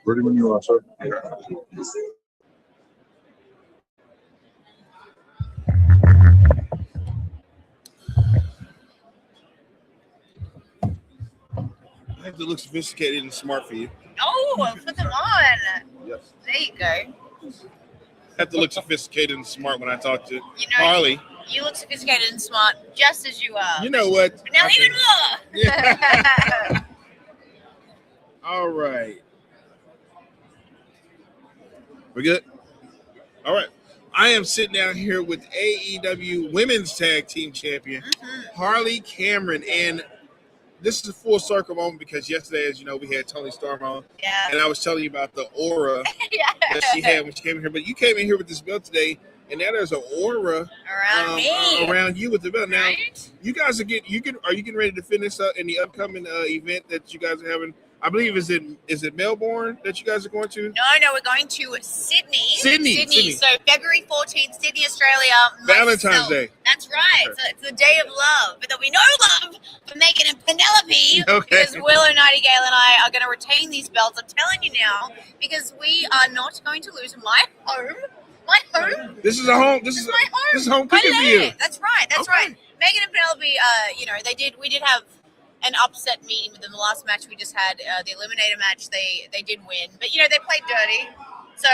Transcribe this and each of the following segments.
Ready when you are, sir. I have to look sophisticated and smart for you. Oh, put them on. Yes. There you go. I have to look sophisticated and smart when I talk to You know, Harley. You look sophisticated and smart just as you are. You know what? But now even more. Yeah. All right. We're good? All right. I am sitting down here with AEW Women's Tag Team Champion, Harley Cameron. And this is a full circle moment because yesterday, as you know, we had Tony Storm on. Yeah. And I was telling you about the aura that she had when she came in here. But you came in here with this belt today, and now there's an aura Around me. around you with the belt. Now, Right? you guys are getting ready to finish up in the upcoming event that you guys are having. I believe is it Melbourne that you guys are going to? No, we're going to Sydney. Sydney. So February 14th, Sydney, Australia. Valentine's Day. That's right. Okay. So it's the day of love. But there'll be no love for Megan and Penelope. Okay. Because Willow Nightingale and I are going to retain these belts. I'm telling you now, because we are not going to lose my home. My home. This is a home. This is my home. This is home My cooking for you. land. That's right. That's Okay. right. Megan and Penelope, we did have an upset meeting with them. The last match we just had, the Eliminator match, they did win. But, they played dirty. So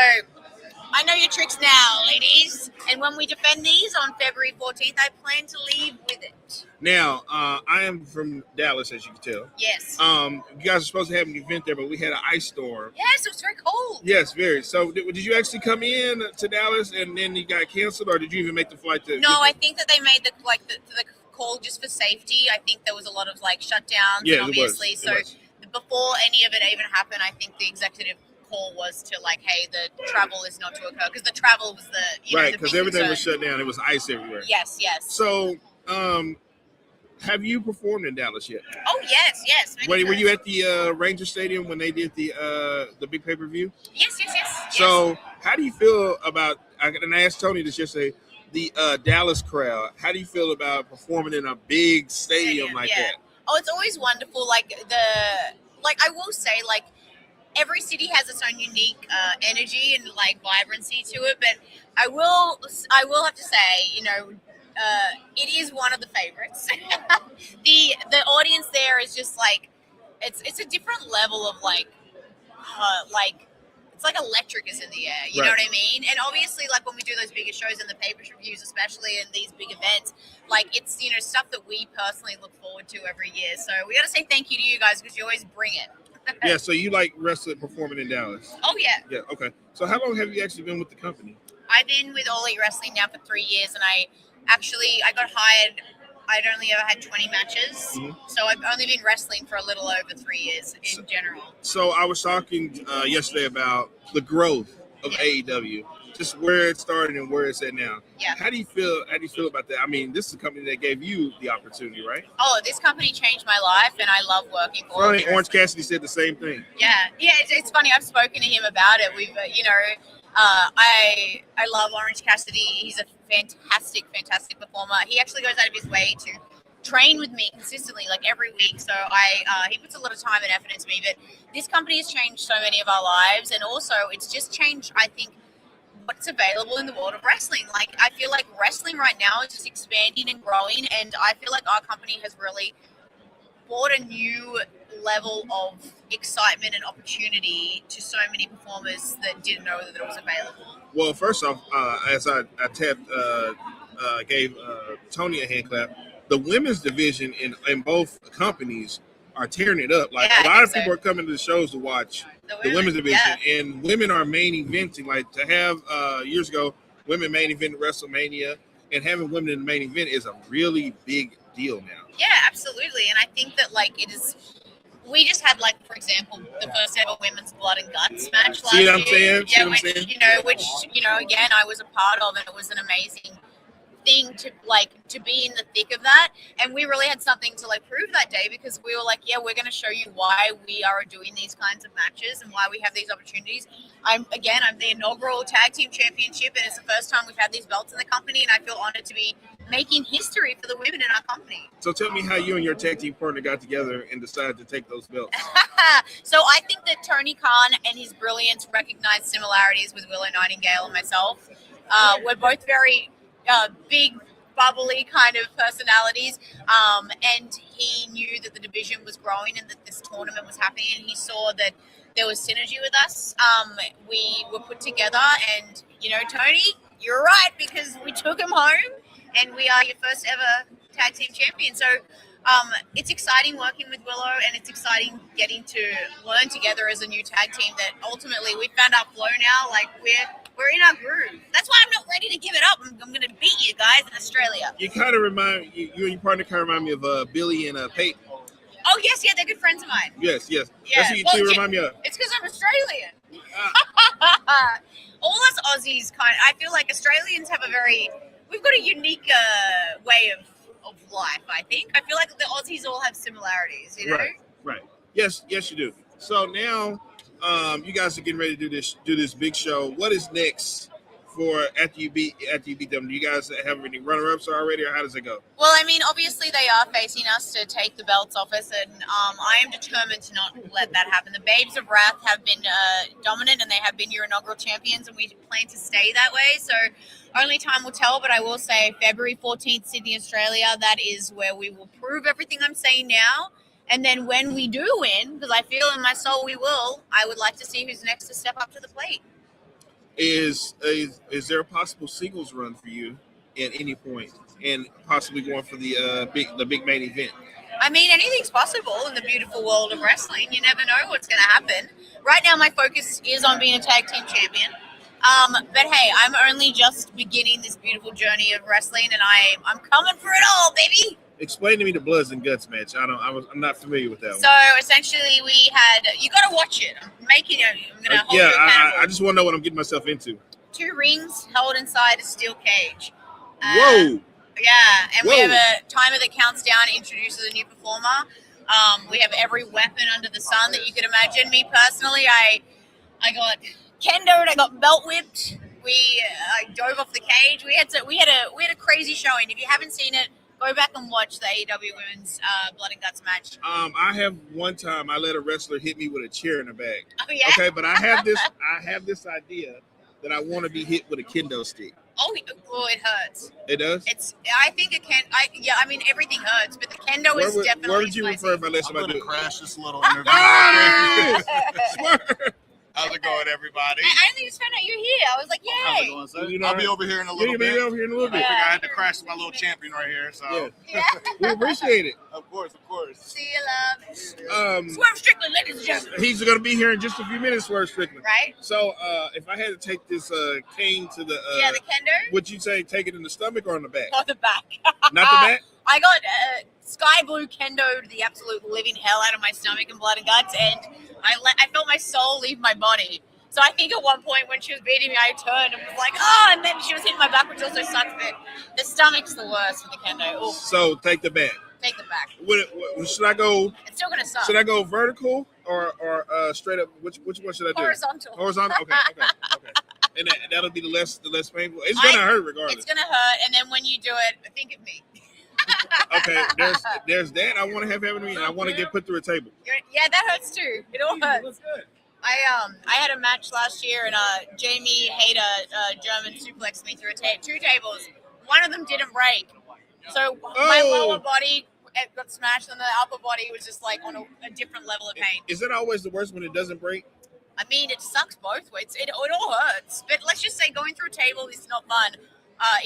I know your tricks now, ladies. And when we defend these on February 14th, I plan to leave with it. Now, I am from Dallas, as you can tell. Yes. You guys are supposed to have an event there, but we had an ice storm. Yes, it was very cold. Yes, very. So, did you actually come in to Dallas and then you got canceled, or did you even make the flight to? No, I think that they made the call just for safety. I think there was a lot of shutdowns. Yeah, and obviously, it was. Before any of it even happened, I think the executive call was to hey, the travel is not to occur because the travel was right, because everything was shut down. It was ice everywhere. Yes. So, have you performed in Dallas yet? Oh yes. Were you at the Ranger Stadium when they did the big pay-per-view? Yes. So, how do you feel about? And I asked Tony this yesterday. The Dallas crowd. How do you feel about performing in a big stadium like that? Oh, it's always wonderful. I will say, every city has its own unique energy and vibrancy to it. But I will have to say, it is one of the favorites. the audience there is just it's a different level of it's electric is in the air. You know what I mean? And obviously, when we do those bigger shows and the pay-per-views, especially in these big events, it's, stuff that we personally look forward to every year. So we got to say thank you to you guys because you always bring it. Yeah, so you like wrestling, performing in Dallas? Oh, yeah. Yeah, okay. So how long have you actually been with the company? I've been with All Elite Wrestling now for 3 years, and I got hired. I'd only ever had 20 matches, so I've only been wrestling for a little over 3 years in general. So I was talking yesterday about the growth of AEW, just where it started and where it's at now. Yeah. How do you feel about that? I mean, this is a company that gave you the opportunity, right? Oh, this company changed my life, and I love working for Funny, Orange Cassidy said the same thing. Yeah. It's funny. I've spoken to him about it. We've, I love Orange Cassidy. He's a fantastic performer. He actually goes out of his way to train with me consistently, every week. So he puts a lot of time and effort into me. But this company has changed so many of our lives, and also it's just changed, I think, what's available in the world of wrestling. I feel like wrestling right now is just expanding and growing, and I feel like our company has really brought a new level of excitement and opportunity to so many performers that didn't know that it was available. Well, first off, as I gave Tony a hand clap, the women's division in both companies are tearing it up. A lot of people are coming to the shows to watch the women's division, and women are main eventing. To have years ago, women main event WrestleMania, and having women in the main event is a really big deal now. Yeah, absolutely. And I think that it is. We just had for example, the first ever women's blood and guts match last year. See what I'm saying? Which again I was a part of, and it was an amazing thing to be in the thick of that. And we really had something to prove that day, because we were we're going to show you why we are doing these kinds of matches and why we have these opportunities. I'm the inaugural tag team championship, and it's the first time we've had these belts in the company, and I feel honored to be making history for the women in our company. So tell me how you and your tag team partner got together and decided to take those belts. So I think that Tony Khan and his brilliance recognized similarities with Willow Nightingale and myself. We're both very big, bubbly kind of personalities, and he knew that the division was growing and that this tournament was happening, and he saw that there was synergy with us. We were put together, and Tony, you're right, because we took him home, and we are your first ever tag team champion. So it's exciting working with Willow, and it's exciting getting to learn together as a new tag team that ultimately we found our flow now. Like we're in our groove. That's why I'm not ready to give it up. I'm going to beat you guys in Australia. You kind of remind you and your partner kind of remind me of Billy and Peyton. Oh yes, yeah, they're good friends of mine. Yes. Yeah. That's what you two remind me of. It's because I'm Australian. All us Aussies I feel like Australians have we've got a unique way of life, I think. I feel like the Aussies all have similarities, Right. Yes, you do. So now you guys are getting ready to do this big show. What is next for after you beat them? Do you guys have any runner-ups already, or how does it go? Well, I mean, obviously they are facing us to take the belts off us, and I am determined to not let that happen. The Babes of Wrath have been dominant, and they have been your inaugural champions, and we plan to stay that way. So only time will tell, but I will say February 14th, Sydney, Australia, that is where we will prove everything I'm saying now. And then when we do win, because I feel in my soul we will, I would like to see who's next to step up to the plate. Is there a possible singles run for you at any point, and possibly going for the big main event? I mean, anything's possible in the beautiful world of wrestling. You never know what's going to happen. Right now, my focus is on being a tag team champion. But hey, I'm only just beginning this beautiful journey of wrestling, and I'm coming for it all, baby. Explain to me the Bloods and Guts match. I'm not familiar with that one. So essentially, you got to watch it. I'm going to hold you accountable. I just want to know what I'm getting myself into. 2 rings held inside a steel cage. Whoa. Yeah, and we have a timer that counts down and introduces a new performer. We have every weapon under the sun that you could imagine. Me personally, I got kendoed, I got belt whipped. I dove off the cage. We had a crazy showing. If you haven't seen it, go back and watch the AEW Women's Blood and Guts match. I have one time I let a wrestler hit me with a chair in the back. Oh yeah. Okay, but I have this idea that I want to be hit with a kendo stick. Oh, it hurts. It does? I think it can. I mean, everything hurts, but the kendo is definitely. Where would you refer by this? I'm going to crash this little interview. Swerve. How's it going, everybody? I didn't even found out you're here. I was like, yay. How's it going, sir? I'll be over here in a little bit. Over here in a little bit. I figured I had to crash my little champion right here, so. Yeah. We appreciate it. Of course. See you, love. Swerve Strickland, ladies and gentlemen. He's going to be here in just a few minutes, Swerve Strickland. Right. So, if I had to take this cane to the the kendo. Would you say take it in the stomach or on the back? On the back. Not the back. I got sky blue kendo to the absolute living hell out of my stomach and blood and guts, and I felt my soul leave my body. So I think at one point when she was beating me, I turned and was like, oh, and then she was hitting my back, which also sucks, but the stomach's the worst for the kendo. Oof. So take the back. Take the back. Should I go? It's still going to suck. Should I go vertical or straight up? Which one should I do? Horizontal. Horizontal? Okay. And that'll be the less painful. It's going to hurt regardless. It's going to hurt, and then when you do it, think of me. Okay, there's that. I want to have happened to me, and I want to get put through a table. Yeah, that hurts too. It all hurts. That's good. I had a match last year, and Jamie Hayter, German, suplexed me through 2 tables. One of them didn't break, so my lower body got smashed, and the upper body was just like on a different level of pain. Is that always the worst when it doesn't break? I mean, it sucks both ways. It all hurts, but let's just say going through a table is not fun.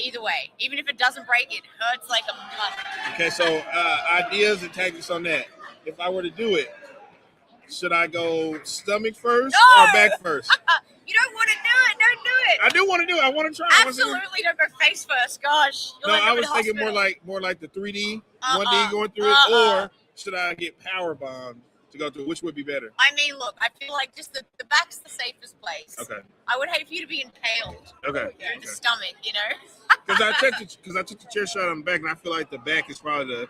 Either way, even if it doesn't break, it hurts like a mother. Okay, so ideas and tactics on that. If I were to do it, should I go stomach first or back first? You don't want to do it. Don't do it. I do want to do it. I want to try. Absolutely don't go face first. Gosh. No, I was thinking more like the 3D, 1D going through it, or should I get power bombed to go through? Which would be better? I mean, look, I feel like just the back's the safest place. Okay. I would hate for you to be impaled. Okay. In the stomach, you know. Because I took the chair shot on the back, and I feel like the back is probably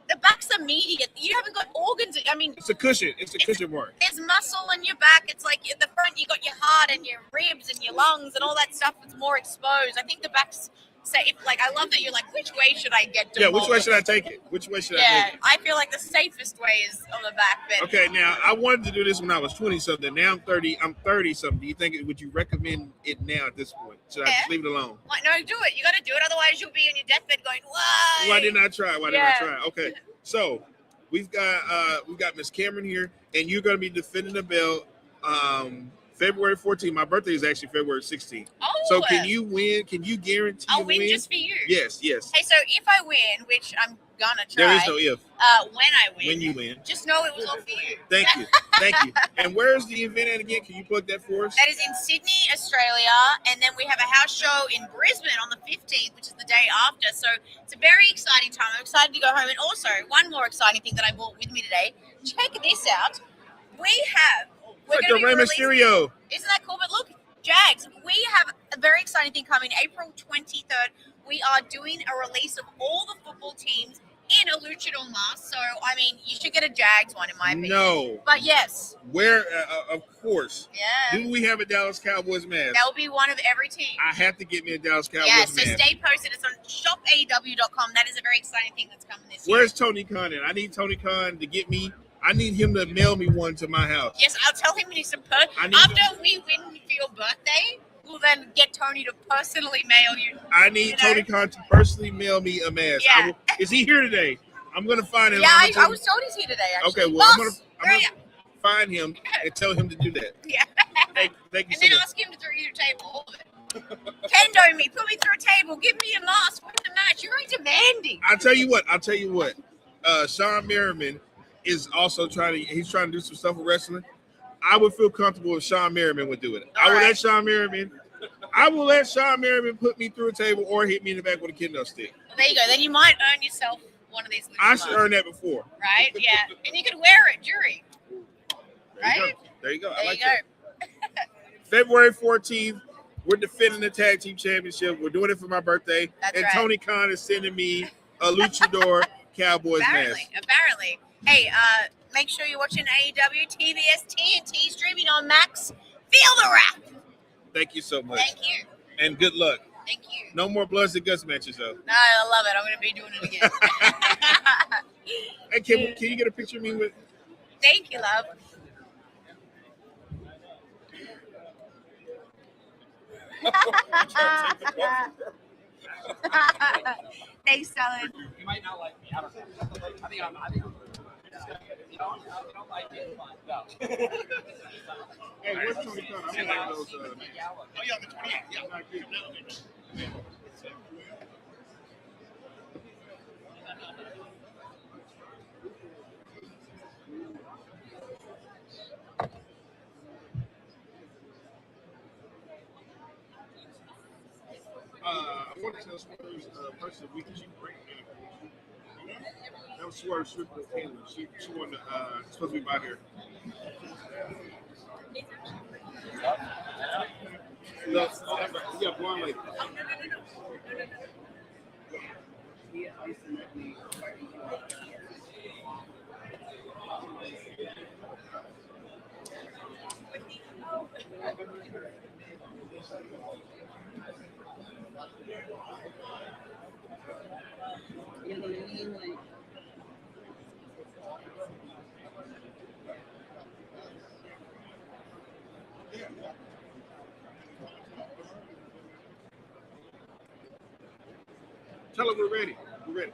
the back's immediate. You haven't got organs. I mean, it's a cushion. It's a cushion mark. There's muscle in your back. It's like at the front, you got your heart and your ribs and your lungs and all that stuff that's more exposed. I think the back's I love that you're like, which way should I get to? Yeah, which way should I take it? Which way should I take it? I feel like the safest way is on the back. But okay, now I wanted to do this when I was 20 something. Now I'm 30. I'm 30 something. Do you think would you recommend it now at this point? Should I just leave it alone? Like, no, do it. You got to do it. Otherwise, you'll be on your deathbed going, "Why? Why didn't I try? Why didn't I try?" Okay, so we've got Miss Cameron here, and you're going to be defending the belt. February 14th. My birthday is actually February 16th. Oh, so can you win? Can you guarantee I'll win just for you? Yes. Hey, so if I win, which I'm gonna try. There is no if. When I win. When you win. Just know it was all for you. Thank you. And where is the event at again? Can you plug that for us? That is in Sydney, Australia, and then we have a house show in Brisbane on the 15th, which is the day after. So it's a very exciting time. I'm excited to go home. And also, one more exciting thing that I brought with me today. Check this out. We're like the Rey Mysterio. Isn't that cool? But look, Jags, we have a very exciting thing coming. April 23rd, we are doing a release of all the football teams in a luchador mask. So, I mean, you should get a Jags one, in my opinion. No. But yes. Where, of course. Yeah. Do we have a Dallas Cowboys mask? That will be one of every team. I have to get me a Dallas Cowboys mask. Yeah, so stay posted. It's on shopaew.com. That is a very exciting thing that's coming this year. Where's Tony Khan at? I need Tony Khan to get me. I need him to mail me one to my house. Yes, I'll tell him we need some after we win for your birthday, we'll then get Tony to personally mail you. I need Tony Khan to personally mail me a mask. Yeah. Is he here today? I'm going to find him. Yeah, I was told he's here today, actually. Okay, well, I'm going to find him and tell him to do that. Yeah. Thank you and so then much. ask him to throw you a table, all of it. Kendo me, put me through a table, give me a mask, win the match. You're very demanding. I'll tell you what. Sean Merriman is also trying to do some stuff with wrestling. I would feel comfortable if Sean Merriman would do it. I will let Sean Merriman put me through a table or hit me in the back with a kendo stick. Well, there you go. Then you might earn yourself one of these. I should earn that before. Right? Yeah. And you could wear it during. Right? There you go. There you go. February 14th, we're defending the tag team championship. We're doing it for my birthday. That's and right. Tony Khan is sending me a luchador Cowboys mask. Apparently. Hey, make sure you're watching AEW TBS TNT streaming on Max. Feel the rap. Thank you so much. Thank you. And good luck. Thank you. No more Bloods and Guts matches, though. No, I love it. I'm going to be doing it again. Hey, can you get a picture of me with? Thank you, love. Thanks, darling. You might not like me. I don't know. I think I'm you don't like me. No. Hey, where's Tony Khan? I'm one of those. Oh, yeah, the 28th. Yeah. I want to tell Swerve's person we can break that was Swerve Strickland Taylor. She wanted supposed to be by here. No, yeah, blonde lady. Tell her we're ready. We're ready.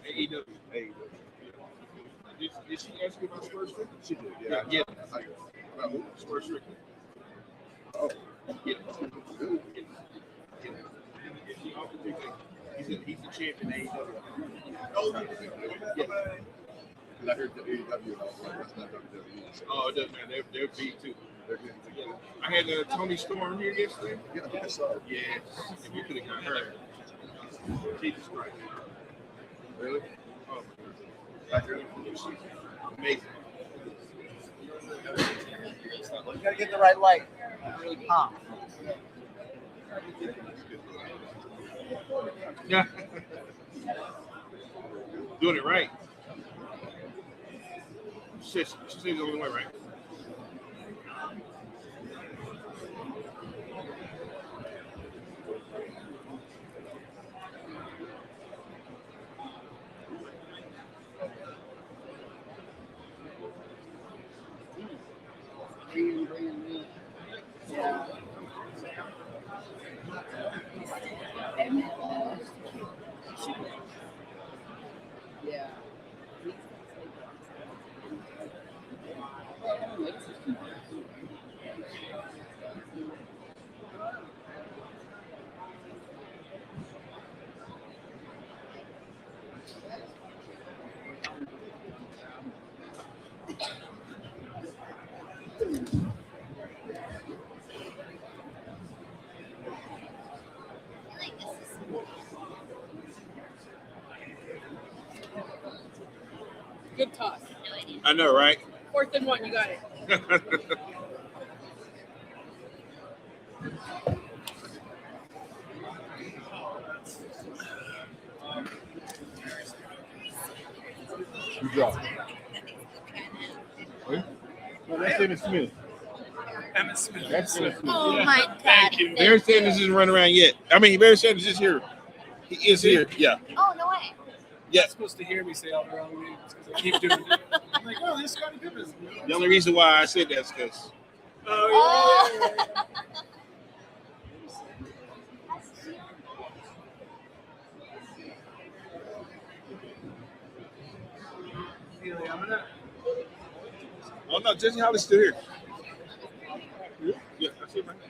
AEW. Did she ask you about Spurs Strickland? She did, yeah. Yeah. About who? Spurs Strickland. Oh. Yeah. He offered you he's the champion in AEW. Yeah. I heard the AEW that's not WWE. Oh, it doesn't matter. They're big too. They're getting together. I had Tony Storm here yesterday. Yeah, I saw it. Yes. If you could have got her. Jesus Christ. Really? Oh, my God. Amazing. You gotta get the right light. Really pop. Yeah. Doing it right. She said it's the only way, right? Yeah. Yeah. Good toss. I know, right? 4th and 1, you got it. Good job. Well, that's Emmitt Smith. Emmitt Smith. That's Emmitt Smith. Oh my God. Barry Sanders isn't running around yet. I mean, Barry Sanders is here. He is here. Yeah. Oh, no way. Yeah. You're supposed to hear me say all the wrong names because I keep doing it. I'm like, oh, this Scottie Pippen. The only reason why I said that is because Oh, yeah. oh no, Jesse Holly's still here. Yeah, I see him right now.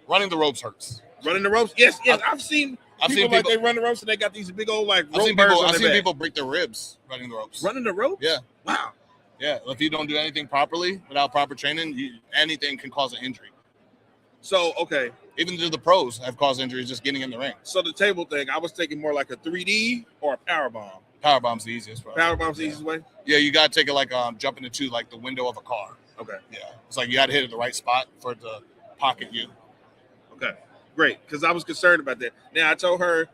Running the ropes hurts. Running the ropes? Yes. I've seen people like they run the ropes and they got these big old like rope burrs on I've their seen back. people break their ribs running the ropes. Running the ropes? Yeah. Wow. Yeah. If you don't do anything properly without proper training, anything can cause an injury. So, okay. Even the pros have caused injuries just getting in the ring. So the table thing, I was thinking more like a 3D or a power bomb. Power bomb's the easiest, bro. Power bomb's the easiest way? Yeah, you gotta take it like jumping into like the window of a car. Okay. Yeah. It's like you gotta hit it the right spot for it to pocket you. Okay. Great. Because I was concerned about that. Now I told her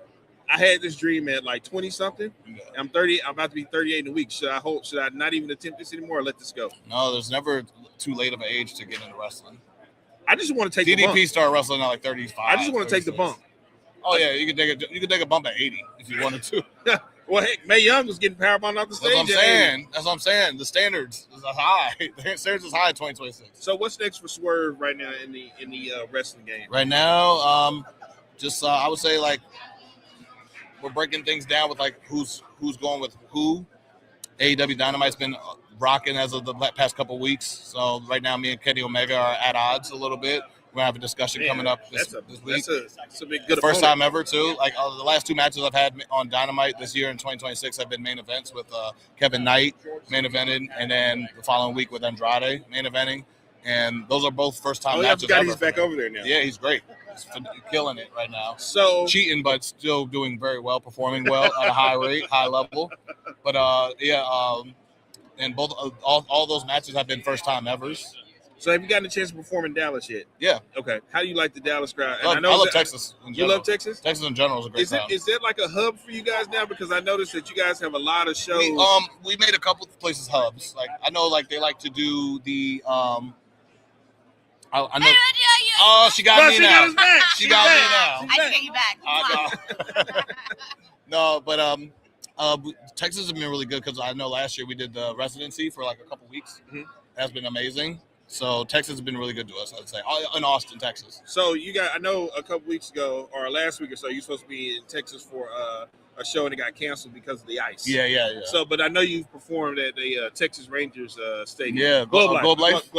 I had this dream at like 20 something. Yeah. I'm 30. I'm about to be 38 in a week. Should I not even attempt this anymore or let this go? No, there's never too late of an age to get into wrestling. I just want to take the bump. DDP started wrestling at like 35. I just want to take the 36. bump. Oh yeah, you could take a bump at 80 if you wanted to. Well, heck, Mae Young was getting powerbombed off the stage. That's what I'm saying. The standards is high. The standards is high in 2026. So what's next for Swerve right now in the wrestling game? Right now, I would say like we're breaking things down with like who's going with who. AEW Dynamite's been rocking as of the past couple weeks. So right now, me and Kenny Omega are at odds a little bit. We're gonna have a discussion coming up this week. That's a big good First opponent. time ever too. Like the last two matches I've had on Dynamite this year in 2026 have been main events with Kevin Knight main evented, and then the following week with Andrade main eventing. And those are both first time matches. He's back over there now. Yeah, he's great. He's killing it right now. So cheating, but still doing very well, performing well at a high rate, high level. But and both all those matches have been first time evers. So have you gotten a chance to perform in Dallas yet? Yeah. Okay. How do you like the Dallas crowd? I love Texas. You love Texas? Texas in general is a great crowd. Is it like a hub for you guys now? Because I noticed that you guys have a lot of shows. We made a couple of places hubs. Like I know, like they like to do the I know. Oh, she got me now. She got me now. I get you back. No, but Texas has been really good because I know last year we did the residency for like a couple weeks. Mm-hmm. That's been amazing. So Texas has been really good to us, I'd say, in Austin, Texas. So I know a couple weeks ago or last week or so, you're supposed to be in Texas for a show and it got canceled because of the ice. Yeah. So, but I know you've performed at the Texas Rangers stadium. Yeah, Globe Life.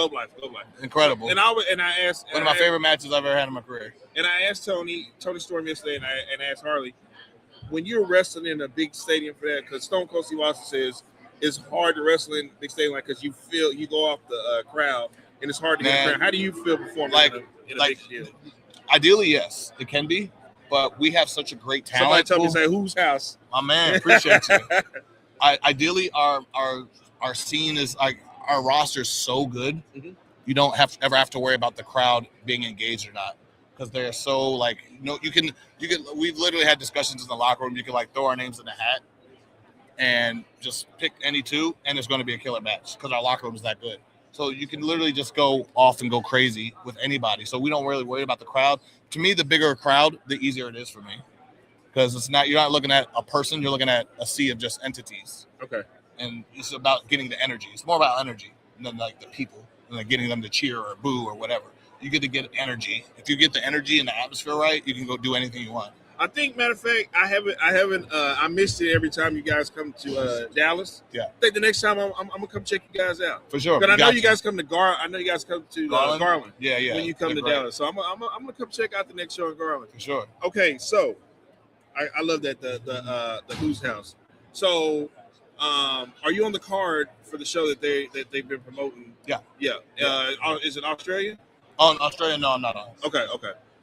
Incredible. And I asked one of my favorite matches I've ever had in my career. And I asked Tony Storm yesterday, and I asked Harley, when you're wrestling in a big stadium for that, because Stone Cold Steve Austin says it's hard to wrestle in a big stadium like because you go off the crowd. And it's hard to get around. How do you feel performing in a big deal? Ideally, yes, it can be. But we have such a great talent. Somebody tell me, say, whose house? My man, appreciate you. Ideally, our scene is like our roster is so good. Mm-hmm. You don't ever have to worry about the crowd being engaged or not because they're so like you can. We've literally had discussions in the locker room. You can like throw our names in the hat and just pick any two, and it's going to be a killer match because our locker room is that good. So you can literally just go off and go crazy with anybody. So we don't really worry about the crowd. To me, the bigger a crowd, the easier it is for me. Because you're not looking at a person, you're looking at a sea of just entities. Okay. And it's about getting the energy. It's more about energy than like the people and like getting them to cheer or boo or whatever. You get to get energy. If you get the energy and the atmosphere right, you can go do anything you want. I think, matter of fact, I missed it every time you guys come to Dallas. Yeah. I think the next time I'm gonna come check you guys out. For sure. But I know you guys come to Garland. Garland. Yeah. When you come to Dallas, so I'm gonna come check out the next show in Garland. For sure. Okay, so I love that the Who's House. So, are you on the card for the show that they've been promoting? Yeah. Is it Australia? Oh, in Australia, no, I'm not on. Okay.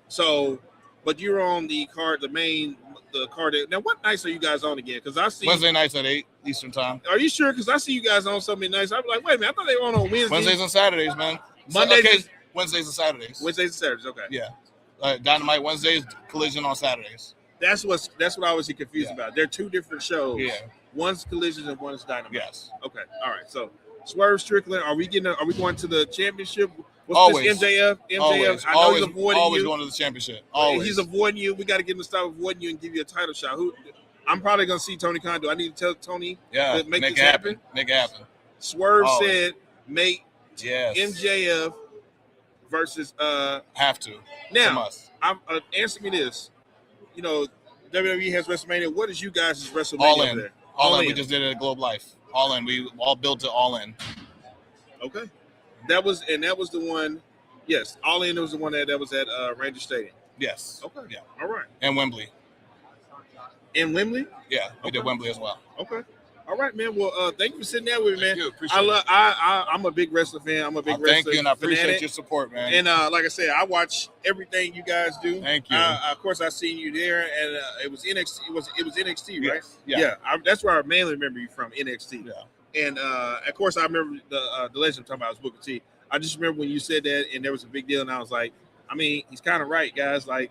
So. But you're on the card, the card. Now, what nights are you guys on again? Because I see Wednesday nights at 8 Eastern time. Are you sure? Because I see you guys on so many nights. I'm like, wait a minute, I thought they were on Wednesdays. Wednesdays and Saturdays, man. Wednesdays and Saturdays. Wednesdays and Saturdays. Okay. Yeah. Dynamite Wednesdays, Collision on Saturdays. That's what I was confused about. They're two different shows. Yeah. One's Collision and one's Dynamite. Yes. Okay. All right. So Swerve Strickland, are we going to the championship? Always. This MJF? Always. I know he's avoiding you. Always going to the championship. Always. He's avoiding you. We got to get him to stop avoiding you and give you a title shot. I'm probably going to see Tony Khan. Do I need to tell Tony to make this happen? Make it happen. Swerve said make MJF versus have to. Now, answer me this. You know, WWE has WrestleMania. What is you guys' WrestleMania All in. there? All in. We just did it at Globe Life. All in. We all built it all in. Okay. That was the one, Yes, All In was the one that was at Ranger Stadium. Yes. Okay. Yeah. All right. And Wembley. In Wembley. Yeah, we did Okay. Wembley as well. Okay. All right, man. Well, thank you for sitting down with me, man. Thank you. Appreciate it. I'm a big wrestling fan. I'm a big wrestling Thank you, and I appreciate fanatic. your support, man. And like I said, I watch everything you guys do. Thank you. Of course, I seen you there, and it was NXT. It was NXT, right? Yes. Yeah. That's where I mainly remember you from, NXT. Yeah. And of course, I remember the legend I'm talking about was Booker T. I just remember when you said that, and there was a big deal, and I was like, I mean, he's kind of right, guys. Like,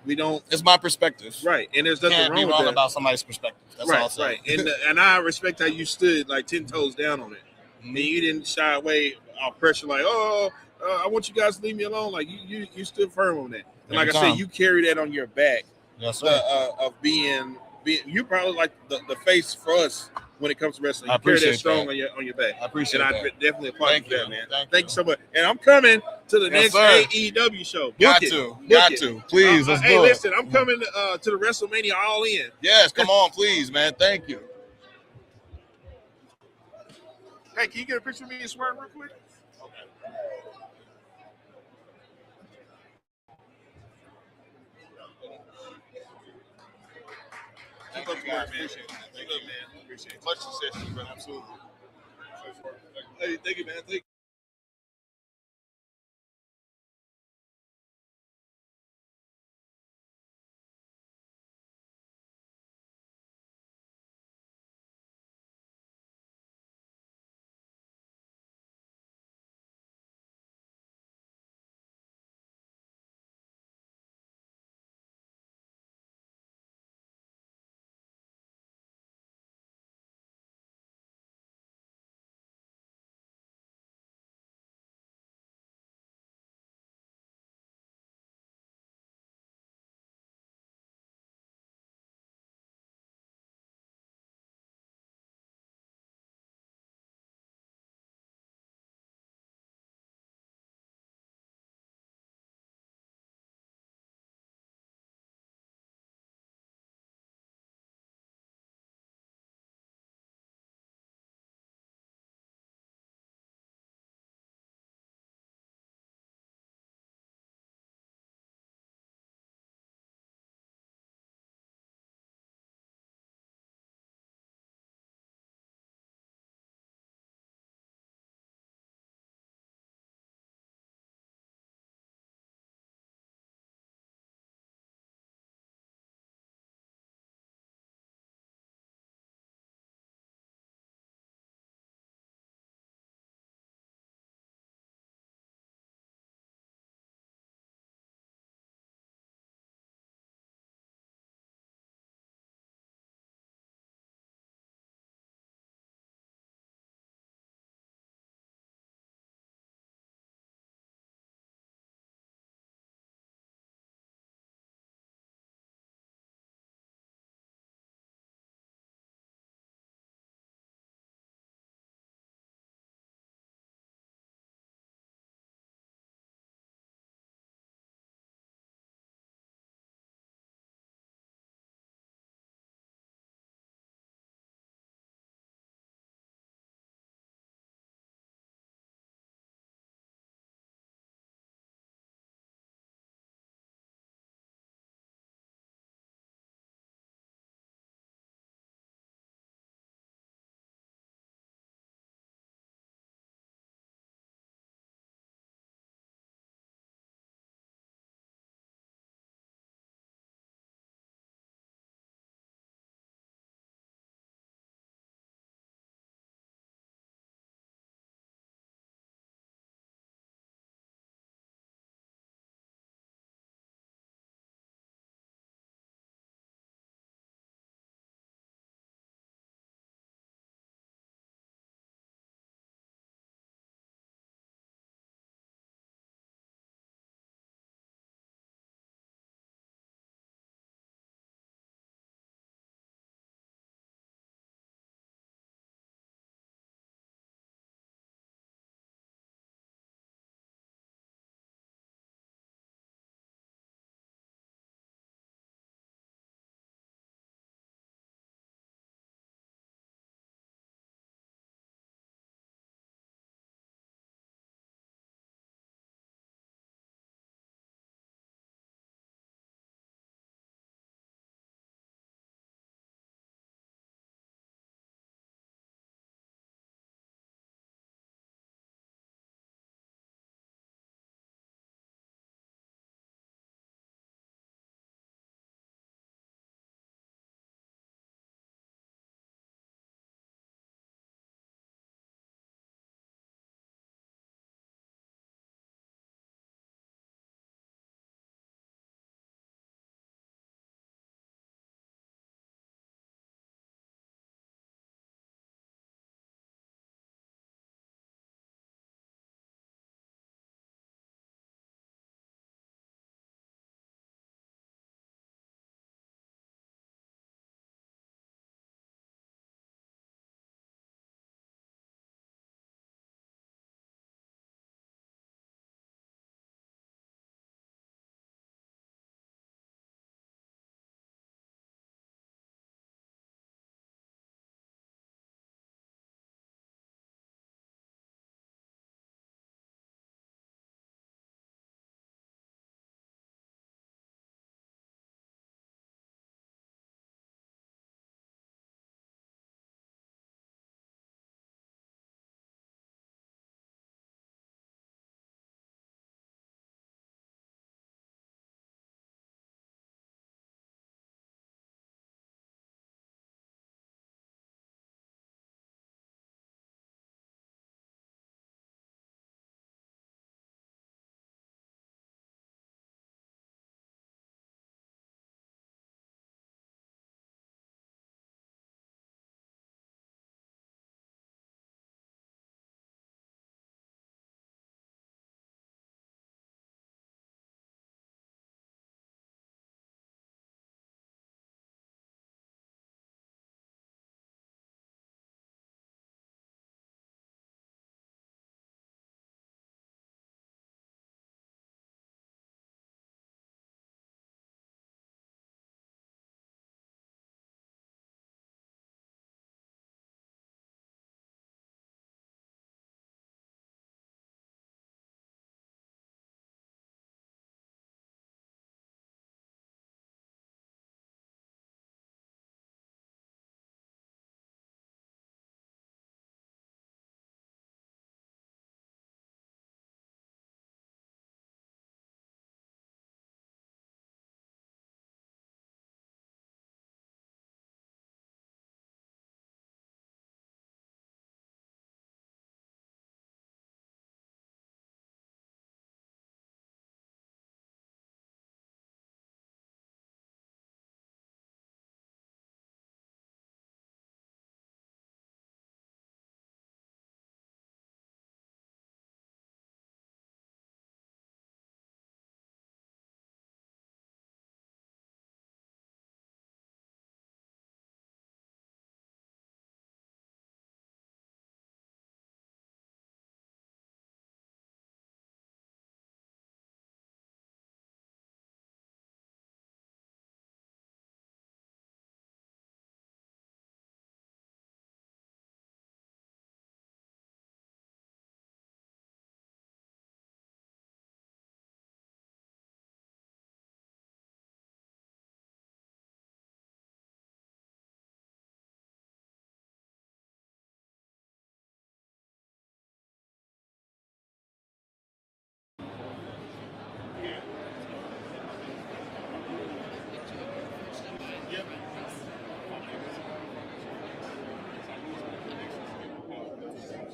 we don't. It's my perspective. Right, and there's nothing Can't be wrong wrong with that. about somebody's perspective. That's all I'll Right, say. right. And I respect how you stood like 10 toes down on it. And you didn't shy away off pressure, like, I want you guys to leave me alone. Like you stood firm on that. And like Every I said, time. you carry that on your back Yes, sir. of being you probably like the face for us when it comes to wrestling. I You carry that appreciate strong that. on your back. I appreciate and that. I definitely applaud Thank you for you. that, man. Thank Thank you. you so much. And I'm coming to the Yes, next sir. AEW show. Book Got it. to. Book Got it. to. Please, let's Hey, do it. listen, I'm coming to the WrestleMania All In. Yes, come on, please, man. Thank you. Hey, can you get a picture of me and Swerve real quick? Thank you, guys. Appreciate it. Thank you, man. Appreciate it. Much success, brother. Absolutely. Hey, thank you, man. Thank you.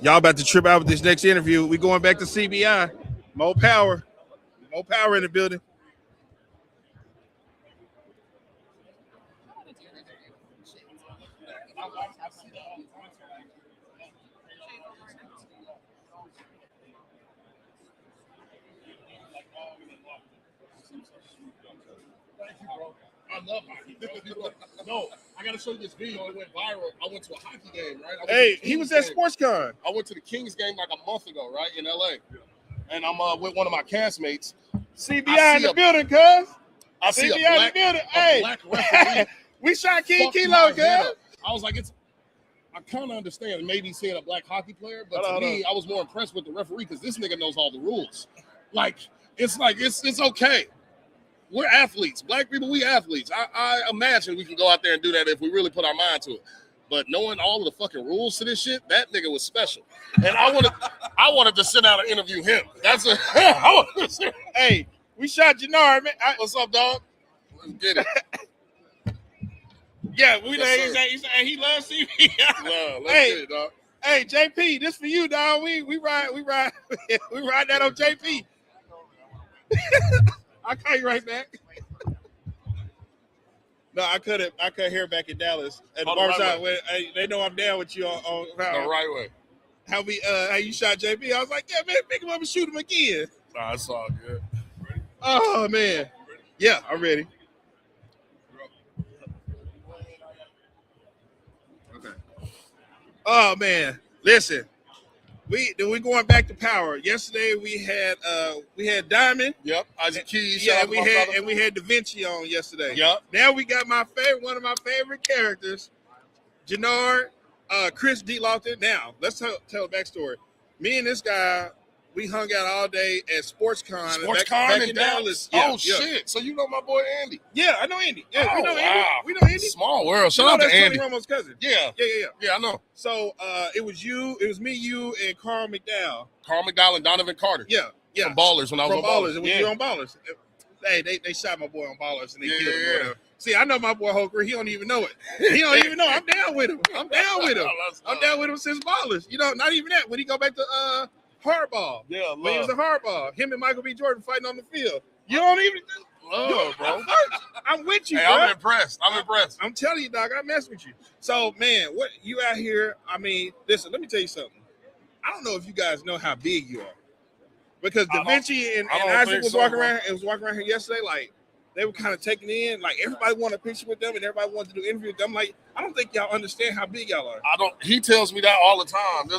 Y'all about to trip out with this next interview. We going back to CBI. More power in the building. I love hockey. No, I gotta show you this video. It went viral. I went to a hockey game, right? Hey, he was at SportsCon. I went to the Kings game like a month ago, right, in LA. And I'm with one of my castmates. CBI in the building, cuz. I see CBI in the building. Hey, black referee. we shot King fucked Kilo, my head cuz. up. I was like, I kind of understand maybe seeing a black hockey player, but to me, I was more impressed with the referee because this nigga knows all the rules. It's okay. We're athletes. Black people, we athletes. I imagine we can go out there and do that if we really put our mind to it. But knowing all of the fucking rules to this shit, that nigga was special. And I wanted to sit down and interview him. Hey, we shot Jannard, man. What's up, dog? Let's get it. Yeah, we Yes, he loves CBI. Let's Hey. get it, dog. Hey, JP, this for you, dog. We ride we ride that on JP. I'll call you right back. No, I cut hair back in Dallas at the Oh, the right barbershop. way. They know I'm down with you on The right way. how you shot JP. I was like, yeah, man, pick him up and shoot him again. Nah, it's all good. Oh man, yeah, I'm ready. Okay. Oh man, listen, we going back to power. Yesterday we had Diamond. Yep. Isaac Keys. Yeah, shout out to my brother. and we had Da Vinci on yesterday. Yep. Now we got one of my favorite characters, Jannard, Chris D. Lawton. Now let's tell the backstory. Me and this guy, we hung out all day at SportsCon. SportsCon in Dallas. Yeah, Oh shit! So you know my boy Andy? Yeah, I know Andy. Yeah, we Oh, know wow. Andy. We know Andy. Small world. Shout You know out to that's Tony Andy. Romo's cousin. Yeah. Yeah. I know. So it was me, you, and Carl McDowell. Carl McDowell and Donovan Carter. Yeah. From Ballers when I was From on Ballers. Ballers. And when Yeah. you were on Ballers. Hey, they shot my boy on Ballers and they killed him. Yeah. Whatever. See, I know my boy Holker. He don't even know it. He don't even know. I'm down with him. I'm down with him since Ballers. You know, not even that. When he go back to Hardball. Yeah, When he was love. a Hardball. Him and Michael B. Jordan fighting on the field. You don't even Love, bro. I'm with you, Hey, bro. I'm impressed. I'm telling you, dog, I mess with you. So, man, what you out here? I mean, listen, let me tell you something. I don't know if you guys know how big you are. Because Da Vinci and I don't Isaac think was so, walking bro. around. It was walking around here yesterday. Like they were kind of taking in. Like everybody wanted a picture with them, and everybody wanted to do interviews with them. Like I don't think y'all understand how big y'all are. He tells me that all the time.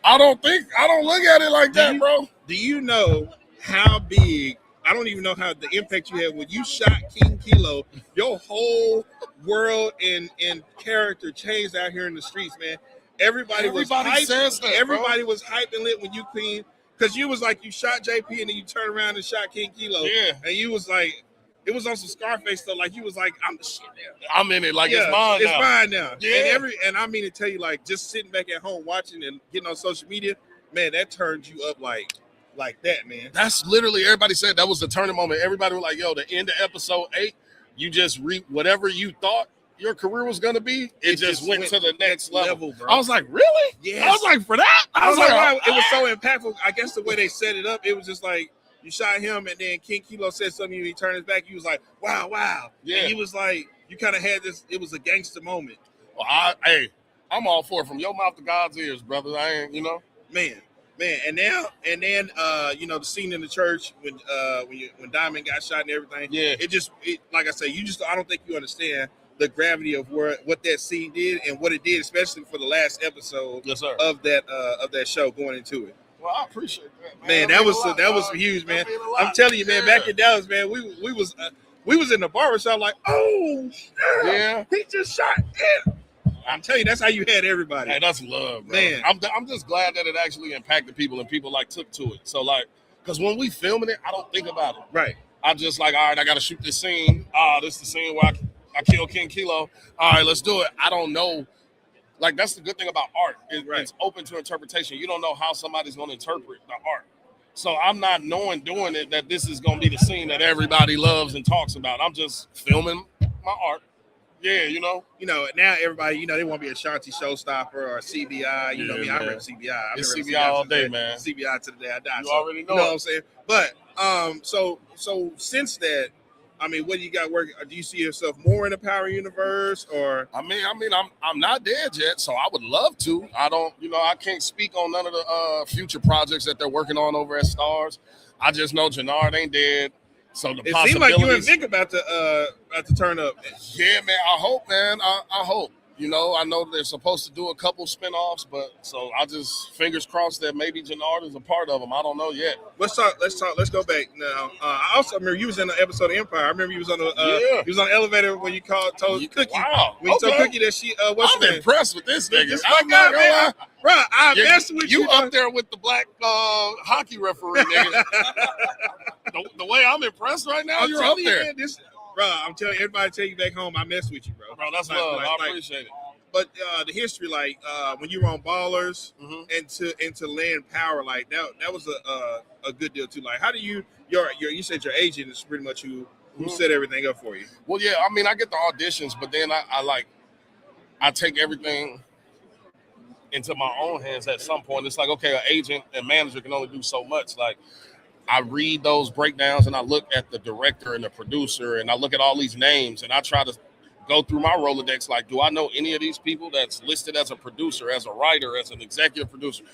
I don't look at it like that, bro. Do you know how big? I don't even know how the impact you had when you shot King Kilo. Your whole world and character changed out here in the streets, man. Everybody was hyped. says that, Everybody was hyped and lit when you clean. Because you was like, you shot JP and then you turned around and shot King Kilo. Yeah. And you was like, it was on some Scarface stuff. Like, you was like, I'm the shit now. I'm in it like it's mine It's now. mine now. Yeah. And I mean to tell you, like, just sitting back at home watching and getting on social media, man, that turns you up like that, man. That's literally, everybody said that was the turning moment. Everybody was like, yo, the end of episode 8, you just whatever you thought your career was going to be, it just went to the next level. bro. I was like, really? Yes. I was like, for that? I was like, wow, it was "Ah." so impactful. I guess the way they set it up, it was just like you shot him, and then King Kilo said something, and he turned his back. He was like, wow. Yeah. And he was like, you kind of had this. It was a gangster moment, Well, I'm all for it. From your mouth to God's ears, brother. I ain't, man. And then the scene in the church when Diamond got shot and everything. Yeah. It like I say, I don't think you understand the gravity of what that scene did and what it did, especially for the last episode Yes, sir. of that show going into it. Well, I appreciate that, Man, that was huge, man. I'm telling you, man. Back in Dallas, man, we was in the barbershop like, oh, Yeah. he just shot him. I'm telling you, that's how you had everybody. Hey, that's love, bro. Man. I'm just glad that it actually impacted people and people took to it. So because when we filming it, I don't think about it. Right. I'm just like, all right, I got to shoot this scene. This is the scene where I kill King Kilo. All right, let's do it. I don't know. Like, that's the good thing about art. It's open to interpretation. You don't know how somebody's going to interpret the art. So I'm not knowing doing it that this is going to be the scene that everybody loves and talks about. I'm just filming my art, Yeah, you know. Now everybody, they want to be a Shanti Showstopper or a CBI. You know me, I man. rep CBI. It's CBI all day, man. CBI to the day I die. You already know You know it. what I'm saying? But so since that, I mean, what do you got working? Do you see yourself more in the Power Universe, or? I mean, I'm not dead yet, so I would love to. I don't, I can't speak on none of the future projects that they're working on over at Stars. I just know Jannard ain't dead, so the It possibilities. seemed like you and Vic about to turn up. Yeah, man. I hope, man. I hope. I know they're supposed to do a couple spinoffs, but so I just fingers crossed that maybe Jannard is a part of them. I don't know yet. Let's go back now. I also remember you was in the episode of Empire. I remember you was on the you was on the elevator when you told Cookie. Wow. When you told Cookie that she I'm impressed with this nigga. This I'm my guy, not gonna lie. man. Bro, I messed with you. You up there with the black hockey referee, nigga. the way I'm impressed right now, you're up there. Man, bro, I'm telling everybody, tell you back home, I mess with you, bro. Bro, that's love. I appreciate it. But the history, when you were on Ballers and to land Power, that was a good deal too. Like, how do you said your agent is pretty much who set everything up for you? Well, yeah, I mean, I get the auditions, but then I take everything into my own hands at some point. It's like, okay, an agent and manager can only do so much. Like, I read those breakdowns and I look at the director and the producer and I look at all these names and I try to go through my Rolodex. Like, do I know any of these people that's listed as a producer, as a writer, as an executive producer?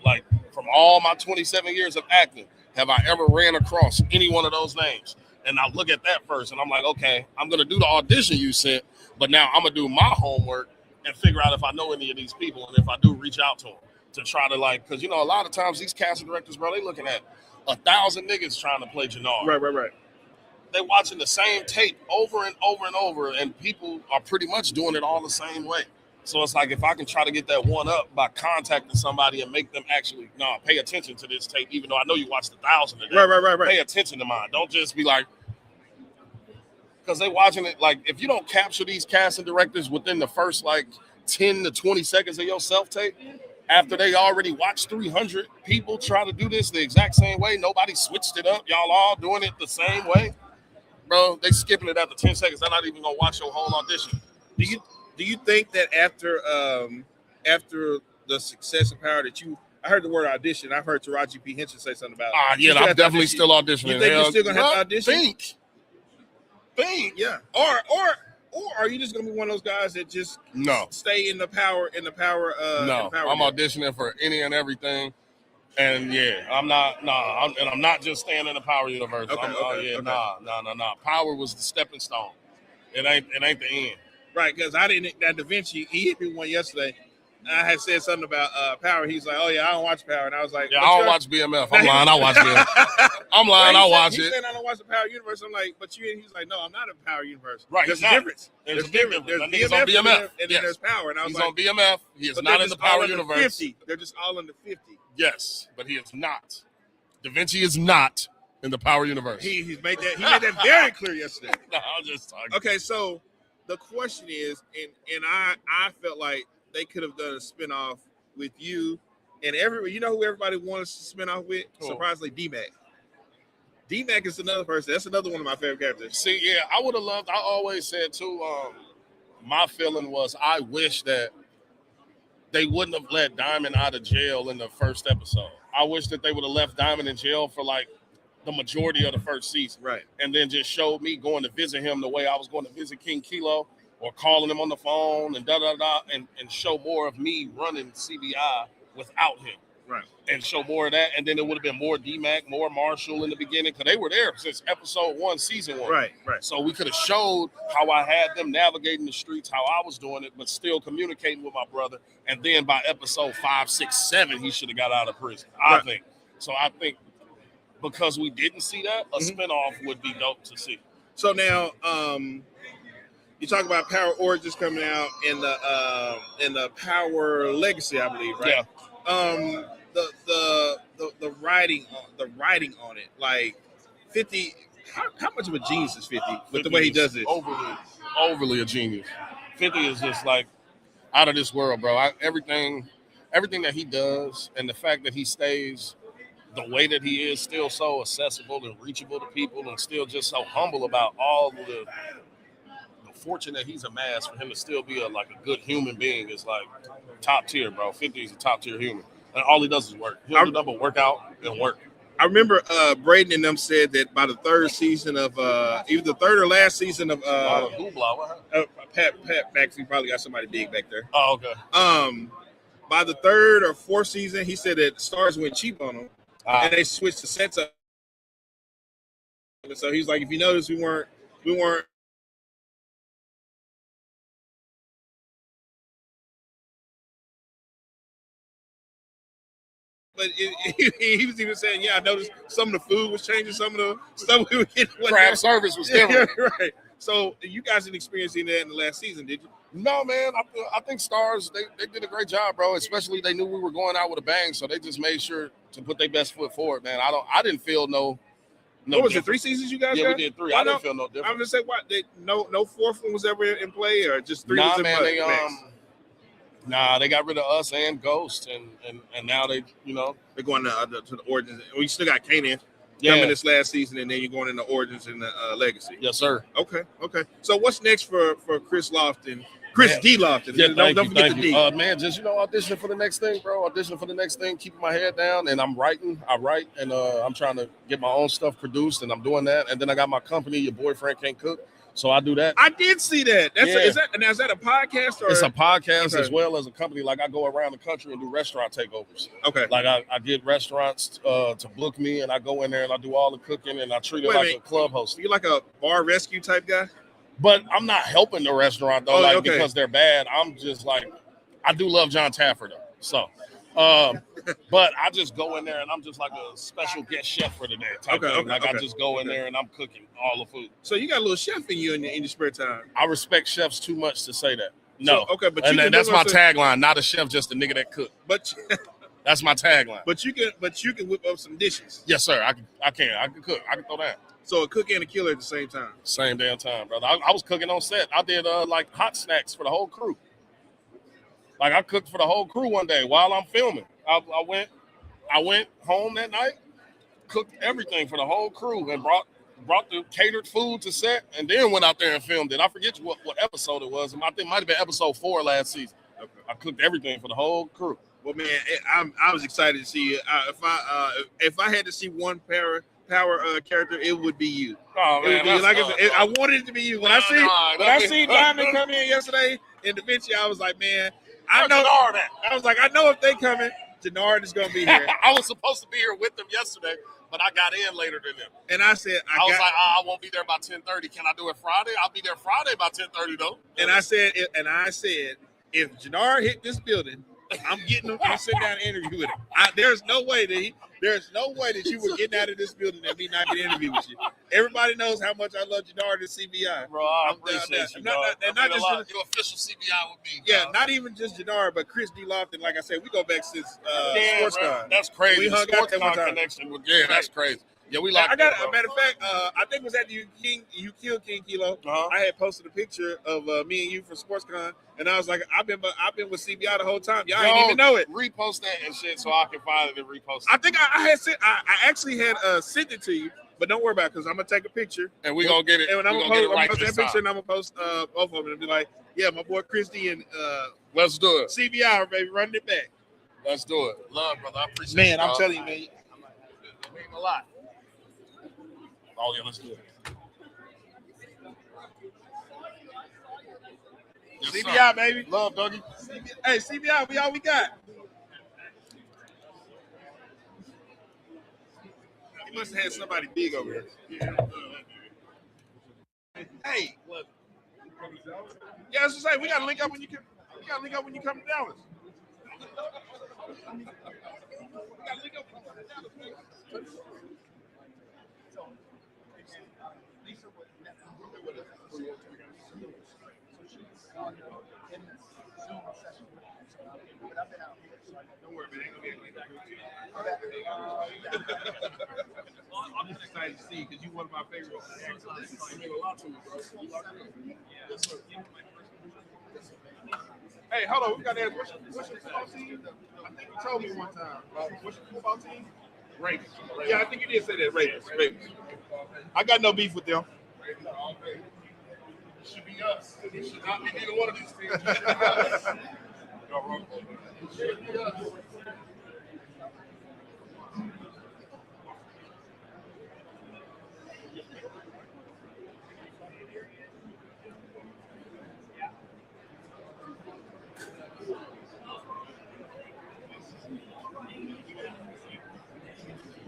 Like, from all my 27 years of acting, have I ever ran across any one of those names? And I look at that first and I'm like, okay, I'm going to do the audition you sent, but now I'm going to do my homework and figure out if I know any of these people. And if I do, reach out to them to try to because, a lot of times these casting directors, bro, they looking at 1,000 niggas trying to play Jannard. Right. They're watching the same tape over and over and over, and people are pretty much doing it all the same way. So it's like, if I can try to get that one up by contacting somebody and make them actually pay attention to this tape, even though I know you watched 1,000 of them. Right. Pay attention to mine. Don't just be like, because they watching it. Like, if you don't capture these casting directors within the first 10 to 20 seconds of your self-tape, after they already watched 300 people try to do this the exact same way, nobody switched it up. Y'all all doing it the same way. Bro, they skipping it after 10 seconds. They're not even going to watch your whole audition. Do you think that after the success of Power that I heard the word audition. I've heard Taraji P. Henson say something about it. Yeah, I'm definitely still auditioning. You think you're still going to have to audition? Think. Yeah. Or are you just gonna be one of those guys that just stay in the power? No, I'm auditioning for any and everything, and I'm not. I'm not just staying in the Power universe. Okay. Power was the stepping stone. It ain't the end. Right, because I didn't. That Da Vinci, he hit me one yesterday. I had said something about Power. He's like, "Oh yeah, I don't watch Power," and I was like, "Yeah, I don't watch BMF." I'm lying. I watch BMF. I'm lying. I watch it. He said I don't watch the Power Universe. I'm like, "But you?" He's like, "No, I'm not in Power Universe." Right. There's a difference. There's a difference. There's BMF, and then there's Power. And I was he's on BMF. He is not in the Power Universe. 50. They're just all in the 50. Yes, but he is not. Da Vinci is not in the Power Universe. He made that very clear yesterday. No, I'm just talking. Okay, so the question is, and I felt like they could have done a spinoff with you and everybody. You know who everybody wants to spin off with? Cool. Surprisingly, D-Mac. D-Mac is another person. That's another one of my favorite characters. See, yeah, I would have loved. I always said too. My feeling was I wish that they wouldn't have let Diamond out of jail in the first episode. I wish that they would have left Diamond in jail for like the majority of the first season, right? And then just showed me going to visit him the way I was going to visit King Kilo, or calling him on the phone and and show more of me running CBI without him. Right. And show more of that. And then it would have been more D-Mac, more Marshall in the beginning, because they were there since episode 1, season 1. Right. So we could have showed how I had them navigating the streets, how I was doing it, but still communicating with my brother. And then by episode 5, 6, 7, he should have got out of prison. I think. So I think because we didn't see that, a spinoff would be dope to see. So now, you talk about Power Origins coming out in the Power Legacy, I believe, right? Yeah. The writing on it, like 50. How much of a genius is 50 with the way he does it? Overly a genius. 50 is just like out of this world, bro. Everything that he does, and the fact that he stays the way that he is, still so accessible and reachable to people, and still just so humble about all the fortunate he's a mask for him to still be a good human being is like top tier, bro. 50 is a top tier human, and all he does is work. He'll do nothing but work out and work. I remember Braden and them said that by the third season of either the third or last season of Pat McAfee probably got somebody big back there. Oh, okay. By the third or fourth season, he said that Stars went cheap on him, and they switched the sets up. So he's like, if you notice, we weren't. But he was even saying, yeah, I noticed some of the food was changing, some of the stuff we were getting. Craft service was different. Right. So you guys didn't experience any of that in the last season, did you? No, man. I think Stars, they did a great job, bro. Especially they knew we were going out with a bang, so they just made sure to put their best foot forward, man. I didn't feel no what was it, 3 seasons you guys got? Yeah, we did 3. I didn't feel no different. I'm gonna say what no fourth one was ever in play, or just 3 was in man, play? They got rid of us and Ghost, and now they're going to the Origins. We still got Kanan coming this last season, and then you're going into Origins and the Legacy. Yes, sir. Okay. So what's next for Chris Lofton? D. Lofton. Yeah, don't forget the D. Man, just audition for the next thing, bro. Audition for the next thing. Keeping my head down, and I'm writing. I write, and I'm trying to get my own stuff produced, and I'm doing that. And then I got my company. Your boyfriend can't cook. So I do that. I did see that. Is that a podcast? Or? It's a podcast as well as a company. Like I go around the country and do restaurant takeovers. Okay. Like I get restaurants to book me, and I go in there and I do all the cooking, and I treat it like a club host. You like a bar rescue type guy? But I'm not helping the restaurant though, because they're bad. I'm just like, I do love John Taffer though. So, but I just go in there and I'm just like a special guest chef for the day type thing. I just go in there and I'm cooking all the food. So you got a little chef in you in your spare time. I respect chefs too much to say that. No. So, but that's my tagline. Not a chef, just a nigga that cook. But that's my tagline. But you can whip up some dishes. Yes, sir. I can cook. I can throw that. So a cook and a killer at the same time. Same damn time, brother. I was cooking on set. I did like hot snacks for the whole crew. Like I cooked for the whole crew one day while I'm filming. I went home that night, cooked everything for the whole crew, and brought the catered food to set, and then went out there and filmed it. I forget what episode it was. I think it might have been episode 4 last season. Okay. I cooked everything for the whole crew. Well, man, I was excited to see you. If I had to see one power character, it would be you. Oh man, I wanted it to be you. When I see Diamond come in yesterday in Da Vinci, I was like, man, I know that. I was like, I know if they coming, Jannard is gonna be here. I was supposed to be here with them yesterday, but I got in later than them. And I said, I won't be there by 10:30. Can I do it Friday? I'll be there Friday by 10:30 though. And I said, if Jannard hit this building, I'm getting him. I'm sitting down and interview with him. There's no way that you were getting out of this building and me not get an interview with you. Everybody knows how much I love Jannard at CBI. Bro, I appreciate you. Not just your official CBI with me. Yeah, not even just Jannard, but Chris D. Lofton. Like I said, we go back since SportsCon. That's crazy. We hung out that one time. Connection. That's crazy. Yeah, we like. A matter of fact, I think it was at You Killed King Kilo. I had posted a picture of me and you for SportsCon, and I was like, I've been with CBI the whole time. Y'all ain't even know it. Repost that and shit so I can find it and repost it. I think I actually had sent it to you, but don't worry about it because I'm gonna take a picture and we're gonna get it. And I'm gonna post that picture and I'm gonna post both of them and be like, yeah, my boy Christy and let's do it. CBI, baby, running it back. Let's do it. Love, brother. I appreciate it. Man, I'm telling you, man. It means a lot. Oh, yeah, let's do it. Yes, CBI, baby. Love, Dougie. Hey, CBI, we all we got. He must have had somebody big over here. Hey, look. Yeah, I was just saying, we got to link up when you come. We got to link up when you come to Dallas. We got to link up when you come to Dallas. Don't worry, man. I'm just excited to see you because you're one of my favorite actors. You mean a lot to me, bro. Yes, sir. Hey, hold on. We got to ask, what's your football team? I think you told me one time. What's your football team? Ravens. Yeah, I think you did say that. Ravens. I got no beef with them. should be us. It should not be neither one of these teams. It should be us. It should be us.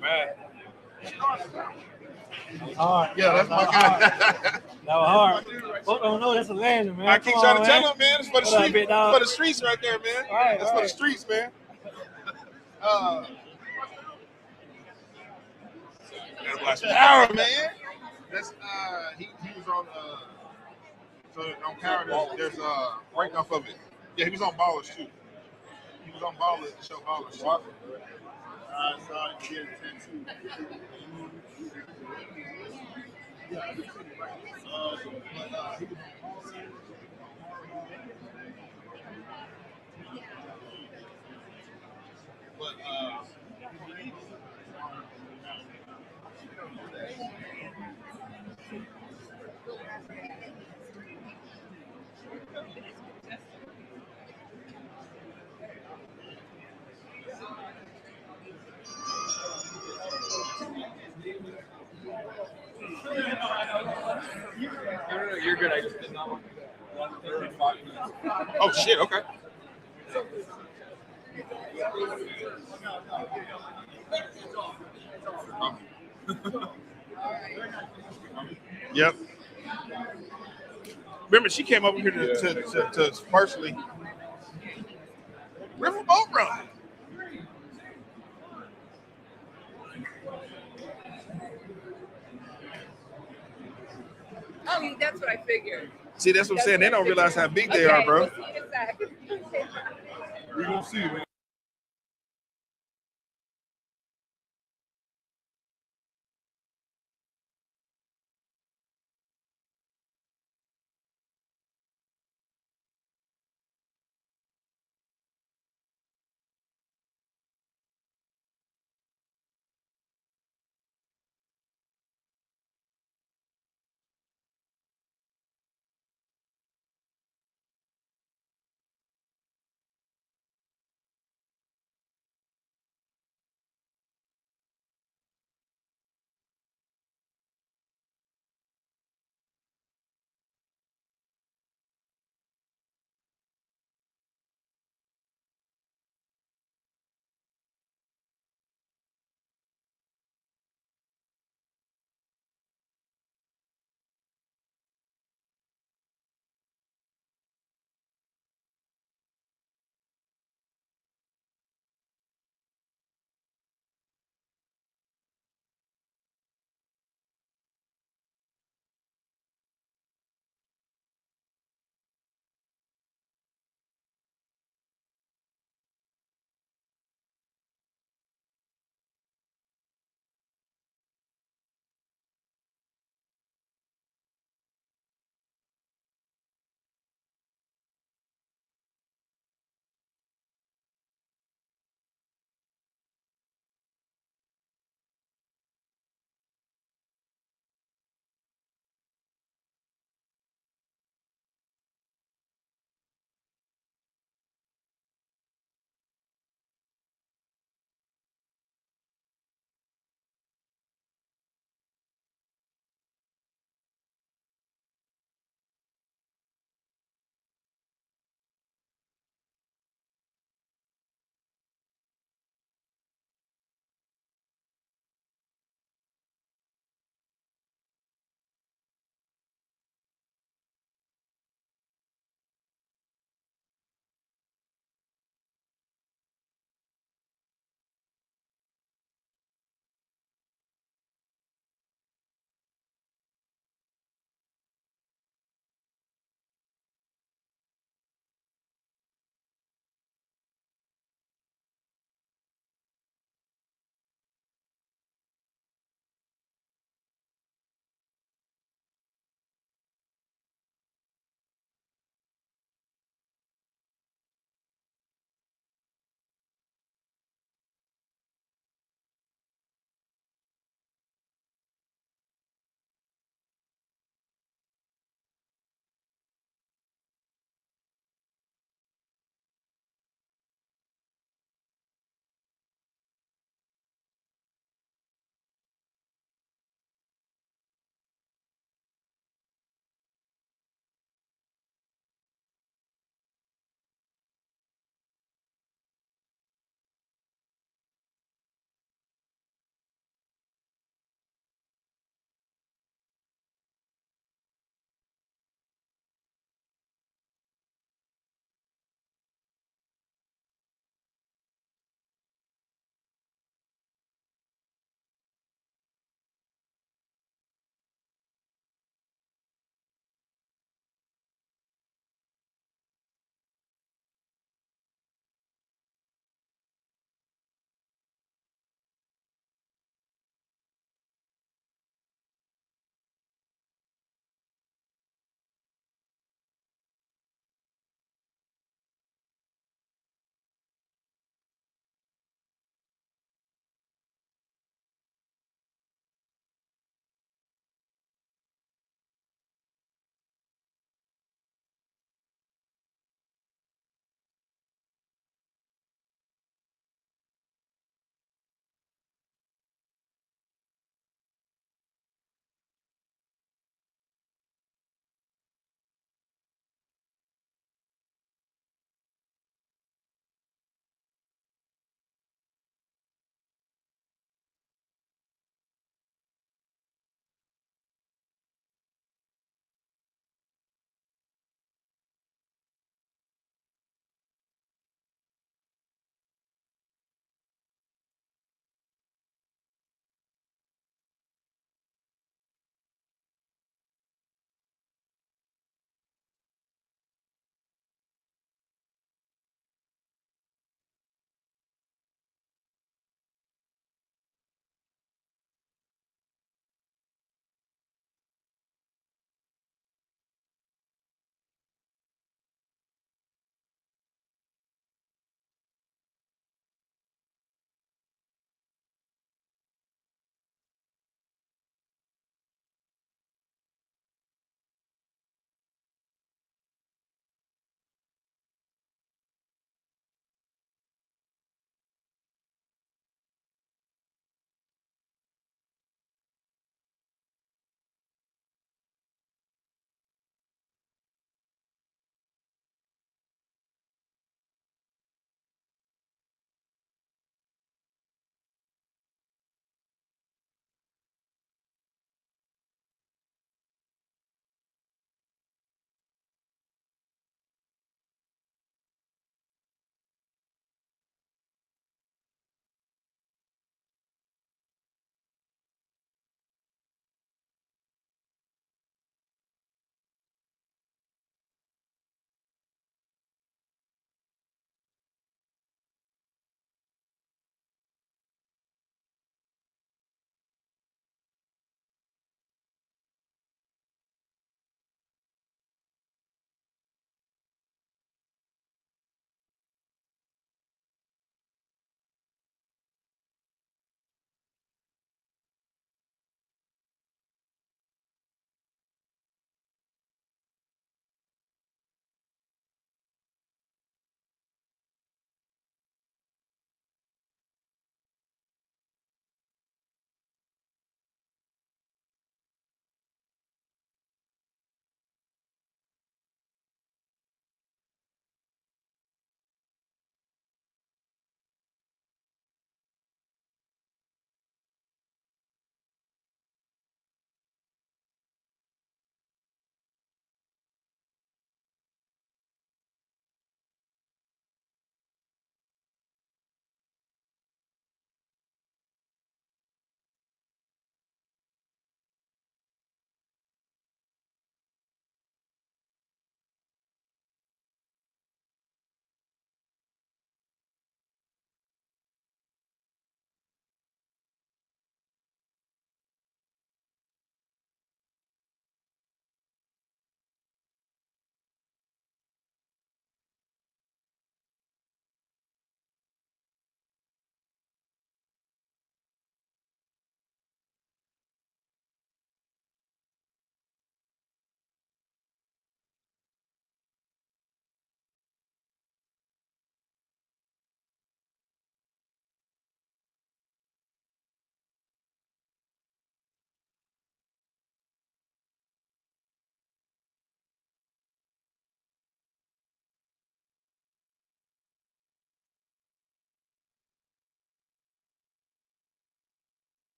Man. Hard. Yeah, that's my guy. That was hard. Folk don't know that's a landing, man. I keep Come trying on, to tell man. them, man. It's for the What up, streets. big dog? For the streets right there, man. Right, That's for right. the streets, man. That's Black Power, man. That's he was on so on Power there's breakup of it. Yeah, he was on Ballers too. He was on Ballers, the show Ballers. Too. I saw him get a tattoo. No, you're good. I just did not want to do that. Oh shit, okay. Yep. Remember, she came over here to personally. Riverboat Run. Oh, that's what I figured. See, that's what I'm saying. They don't realize how big they are, bro. Exactly. We're gonna see, man.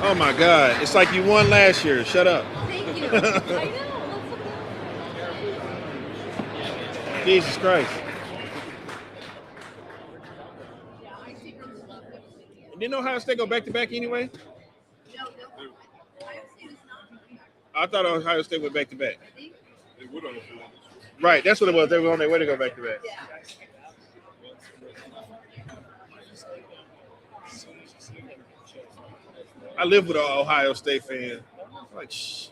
Oh my God! It's like you won last year. Shut up. Thank you. I know. Jesus Christ. Didn't Ohio State go back to back anyway? I thought Ohio State went back to back. Right, that's what it was. They were on their way to go back to back. I live with an Ohio State fan. I'm like, shh.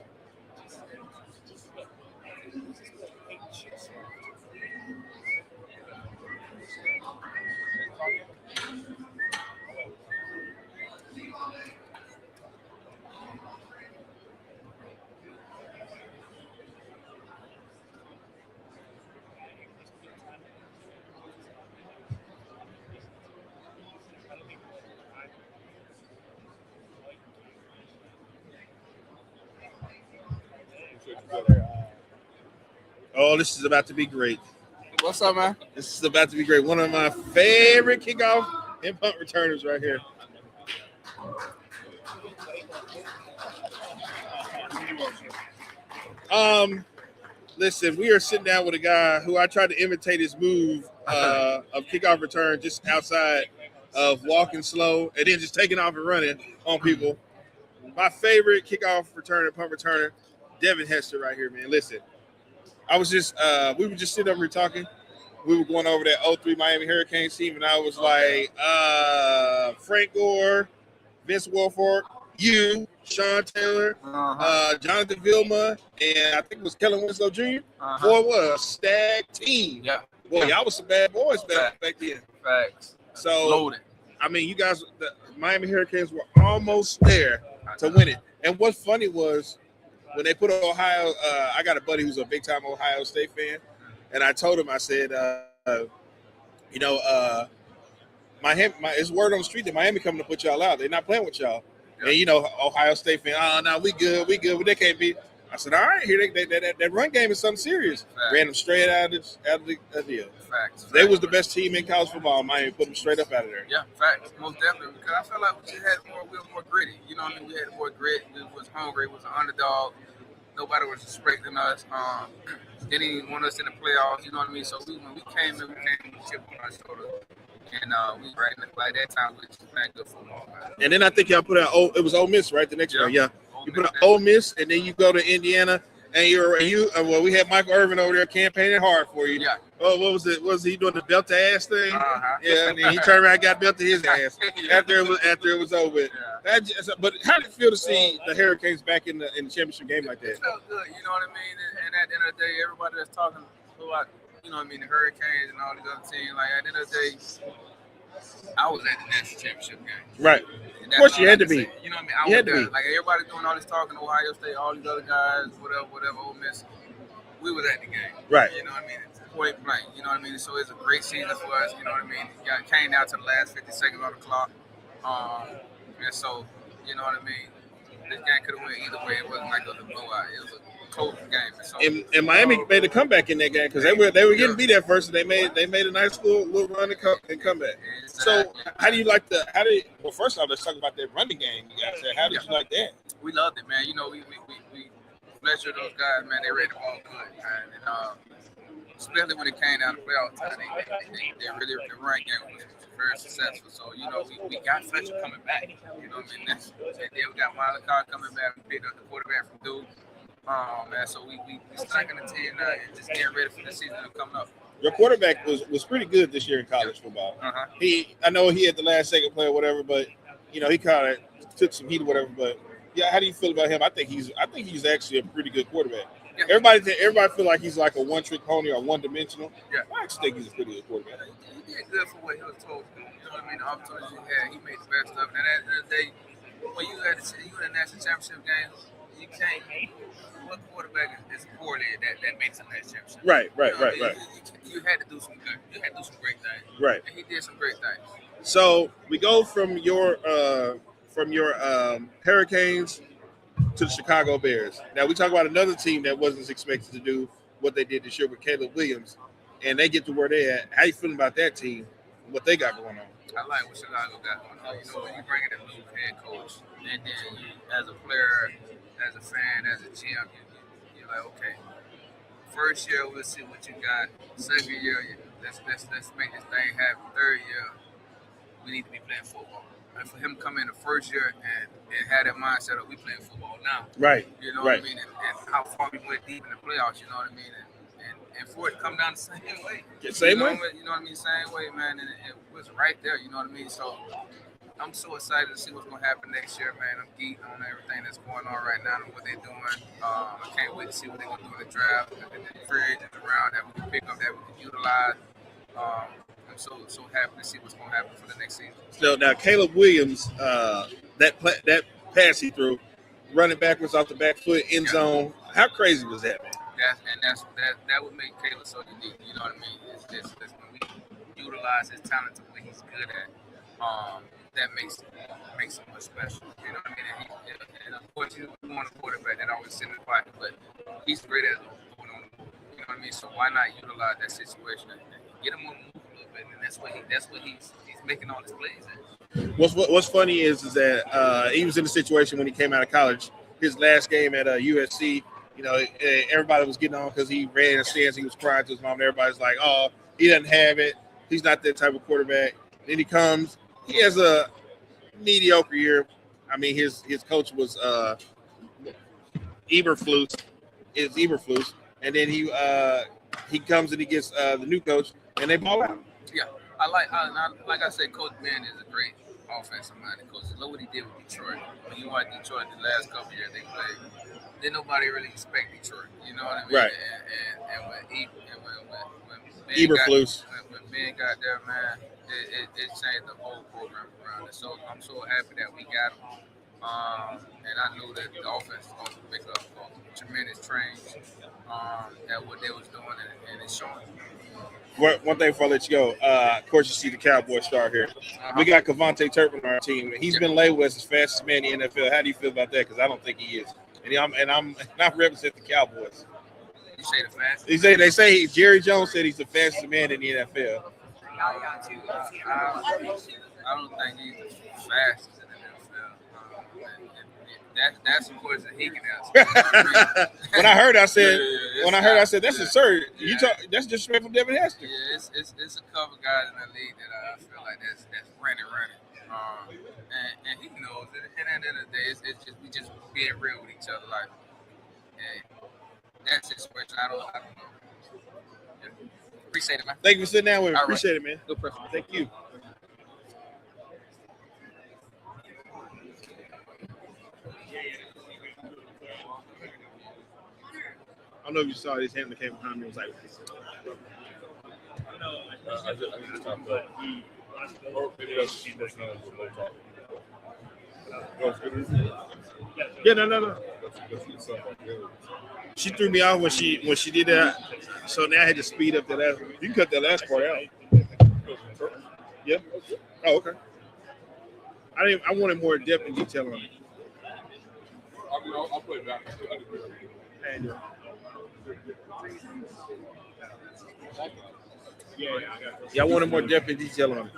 Oh, this is about to be great. What's up, man? This is about to be great. One of my favorite kickoff and punt returners right here. Listen, we are sitting down with a guy who I tried to imitate his move of kickoff return just outside of walking slow and then just taking off and running on people. My favorite kickoff returner, punt returner, Devin Hester right here, man. Listen, I was just, we were just sitting over here talking. We were going over that 03 Miami Hurricanes team, and I was like, Frank Gore, Vince Wilfork, you, Sean Taylor, Jonathan Vilma, and I think it was Kellen Winslow Jr. Boy, what a stacked team. Yeah. Boy, y'all was some bad boys back then. Facts. So, Loaded. I mean, you guys, the Miami Hurricanes were almost there to win it. And what's funny was when they put Ohio, I got a buddy who's a big-time Ohio State fan, and I told him, I said, it's word on the street that Miami coming to put y'all out. They're not playing with y'all. Yeah. And, Ohio State fan, no, we good, but they can't beat. I said, all right, here that run game is something serious. Facts. Ran them straight out of the deal. Facts. They was the best team in college football. Miami put them straight up out of there. Yeah, facts. Most definitely. Because I felt like we were more gritty. You know what I mean? We had more grit. We was hungry. We was an underdog. Nobody was respecting us. Didn't even want us in the playoffs. You know what I mean? So when we came in, we came with a chip on our shoulder. And we were right like that time, we just playing good football, man. And then I think y'all put out, it was Ole Miss, right? The next year, yeah. You put out Ole Miss, and then you go to Indiana, and we had Michael Irvin over there campaigning hard for you. Yeah. Oh, what was it? Was he doing the belt to ass thing? Yeah, and then he turned around and got belt to his ass after it was over. Yeah. But how did it feel to see the Hurricanes back in the championship game like that? It felt good, you know what I mean? And at the end of the day, everybody that's talking about, you know what I mean, the Hurricanes and all these other teams, like at the end of the day, I was at the national championship game. Right. Of course you had to be. You know what I mean? I was there. Like everybody doing all this talking, Ohio State, all these other guys, whatever, Ole Miss. We was at the game. Right. You know what I mean? It's point blank. You know what I mean? So it's a great season for us. You know what I mean? It came down to the last 50 seconds on the clock. And so, you know what I mean? This game could have went either way. It wasn't like a blowout. It was a close game. So, and Miami made a comeback in that game because they were getting beat at first, and they made a nice little run and comeback. So how do you like well, first off, let's talk about that running game. You guys said, how did you like that? We loved it, man. You know, we Fletcher, those guys, man, they ready to ball good, man. And especially when it came down to playoff time, they really, the run game was very successful. So, you know, we got Fletcher coming back. You know what I mean? We got Wilder Carr coming back. We picked up the quarterback from Duke. Man, so we stacking the team and just getting ready for the season coming up. Your quarterback was pretty good this year in college football. I know he had the last second play or whatever, but he kind of took some heat or whatever. But yeah, how do you feel about him? I think he's actually a pretty good quarterback. Yeah. Everybody feel like he's like a one-trick pony or one-dimensional. Yeah, I actually think he's a pretty good quarterback. He did good for what he was told to do. You know what I mean? The opportunities he had, he made the best of it. And at the end of the day, when you in the national championship game, you can't. What quarterback is poorly that makes a national championship? Right. You had to do some good. You had to do some great things. Right. And he did some great things. So we go from your Hurricanes to the Chicago Bears. Now we talk about another team that wasn't expected to do what they did this year with Caleb Williams, and they get to where they at. How you feeling about that team? What they got going on? I like what Chicago got going on. You know, when you bring in a new head coach, and then you, as a player, as a fan, as a GM, you're like, okay, first year we'll see what you got. Second year, let's make this thing happen. Third year, we need to be playing football. And for him to come in the first year and have that mindset of we playing football now. Right. You know what I mean? And how far we went deep in the playoffs, you know what I mean? And for it to come down the same way. Same way? You know what I mean? Same way, man. And it was right there, you know what I mean? So I'm so excited to see what's going to happen next year, man. I'm geeked on everything that's going on right now and what they're doing. I can't wait to see what they're going to do in the draft and the free agents around that we can pick up, that we can utilize. I'm so happy to see what's going to happen for the next season. So now Caleb Williams, that pass he threw, running backwards off the back foot, end zone. How crazy was that, man? That would make Caleb so unique. You know what I mean? It's when we utilize his talent to what he's good at. That makes him much special. You know what I mean? And of course, he's one quarterback that always sit in the pocket, but he's great at going on the move. You know what I mean? So why not utilize that situation and get him on the move a little bit? And that's what he's making all his plays at. What's funny is that he was in a situation when he came out of college. His last game at USC, you know, everybody was getting on because he ran in the stands. He was crying to his mom. And everybody's like, "Oh, he doesn't have it. He's not that type of quarterback." Then he comes. He has a mediocre year. I mean, his coach was Eberflus, and then he comes and he gets the new coach, and they ball out. Yeah, like I said, Coach Ben is a great offensive-minded coach. Look what he did with Detroit. When you watch Detroit the last couple of years they played, then nobody really expect Detroit. You know what I mean? Right. And when Eberflus. When Ben got there, man, it changed the whole program around it. So I'm so happy that we got him. And I knew that the offense was going to make a tremendous change at what they was doing, and it's showing. One thing before I let you go, of course, you see the Cowboys star here. We got Kevontae Turpin on our team. He's been labeled as the fastest man in the NFL. How do you feel about that? Because I don't think he is. And I'm represent the Cowboys. You say the fastest? They say Jerry Jones said he's the fastest man in the NFL. I don't think he's the fastest in the NFL. That's a question he can answer. When I heard, I said, that's absurd. That's disrespectful to Devin Hester. Yeah, it's a couple guys in the league that I feel like that's running. And he knows it. And at the end of the day, it's just we just being real with each other. Like, and that's his question. I don't know. Yeah. Appreciate it, man. Thank you for sitting down with me. All Appreciate right. it, man. No pressure. Thank you. I don't know if you saw this hand that came behind me. It was like, yeah, no. She threw me off when she did that. So now I had to speed up the last. You can cut that last part out. Yeah. Oh, okay. I wanted more depth and detail on it. I'll put it back. Yeah, I wanted more depth and detail on it.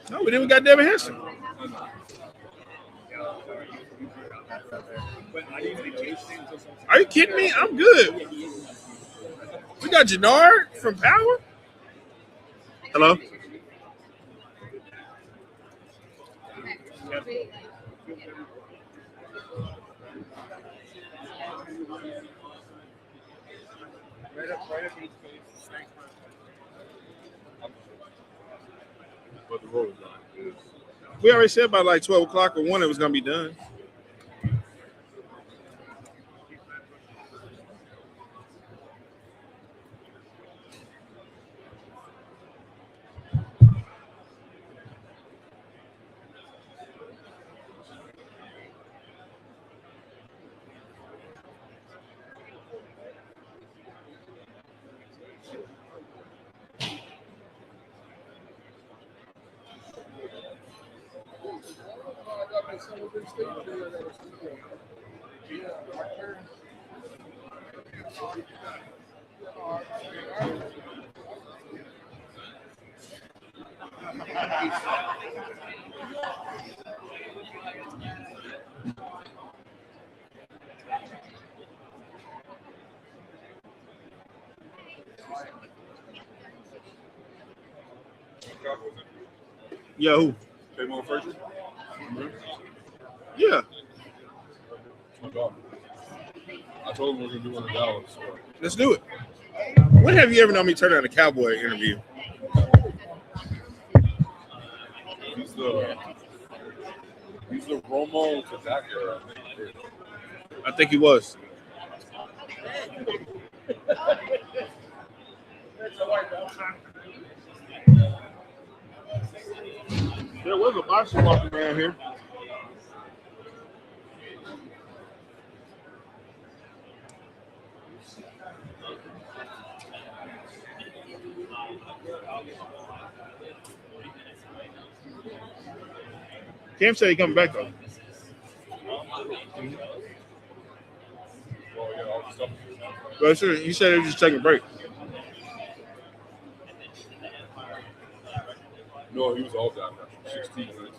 No, we didn't got Devin Hester. Are you kidding me? I'm good. We got Jannard from Power. Hello? But the road is We already said by like 12 o'clock or 1 it was going to be done. Yeah, who? Came on first. Yeah. My dog. I told him we are gonna do one in Dallas. So. Let's do it. When have you ever known me turn down a Cowboy interview? He's the Romo to Dak era. I think he was. There was a boxer walking around here. Cam said he coming back though. Well, yeah, all the stuff. But sure, he said he was just taking a break. No, he was all down there. 16 minutes.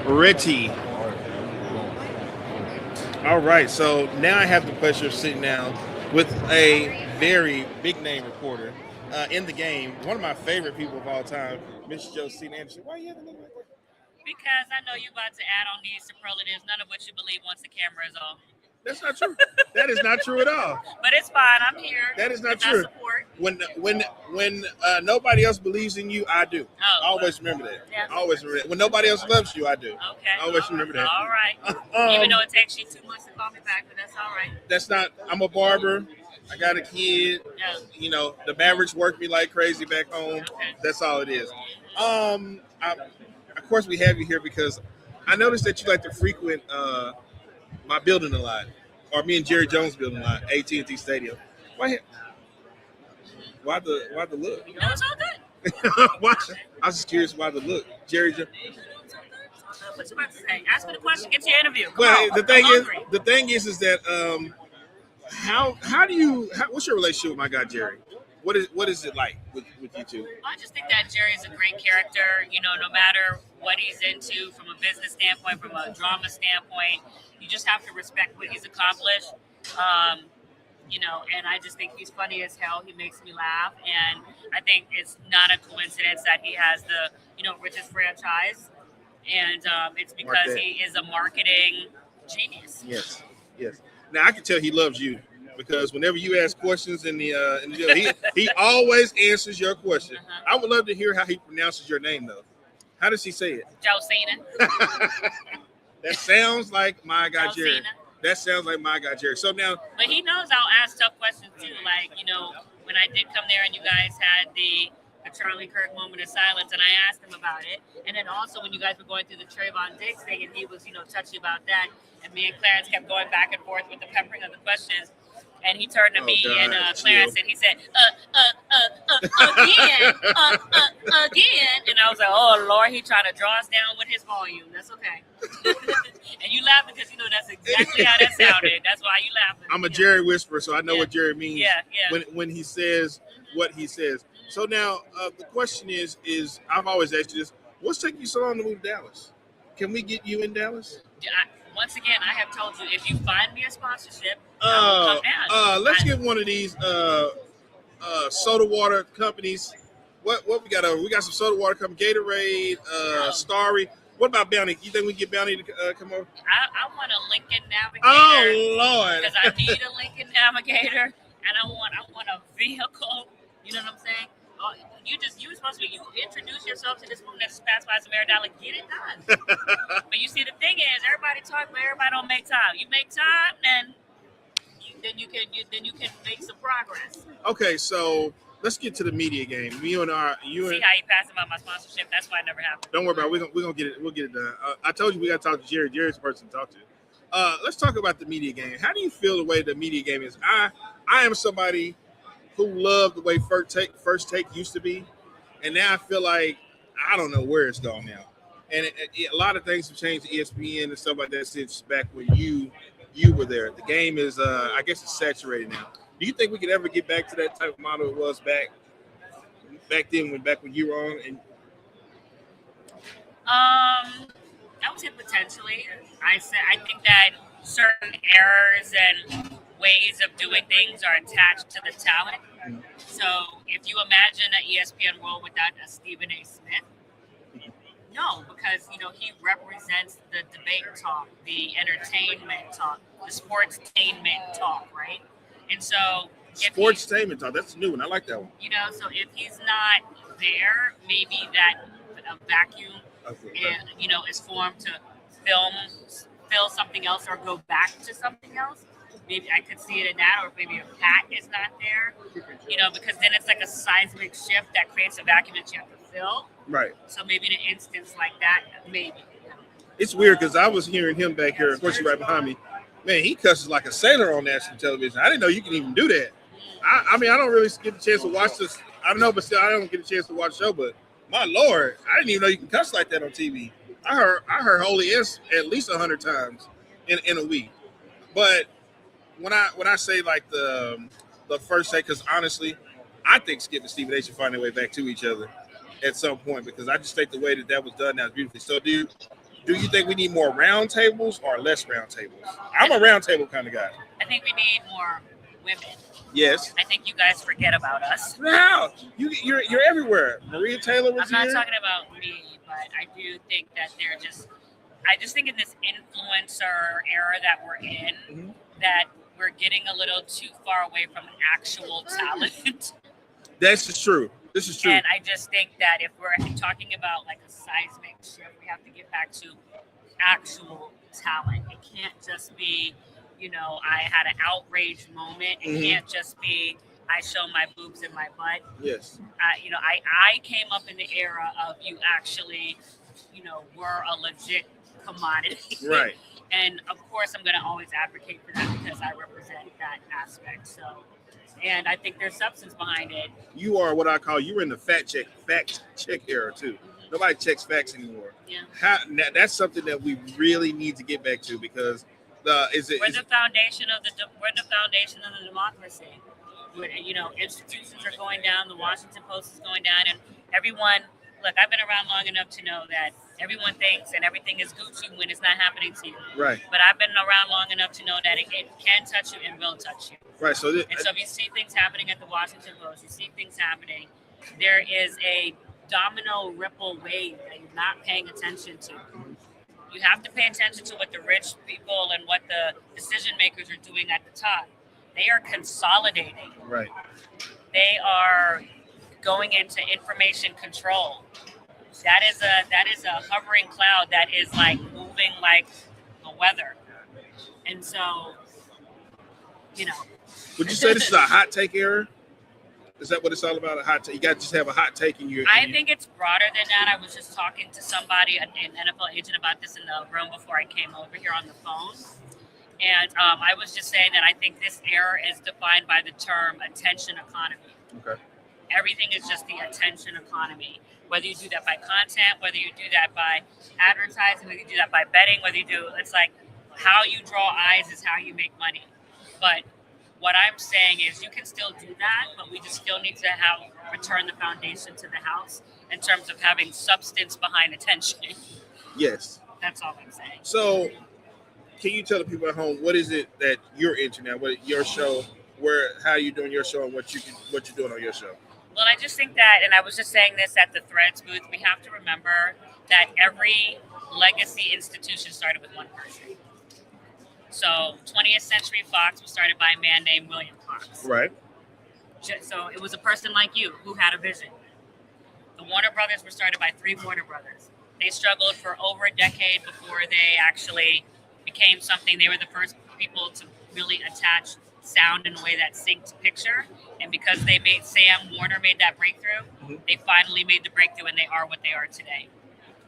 Richie. All right, so now I have the pleasure of sitting down with a very big name reporter in the game. One of my favorite people of all time, Miss Josina Anderson. Why you have to look like that? Because I know you're about to add on these superlatives, none of which you believe once the camera is off. That's not true. That is not true at all. But it's fine. I'm here. That is not with my true. Support. When nobody else believes in you, I do. Oh, always remember that. Yeah. Always remember that. When nobody else loves you, I do. Okay. Always remember that. All right. Even though it takes you 2 months to call me back, but that's all right. That's not. I'm a barber. I got a kid. Yeah. You know, the Mavericks work me like crazy back home. Okay. That's all it is. Of course, we have you here because I noticed that you like to frequent my building a lot, or me and Jerry Jones building a lot, AT&T Stadium. Why the look? No, it's all good. Why? I was just curious why the look, Jerry Jones. What you about to say? Ask me the question. Get to your interview. Come Well, on. the thing is that what's your relationship with my guy Jerry? What is it like with you two? I just think that Jerry's a great character. You know, no matter what he's into from a business standpoint, from a drama standpoint, you just have to respect what he's accomplished. You know, and I just think he's funny as hell. He makes me laugh, and I think it's not a coincidence that he has the richest franchise, and it's because he is a marketing genius. Yes. Now I can tell he loves you. Because whenever you ask questions in the deal, he always answers your question. I would love to hear how he pronounces your name, though. How does he say it? Josina. That sounds like my guy Jerry. Josina. That sounds like my guy Jerry. So now, But he knows I'll ask tough questions too. Like, when I did come there and you guys had the Charlie Kirk moment of silence, and I asked him about it. And then also when you guys were going through the Trayvon Diggs thing, and he was, touchy about that, and me and Clarence kept going back and forth with the peppering of the questions. And he turned to me and Clarence and he said, again. And I was like, oh, Lord, he trying to draw us down with his volume. That's okay. And you laugh because that's exactly how that sounded. That's why you laughing. I'm a Jerry whisperer, so I know what Jerry means when he says what he says. So now the question is I've always asked you this, what's taking you so long to move to Dallas? Can we get you in Dallas? Once again, I have told you, if you find me a sponsorship, I will come down. Let's get one of these soda water companies. What we got? We got some soda water company, Gatorade, Starry. What about Bounty? You think we can get Bounty to come over? I want a Lincoln Navigator. Oh Lord! Because I need a Lincoln Navigator, and I want a vehicle. You know what I'm saying? You supposed to be. You introduce yourself to this woman that's passed by some Aerodollar. Get it done. But you see, the thing is, everybody talk, but everybody don't make time. You make time, then you can make some progress. Okay, so let's get to the media game. See how you passing about my sponsorship? That's why it never happened. Don't worry about it. We're gonna get it. We'll get it done. I told you we got to talk to Jerry. Jerry's the person to talk to. Let's talk about the media game. How do you feel the way the media game is? I am somebody who loved the way First Take used to be, and now I feel like I don't know where it's gone now. And a lot of things have changed to ESPN and stuff like that since back when you were there. The game is, I guess, it's saturated now. Do you think we could ever get back to that type of model it was back then when you were on? And I would say potentially. I think that certain errors and ways of doing things are attached to the talent. So if you imagine an ESPN world without a Stephen A. Smith, no, because he represents the debate talk, the entertainment talk, the sportstainment talk, right? And so sportstainment talk, that's a new one. I like that one. So if he's not there, maybe that a vacuum is formed to fill something else or go back to something else. Maybe I could see it in that, or maybe a Pat is not there, because then it's like a seismic shift that creates a vacuum that you have to fill. Right. So maybe in an instance like that, maybe. It's weird because I was hearing him back here. Of course, he's right behind me. Man, he cusses like a sailor on national television. I didn't know you can even do that. I mean, I don't really get the chance to watch this. I don't know, but still, I don't get a chance to watch the show. But my Lord, I didn't even know you can cuss like that on TV. I heard Holy S at least 100 times in a week. But when I say like the First Take, because honestly, I think Skip and Stephen A should find their way back to each other at some point, because I just think the way that was done now is beautiful. So do Do you think we need more round tables or less round tables? I'm a round table kind of guy. I think we need more women. Yes. I think you guys forget about us. Now you're everywhere. Maria Taylor was I'm here. not talking about me, but I do think that I just think in this influencer era that we're in, that we're getting a little too far away from actual talent. This is true. This is true. And I just think that if we're talking about like a seismic shift, we have to get back to actual talent. It can't just be, I had an outrage moment. It can't just be, I show my boobs and my butt. Yes. I came up in the era of you actually, were a legit commodity. Right. And of course, I'm going to always advocate for that because I represent that aspect. So, and I think there's substance behind it. You are what I call, you were in the fact check era too. Nobody checks facts anymore. Yeah. That's something that we really need to get back to because we're the foundation of the democracy. Institutions are going down. The Washington Post is going down, and everyone. Look, I've been around long enough to know that everyone thinks and everything is Gucci when it's not happening to you. Right. But I've been around long enough to know that it can touch you and will touch you. Right. So if you see things happening at the Washington Post, you see things happening, there is a domino ripple wave that you're not paying attention to. You have to pay attention to what the rich people and what the decision makers are doing at the top. They are consolidating. Right. They are going into information control. That is a hovering cloud that is like moving like the weather. And so, Would you say this is a hot take era? Is that what it's all about? A hot take? You got to just have a hot take in your. I think it's broader than that. I was just talking to somebody, an NFL agent, about this in the room before I came over here on the phone. And I was just saying that I think this era is defined by the term attention economy. Okay. Everything is just the attention economy. Whether you do that by content, whether you do that by advertising, whether you do that by betting, it's like how you draw eyes is how you make money. But what I'm saying is you can still do that, but we just still need to return the foundation to the house in terms of having substance behind attention. Yes. That's all I'm saying. So can you tell the people at home what is it that you're into now? What your show, how you doing your show and what you're doing on your show? Well, I just think that, and I was just saying this at the Threads booth, we have to remember that every legacy institution started with one person. So 20th Century Fox was started by a man named William Fox. Right. So it was a person like you who had a vision. The Warner Brothers were started by 3 Warner Brothers. They struggled for over a decade before they actually became something. They were the first people to really attach sound in a way that synced picture. And because Sam Warner made that breakthrough, they finally made the breakthrough and they are what they are today.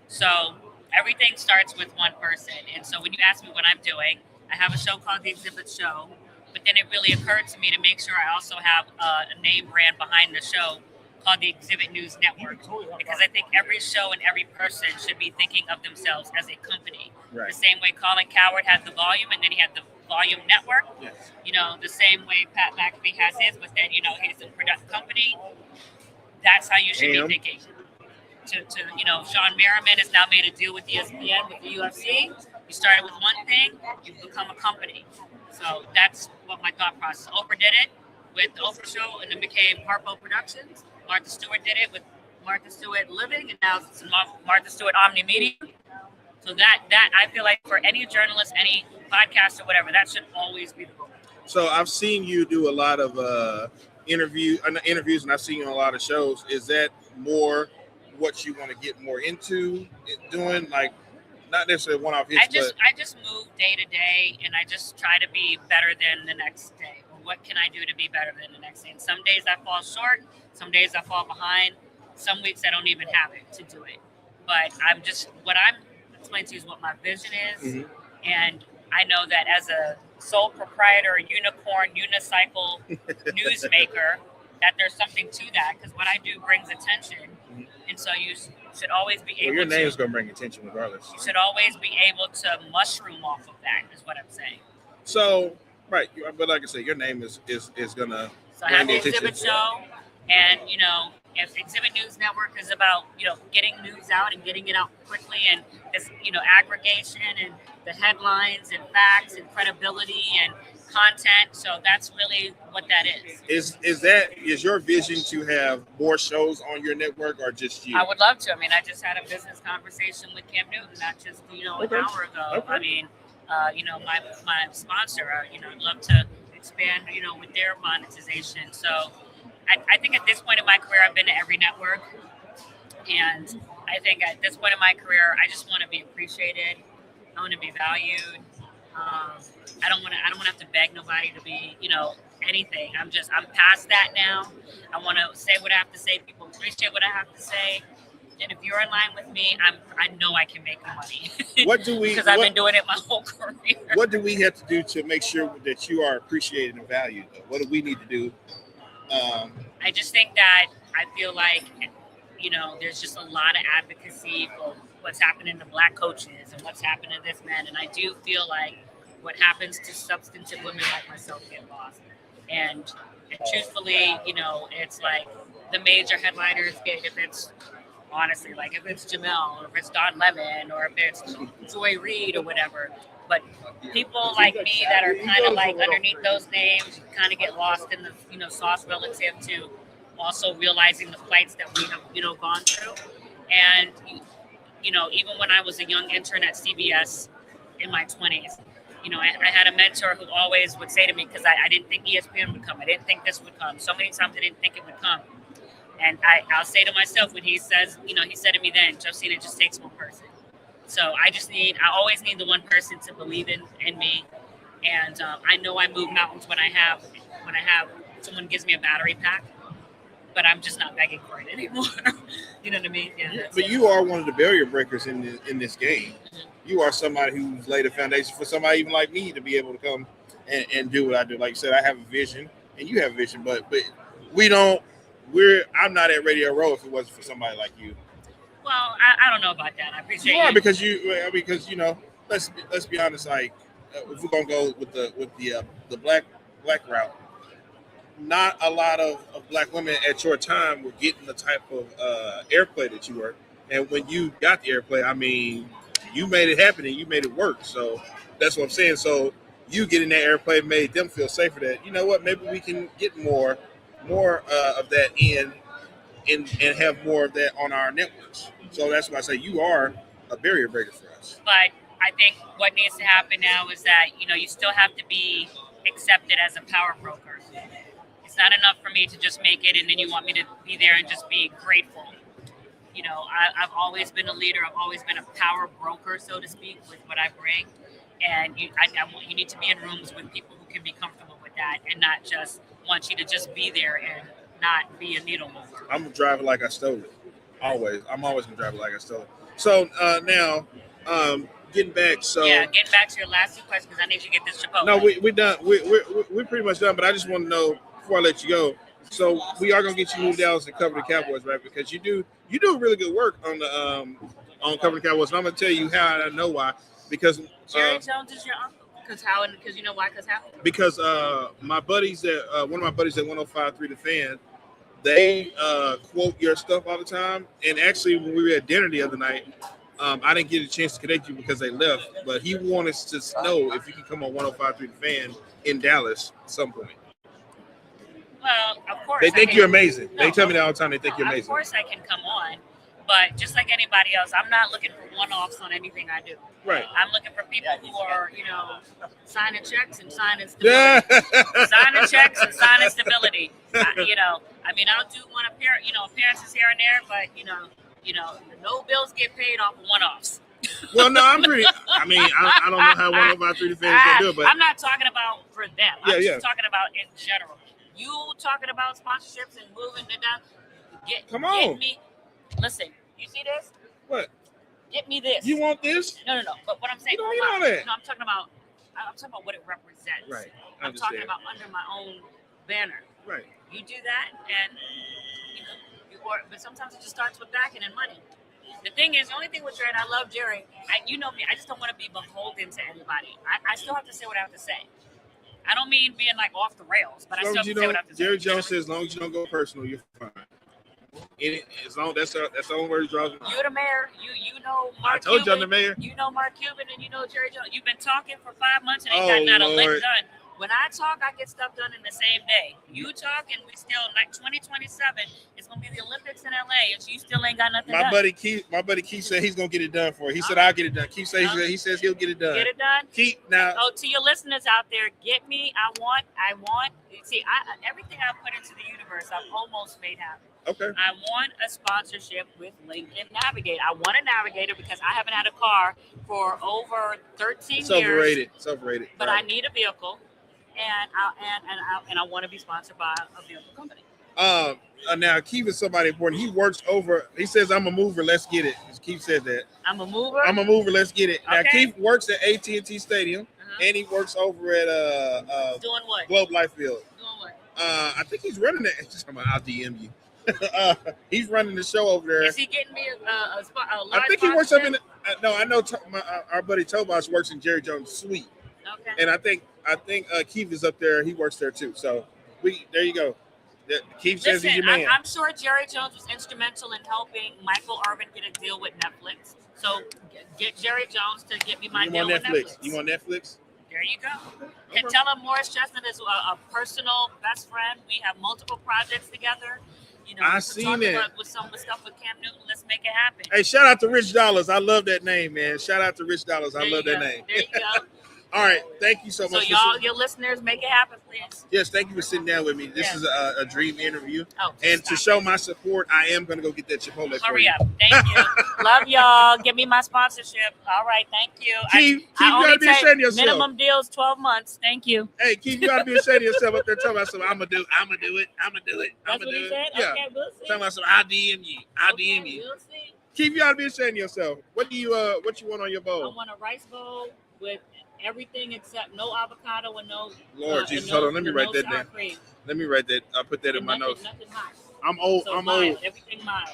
So everything starts with one person. And so when you ask me what I'm doing, I have a show called The Exhibit Show, but then it really occurred to me to make sure I also have a name brand behind the show called the Exhibit News Network, because I think every show and every person should be thinking of themselves as a company. Right. The same way Colin Cowherd had the Volume, and then he had the Volume Network. Yes. The same way Pat McAfee has his, but then he's a production company. That's how you should be thinking. Sean Merriman has now made a deal with ESPN, with the UFC. You started with one thing, you become a company. So that's what my thought process. Oprah did it with the Oprah Show, and then became Harpo Productions. Martha Stewart did it with Martha Stewart Living, and now it's Martha Stewart Omni Media. So that I feel like for any journalist, any podcast or whatever, that should always be the goal. So I've seen you do a lot of interviews, and I've seen you on a lot of shows. Is that more what you want to get more into doing? Like, not necessarily one-off hits, I just move day to day, and I just try to be better than the next day. What can I do to be better than the next day? And some days I fall short, some days I fall behind, some weeks I don't even have it to do it. But what I'm explaining to you is what my vision is. Mm-hmm. And I know that as a sole proprietor, unicorn, unicycle newsmaker, that there's something to that, because what I do brings attention. Mm-hmm. And so you should always be able your name is going to bring attention regardless. You should always be able to mushroom off of that, is what I'm saying. So, right, but like I said, your name is going to So I have the Exhibit Show, and if Exhibit News Network is about, getting news out and getting it out quickly, and this, aggregation and the headlines and facts and credibility and content. So that's really what that is. Is your vision to have more shows on your network or just you? I would love to. I mean, I just had a business conversation with Cam Newton, not just, an hour ago. Okay. I mean, my sponsor, I'd love to expand, with their monetization. So I think at this point in my career, I've been to every network. And I think at this point in my career, I just want to be appreciated. I want to be valued. I don't want to have to beg nobody to be, anything. I'm past that now. I want to say what I have to say. People appreciate what I have to say. And if you're in line with me, I know I can make money. Because I've been doing it my whole career. What do we have to do to make sure that you are appreciated and valued? What do we need to do? I just think that I feel like, there's just a lot of advocacy for what's happening to Black coaches and what's happening to this man. And I do feel like what happens to substantive women like myself get lost. And truthfully, it's like the major headliners get, if it's honestly, like if it's Jamel or if it's Don Lemon or if it's Joy Reid or whatever. But people like me that are kind of like underneath those names kind of get lost in the sauce relative to also realizing the fights that we have, gone through. And, even when I was a young intern at CBS in my 20s, I had a mentor who always would say to me, because I didn't think ESPN would come. I didn't think this would come. So many times I didn't think it would come. And I'll say to myself when he says, he said to me then, Josina, it just takes one person. So I always need the one person to believe in me. And I know I move mountains when I have someone gives me a battery pack, but I'm just not begging for it anymore. You know what I mean? Yeah. But you are one of the barrier breakers in this game. Mm-hmm. You are somebody who's laid a foundation for somebody even like me to be able to come and do what I do. Like you said, I have a vision and you have a vision, but I'm not at Radio Row if it wasn't for somebody like you. Well, I don't know about that. I appreciate you. Because let's be honest. Like if we're gonna go with the black route, not a lot of Black women at your time were getting the type of airplay that you were. And when you got the airplay, I mean, you made it happen and you made it work. So that's what I'm saying. So you getting that airplay made them feel safer that, you know what, maybe we can get more of that in and have more of that on our networks. So that's why I say you are a barrier breaker for us. But I think what needs to happen now is that, you still have to be accepted as a power broker. It's not enough for me to just make it and then you want me to be there and just be grateful. I've always been a leader. I've always been a power broker, so to speak, with what I bring. And you need to be in rooms with people who can be comfortable with that and not just want you to just be there and not be a needle mover. I'm gonna drive it like I stole it. Always. I'm always gonna drive it like I stole it. So now, getting back. So yeah, getting back to your last two questions because I need you to get this Chipotle. No, we're done. We're pretty much done. But I just want to know before I let you go. So we are gonna get you moved to Dallas to cover the Cowboys, right? Because you do really good work on the on covering the Cowboys. And I'm gonna tell you how I know why. Because Jerry Jones is your uncle. Because you know why? Because my buddies one of my buddies at 105.3 The Fan, they quote your stuff all the time. And actually, when we were at dinner the other night, I didn't get a chance to connect you because they left. But he wanted us to know if you can come on 105.3 The Fan in Dallas at some point. Well, of course. They think you're amazing. No, they tell me that all the time. They think you're amazing. Of course, I can come on. But just like anybody else, I'm not looking for one-offs on anything I do. Right. I'm looking for people who are, signing checks and signing stability. Signing checks and signing stability. I'll do one appearances here and there, but no bills get paid off of one-offs. Well, no, I'm pretty. I mean, I don't know how 105.3 The Fan is gonna do it, but I'm not talking about for them. I'm just talking about in general. You talking about sponsorships and moving to down? Come on. Get me. Listen, you see this? What? Get me this. You want this? No. But what I'm saying, you don't that. No, I'm talking about what it represents. Right. I'm talking about under my own banner. Right. You do that, and but sometimes it just starts with backing and money. The thing is, the only thing with Jerry, and I love Jerry. You know me. I just don't want to be beholden to anybody. I still have to say what I have to say. I don't mean being like off the rails, but I still have to say what I have to say. Jerry Jones says, as long as you don't go personal, you're fine. As long that's the only word he draws. You're the mayor. You know I Mark told you I'm Cuban. the mayor. You know Mark Cuban and you know Jerry Jones. You've been talking for 5 months and ain't Oh, got not a lick Lord. done. When I talk, I get stuff done in the same day. You talk, and we still like 2027. It's gonna be the Olympics in LA, and you still ain't got nothing My done. buddy Keith said he's gonna get it done for you. He said I'll get it done. Keith said he says he'll get it done. Get it done. Keith now. Oh, to your listeners out there, get me. I want. See, everything I put into the universe, I've almost made happen. Okay. I want a sponsorship with Lincoln Navigator. I want a Navigator because I haven't had a car for over 13 It's years. overrated. It's overrated. But right. I need a vehicle, and I want to be sponsored by a vehicle company. Now Keith is somebody important. He works over. He says I'm a mover. Let's get it. Keith said that. I'm a mover. I'm a mover. Let's get it. Now Okay. Keith works at AT&T Stadium, and he works over at Doing what? Globe Life Field. Doing what? I think he's running it. Just talking about, I'll DM you. He's running the show over there. Is he getting me a I think he works up in. No, I know our buddy Tomas works in Jerry Jones' suite, Okay. and I think Keith is up there. He works there too. So there you go. Keith says he's Listen, your man. I'm sure Jerry Jones was instrumental in helping Michael Irvin get a deal with Netflix. So get Jerry Jones to get me my You deal want with Netflix? Netflix. You want Netflix? There you go. And tell him Morris Chestnut is a personal best friend. We have multiple projects together. You know, I to seen talk it. about with some of the stuff with Cam Newton. Let's make it happen. Hey, shout out to Rich Dollars. I love that name, man. Shout out to Rich Dollars. I There love you that go. name. There you go. All right, thank you so So much. your listeners, make it happen, please. Yes, thank you for sitting down with me. This Yes. is a dream interview. Oh, And to stop show it. my support, I am going to go get that Chipotle for Hurry you. up. Thank you. Love y'all. Give me my sponsorship. All right. Thank you. Keith, you only gotta be take ashamed of yourself. minimum deals 12 months. Thank you. Hey, Keith, you got to be ashamed of yourself up there talking about something. I'm going to do it. I'm going to do it. That's what he said? Yeah. Okay, we'll see. Talking about something. I'll DM you. I'll Okay, DM you. we'll see. Keith, you got to be ashamed of yourself. What you want on your I bowl? want a rice bowl with everything except no avocado and no Lord Jesus, hold on. Let me write that down. cream. Let me write that. I'll put that in And my nothing, notes. nothing hot. I'm old. So I'm mild, old. everything mild.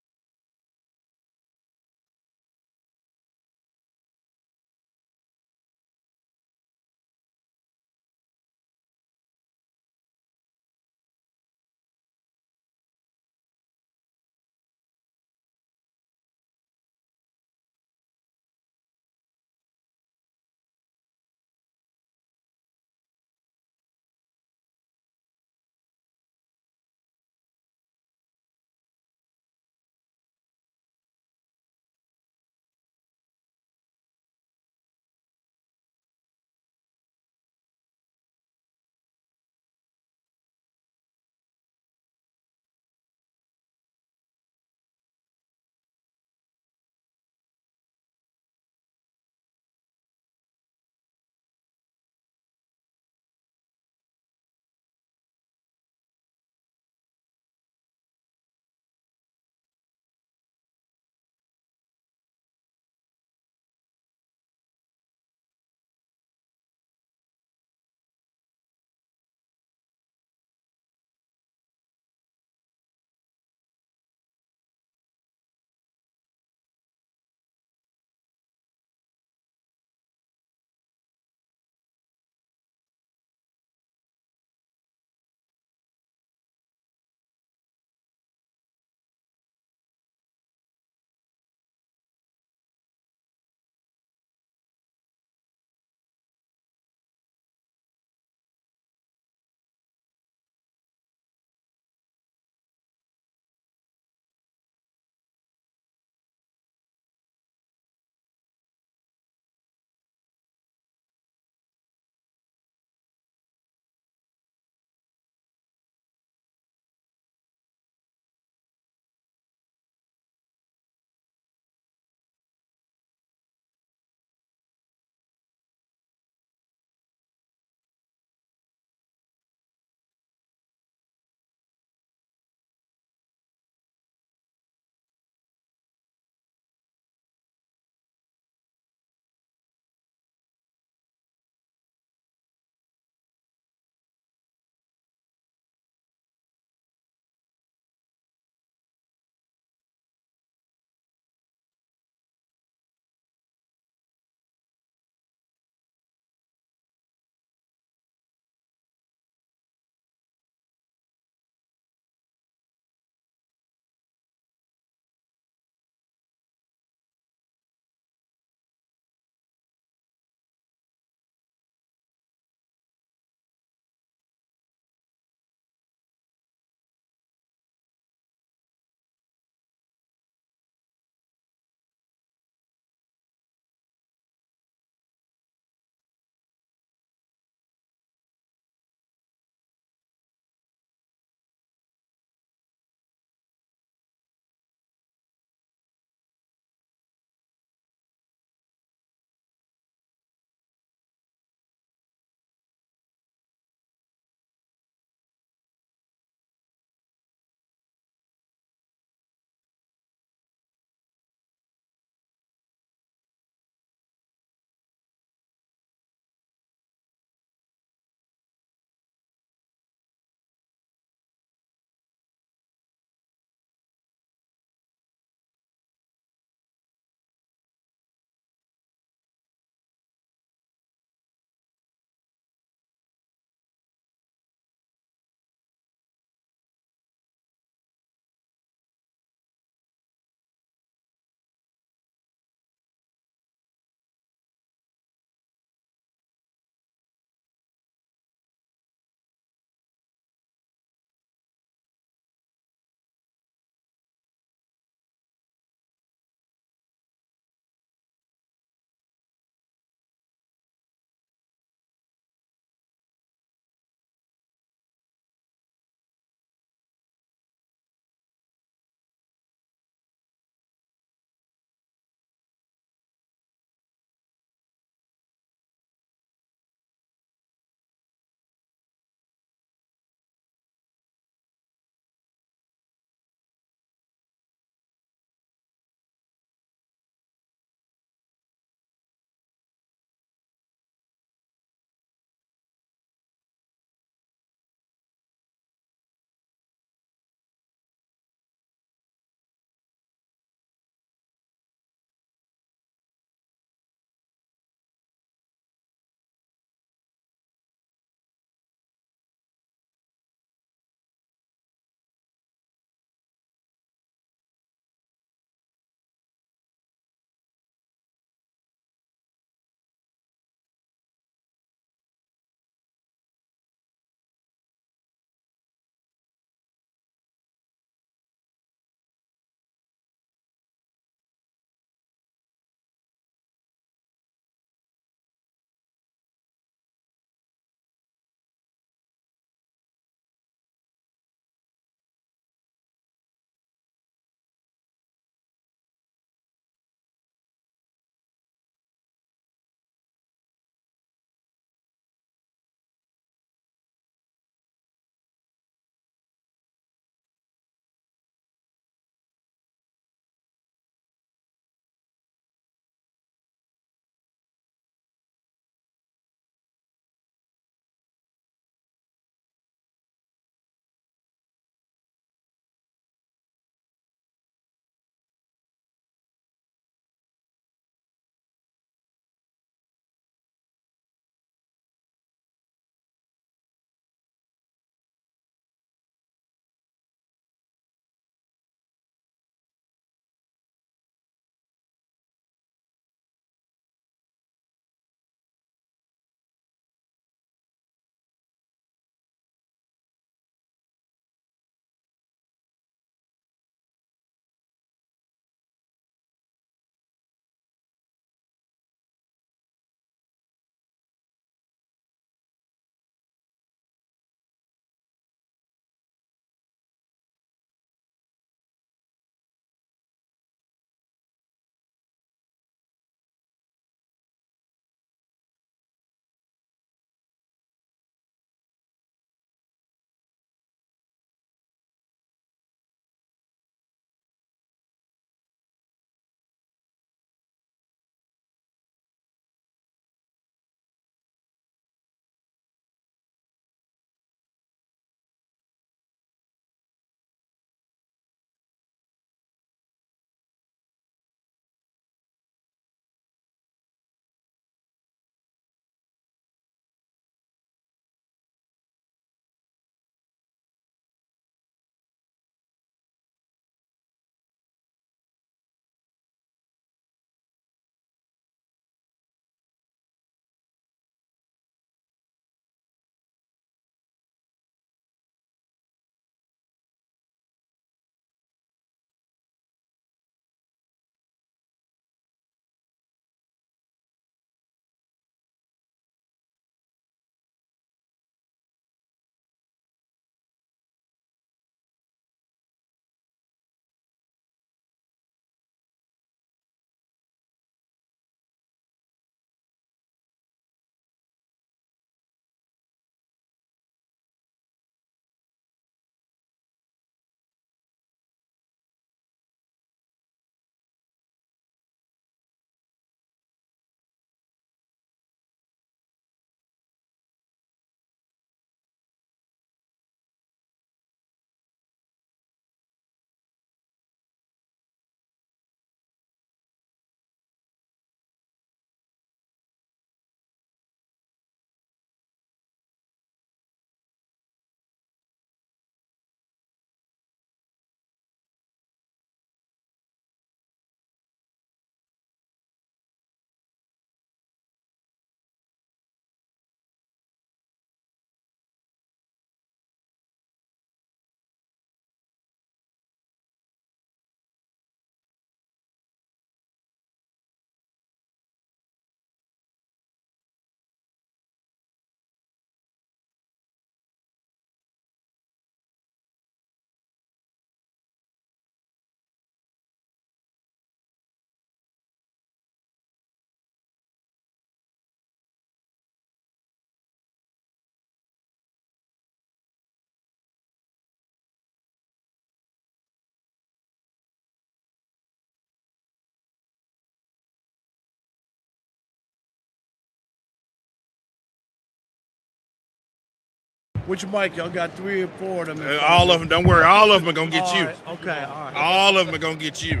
Which mic? Y'all got 3 or 4 of them. All of them. Don't worry. All of them are gonna get you. Right. Okay. All right. All of them are gonna get you.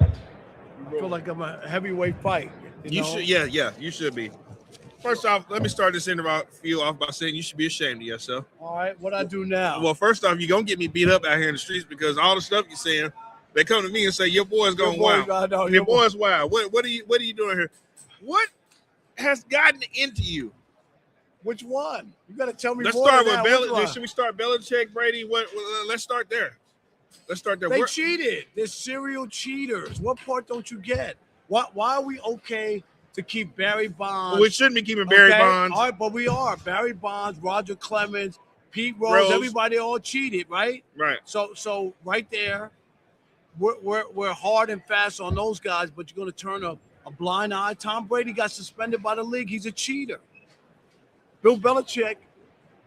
I feel like I'm a heavyweight fight. You know? Should. Yeah. You should be. First off, let me start this interview off by saying you should be ashamed of yourself. All right. What I do now? Well, first off, you're gonna get me beat up out here in the streets because all the stuff you're saying, they come to me and say your boy's going wild. Your boy's wild. What are you doing here? What has gotten into you? Which one? You got to tell me. Let's more start than with that. Belichick. Should we start Belichick, Brady? Let's start there. They cheated. They're serial cheaters. What part don't you get? Why are we okay to keep Barry Bonds? Well, we shouldn't be keeping Barry Bonds. All right, but we are. Barry Bonds, Roger Clemens, Pete Rose. Everybody all cheated, right? Right. So right there, we're hard and fast on those guys, but you're going to turn a blind eye. Tom Brady got suspended by the league. He's a cheater. Bill Belichick,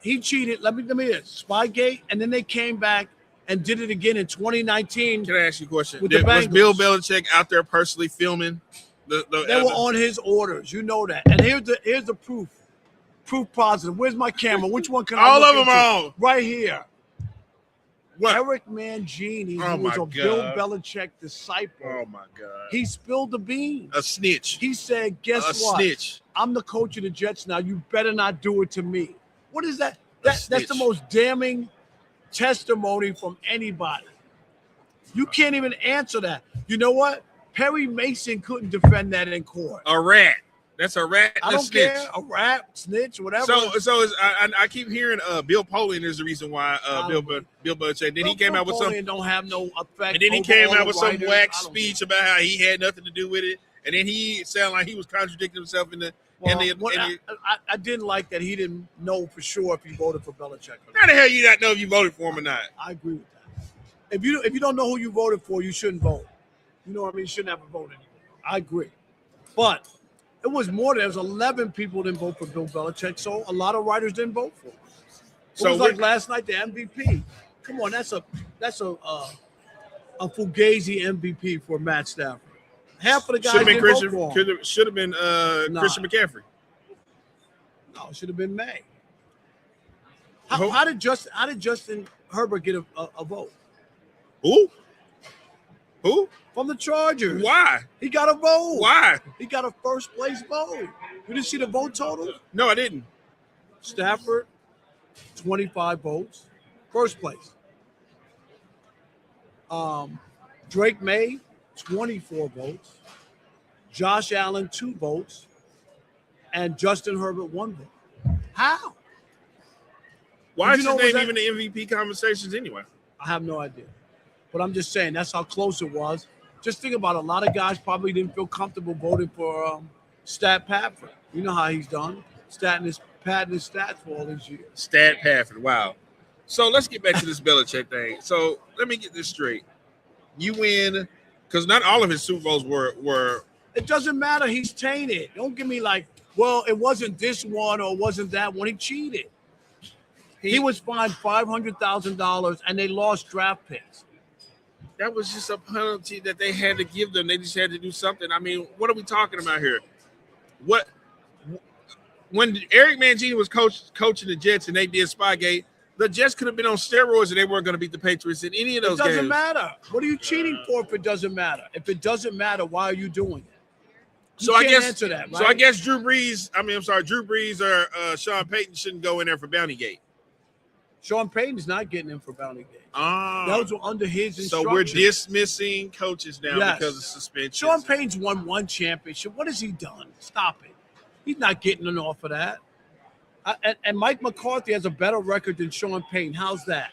he cheated. Let me Spygate, and then they came back and did it again in 2019. Can I ask you a question? Was Bill Belichick out there personally filming? They were on his orders. You know that. And here's the proof. Proof positive. Where's my camera? Which one can I all look of them into? on right here. What? Eric Mangini, who was a Bill Belichick disciple. Oh my God! He spilled the beans. A snitch. He said, "Guess what? Snitch. I'm the coach of the Jets now. You better not do it to me." What is that? That's the most damning testimony from anybody. You can't even answer that. You know what? Perry Mason couldn't defend that in court. A rat. That's a rat. I don't care. A rat, snitch, whatever. I keep hearing Bill Polian is the reason why Bill Belichick. Then he came out with some. Don't have no effect. And then he came out with some whack speech about how he had nothing to do with it. And then he sounded like he was contradicting himself in the. I didn't like that he didn't know for sure if he voted for Belichick. How the hell you not know if you voted for him or not? I agree with that. If you don't know who you voted for, you shouldn't vote. You know what I mean? You shouldn't have a vote anymore. I agree. But it was more than 11 people didn't vote for Bill Belichick, so a lot of writers didn't vote for him. It was like last night, the MVP. Come on, that's a Fugazi MVP for Matt Stafford. Half of the guys didn't vote for him. Should have been Christian McCaffrey. No, it should have been May. How did Justin Herbert get a vote? Who? From the Chargers. Why? He got a vote. Why? He got a first place vote. You didn't see the vote total? No, I didn't. Stafford, 25 votes. First place. Drake May, 24 votes. Josh Allen, 2 votes. And Justin Herbert, 1 vote. How? Why is his name even the MVP conversations anyway? I have no idea. But I'm just saying that's how close it was. Just think about it. A lot of guys probably didn't feel comfortable voting for Stat Pafford. You know how he's done. Padding his stats for all these years. Stat Pafford, wow. So let's get back to this Belichick thing. So let me get this straight. You win, because not all of his Super Bowls were. It doesn't matter. He's tainted. Don't give me like, well, it wasn't this one or it wasn't that one. He cheated. He was fined $500,000 and they lost draft picks. That was just a penalty that they had to give them. They just had to do something. I mean, what are we talking about here? When Eric Mangini was coaching the Jets and they did Spygate, the Jets could have been on steroids and they weren't going to beat the Patriots in any of those games. It doesn't matter. What are you cheating for if it doesn't matter? If it doesn't matter, why are you doing it? So I guess answer that, right? So I guess Drew Brees or Sean Payton shouldn't go in there for Bountygate. Sean Payton's not getting in for Bountygate. Those were under his instructions. So we're dismissing coaches now because of suspension. Sean Payton's won 1 championship. What has he done? Stop it. He's not getting an off of that. And Mike McCarthy has a better record than Sean Payton. How's that?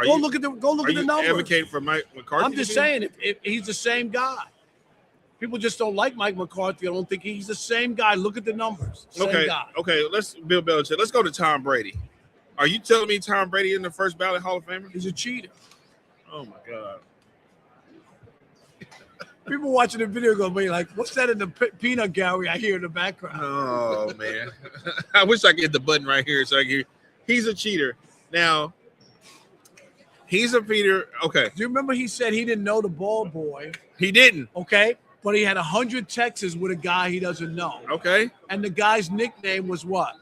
Go look at the numbers. Are you advocating for Mike McCarthy? I'm just saying, if he's the same guy. People just don't like Mike McCarthy. I don't think he's the same guy. Look at the numbers. Same guy. Okay. Let's Bill Belichick. Let's go to Tom Brady. Are you telling me Tom Brady is in the first ballot Hall of Famer? He's a cheater. Oh my God. People watching the video go be like, "What's that in the peanut gallery I hear in the background?" Oh man, I wish I could hit the button right here so I can. He's a cheater. Now, he's a cheater. Okay. Do you remember he said he didn't know the ball boy? He didn't. Okay, but he had 100 texts with a guy he doesn't know. Okay. And the guy's nickname was what?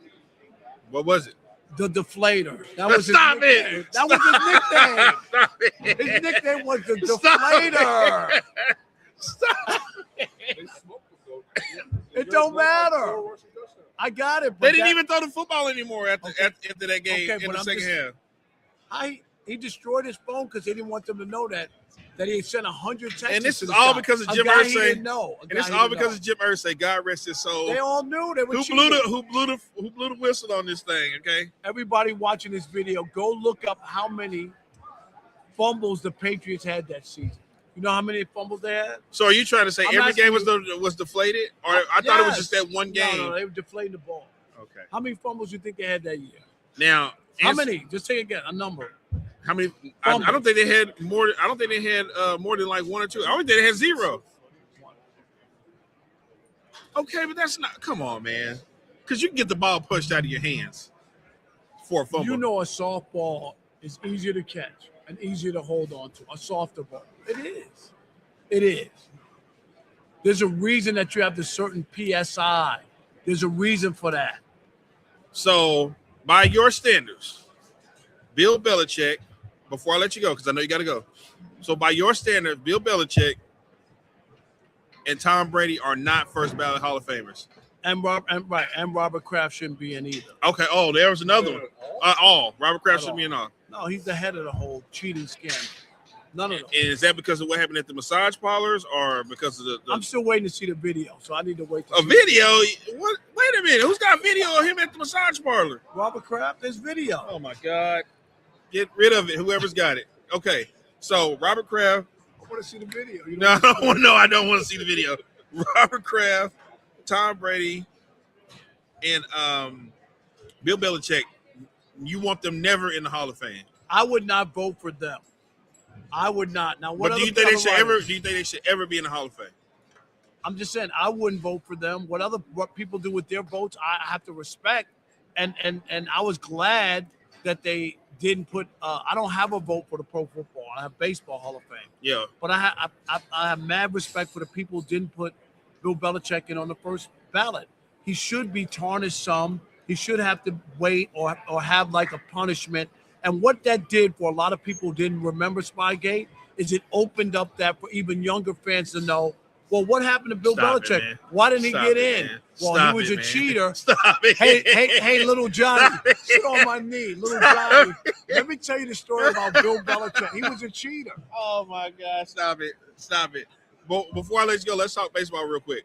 What was it? The Deflator. That was his Stop nickname. it. That was his nickname. Stop it. His nickname was the Stop Deflator. it. Stop. It don't matter. I got it. They But didn't even throw the football anymore after that game Okay, in but the I'm second just- half. He destroyed his phone because he didn't want them to know that he sent 100 texts. And this to is the all guy. because of A Jim guy he Irsay. didn't know. And it's all because of Jim Irsay. God rest his soul. They all knew they were who cheating. blew the whistle on this thing? Okay. Everybody watching this video, go look up how many fumbles the Patriots had that season. You know how many fumbles they had? So are you trying to say I'm every asking game you- was deflated, or I thought it was just that one game? No, they were deflating the ball. Okay. How many fumbles do you think they had that year? Now, How many? Just say again a number. How many? I don't think they had more. I don't think they had more than like one or two. I don't think they had 0. Okay, but that's not. Come on, man. Because you can get the ball pushed out of your hands for a fumble. You know, a softball is easier to catch and easier to hold on to. A softer ball. It is. It is. There's a reason that you have the certain PSI. There's a reason for that. So, by your standards, Bill Belichick, before I let you go, because I know you got to go. So, by your standards, Bill Belichick and Tom Brady are not first ballot Hall of Famers. And Robert Kraft shouldn't be in either. Okay. Oh, there was another one. Robert Kraft should be in all. No, he's the head of the whole cheating scandal. None of them. And is that because of what happened at the massage parlors, or because of the I'm still waiting to see the video, so I need to wait. a video? What? Wait a minute. Who's got video of him at the massage parlor? Robert Kraft, there's video. Oh my God! Get rid of it. Whoever's got it. Okay. So Robert Kraft. I want to see the video. You No, I don't want to see the video. Robert Kraft, Tom Brady, and Bill Belichick. You want them never in the Hall of Fame? I would not vote for them. I would not. Now, what? But do you think they should ever? Do you think they should ever be in the Hall of Fame? I'm just saying I wouldn't vote for them. What people do with their votes, I have to respect. And I was glad that they didn't put. I don't have a vote for the Pro Football. I have Baseball Hall of Fame. Yeah. But I have mad respect for the people who didn't put Bill Belichick in on the first ballot. He should be tarnished some. He should have to wait or have like a punishment. And what that did for a lot of people who didn't remember Spygate is it opened up that for even younger fans to know, well, what happened to Bill Belichick? Why didn't he get in? Well, he was a cheater. Stop it. Hey, little Johnny, sit on my knee. Little Johnny, let me tell you the story about Bill Belichick. He was a cheater. Oh, my God. Stop it. Before I let you go, let's talk baseball real quick.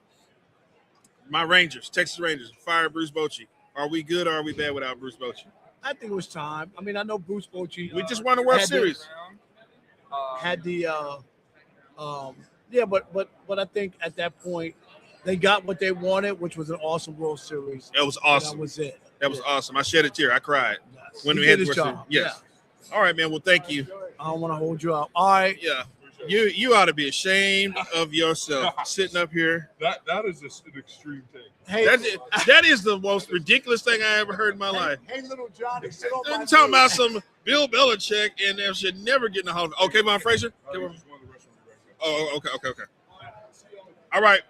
My Rangers, Texas Rangers, fired Bruce Bochy. Are we good or are we bad without Bruce Bochy? I think it was time. I mean, I know Bruce Bochy. We just won the World Series. Had the but I think at that point they got what they wanted, which was an awesome World Series. That was awesome. That was it. That was awesome. I shed a tear. I cried when He we had did the his World Series. job. Yes. All right, man. Well, thank you. I don't want to hold you up. All right. Yeah. You ought to be ashamed of yourself sitting up here. That is just an extreme take. Hey, that is the most ridiculous thing I ever heard in my life. Hey, little Johnny, sit on my I'm talking knee. about some Bill Belichick and they should never get in the Hall of Fame. Okay, Von Frazier? Oh, okay. All right.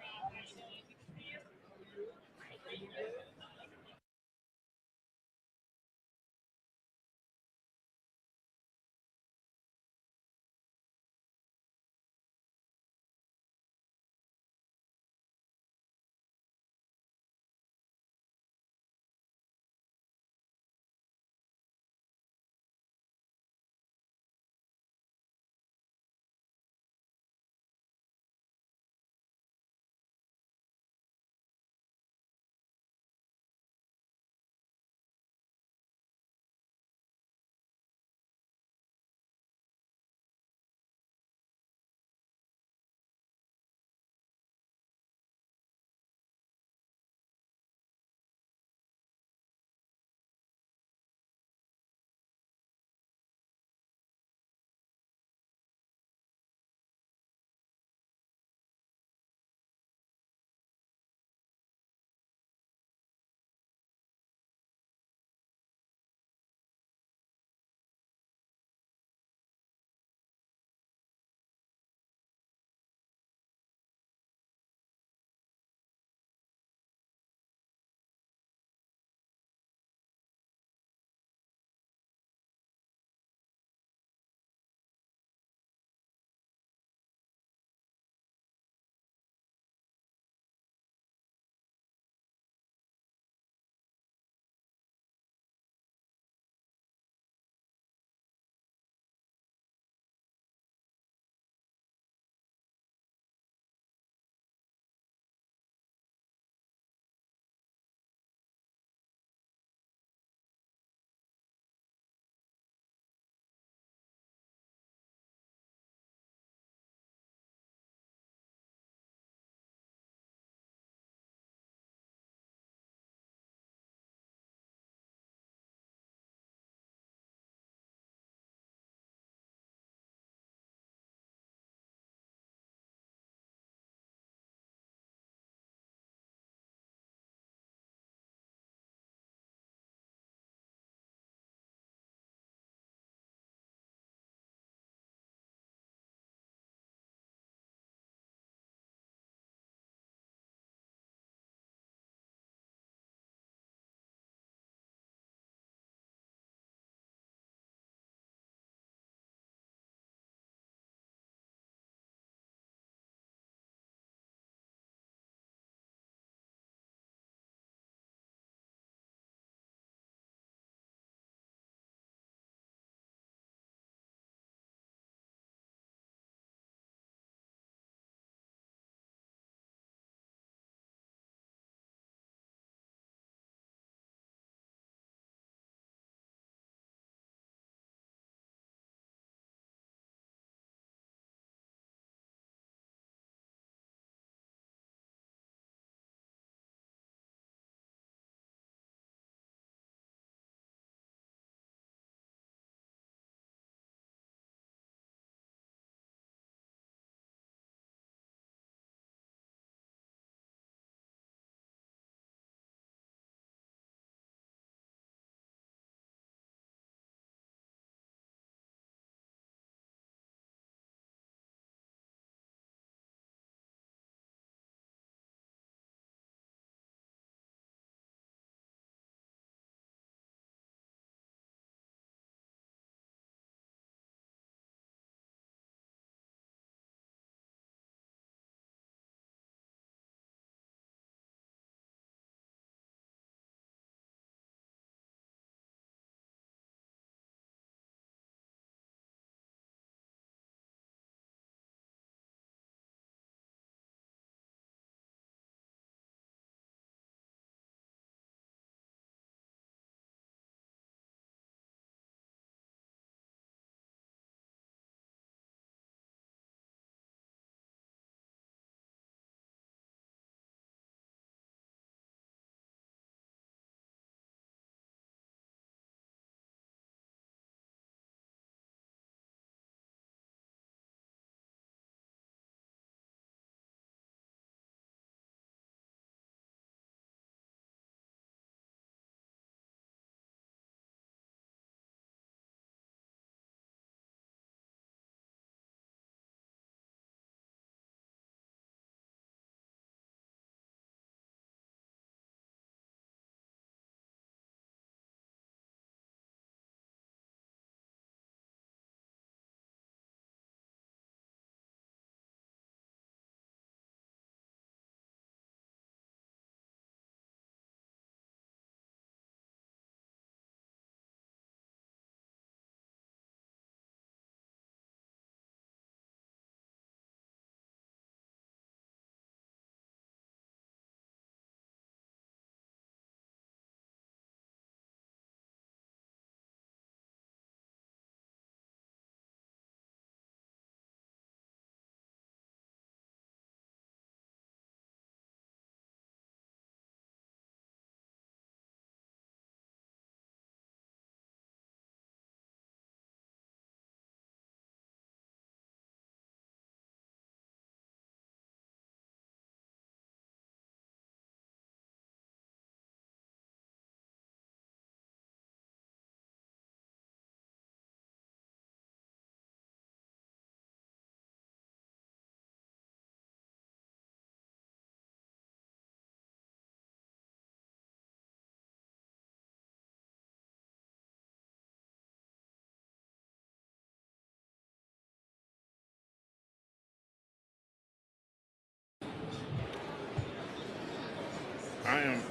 I am.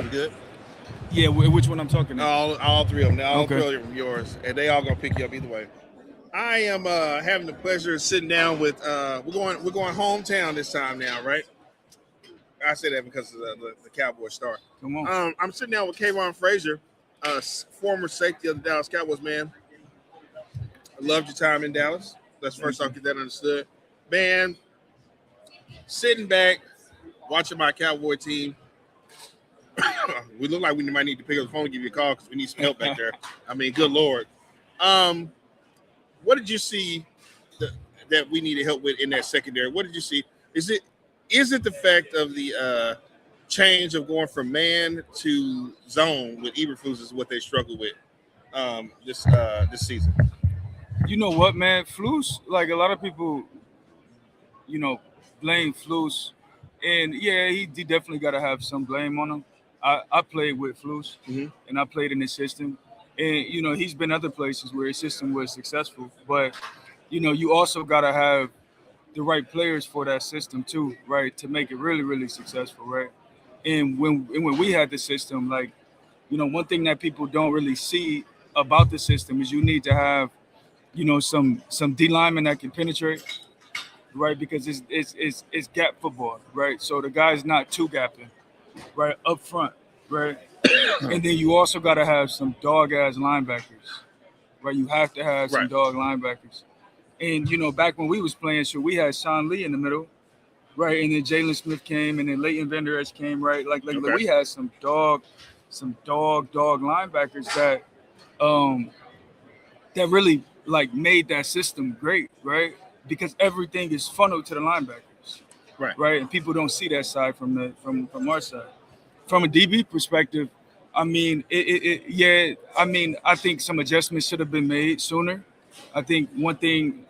You good? Yeah, which one I'm talking about? All three of them. All Okay. three of them yours, and they all gonna pick you up either way. I am having the pleasure of sitting down with. We're going hometown this time now, right? I say that because of the Cowboy star. Come on. I'm sitting down with Kayvon Frazier, former safety of the Dallas Cowboys. Man, I loved your time in Dallas. Let's first off get that understood. Man, sitting back, watching my Cowboy team. We look like we might need to pick up the phone and give you a call because we need some help back there. I mean, good Lord. What did you see that we needed help with in that secondary? What did you see? Is it the fact of the change of going from man to zone with Eberflus is what they struggle with this season? You know what, man? Flus, like a lot of people, blame Flus. And yeah, he definitely got to have some blame on him. I played with Flus, and I played in his system. And, he's been other places where his system was successful. But, you also got to have the right players for that system too, right, to make it really, really successful, right? And when we had the system, like, one thing that people don't really see about the system is you need to have, some D linemen that can penetrate, right? Because it's gap football, right? So the guy's not two gapping, right, up front, right? And then you also got to have some dog ass linebackers, right? You have to have some dog linebackers. And back when we was playing, so we had Sean Lee in the middle, right? And then Jalen Smith came, and then Leighton Vander Esch came, right? Like we had some dog linebackers that that really like made that system great, right? Because everything is funneled to the linebackers, right? And people don't see that side from our side. From a DB perspective, I mean, I think some adjustments should have been made sooner. I think one thing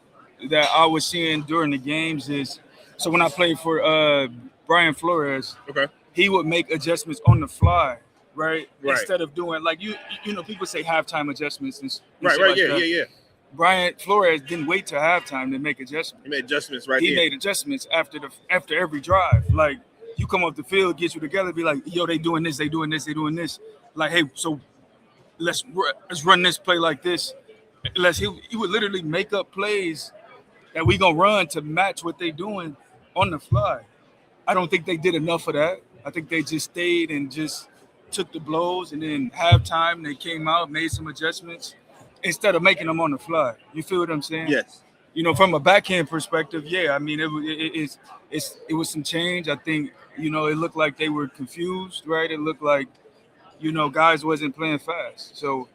that I was seeing during the games is, so when I played for Brian Flores, he would make adjustments on the fly, right? Instead of doing like people say halftime adjustments and yeah. Brian Flores didn't wait till halftime to make adjustments. He made adjustments He made adjustments after every drive. Like, you come off the field, get you together, be like, yo, they doing this, they doing this, they doing this. Like, hey, so let's run this play like this. He would literally make up plays that we gonna run to match what they doing on the fly. I don't think they did enough of that. I think they just stayed and just took the blows, and then halftime they came out, made some adjustments instead of making them on the fly. You feel what I'm saying? Yes. From a backhand perspective, yeah. I mean, it was some change. I think it looked like they were confused, right? It looked like guys wasn't playing fast. So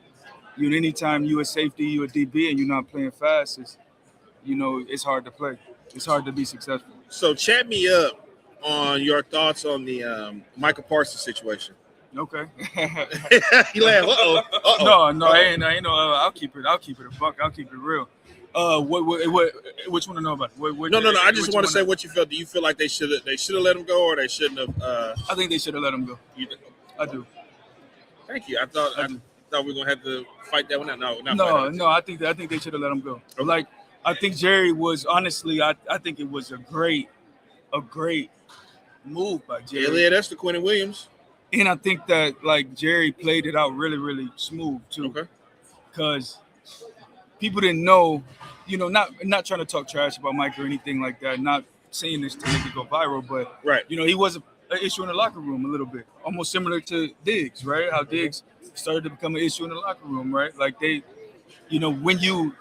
anytime you a safety, you a DB, and you're not playing fast, it's hard to play. It's hard to be successful. So chat me up on your thoughts on the Michael Parsons situation. Okay. He laughed. No, I ain't no. I'll keep it a buck. I'll keep it real. Which one to know about? No. I just want to say what you felt. Do you feel like they should have let him go, or they shouldn't have? I think they should have let him go. I do. Thank you. I thought we were gonna have to fight that one out. No. I think they should have let him go. Okay. Like, I think Jerry was honestly. I think it was a great move by Jerry. Yeah, that's the Quentin Williams. And I think that like Jerry played it out really, really smooth too. Okay. Because people didn't know, not trying to talk trash about Mike or anything like that, not saying this to make it go viral, but he was an issue in the locker room a little bit, almost similar to Diggs, right? How Diggs started to become an issue in the locker room, right? Like they, when you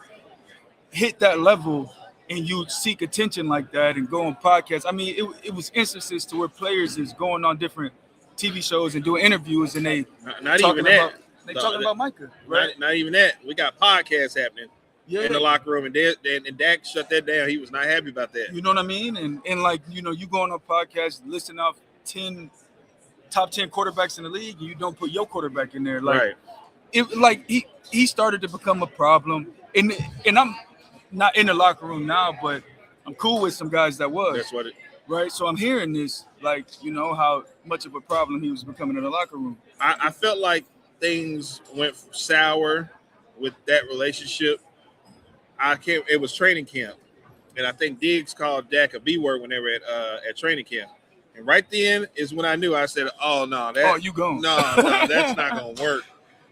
hit that level and you seek attention like that and go on podcasts, I mean, it was instances to where players is going on different TV shows and doing interviews, and they talking about Micah, right? Not even that. We got podcasts happening in the locker room, and Dak shut that down. He was not happy about that. You know what I mean? And like, you go on a podcast, listing off top 10 quarterbacks in the league, and you don't put your quarterback in there. Like, he started to become a problem. And I'm not in the locker room now, but I'm cool with some guys that was. That's what it. Right, so I'm hearing this, like, how much of a problem he was becoming in the locker room. I felt like things went sour with that relationship. It was training camp, and I think Diggs called Dak a B word when they were at training camp. And right then is when I knew. I said, "Oh no, you gone? No, that's not gonna work."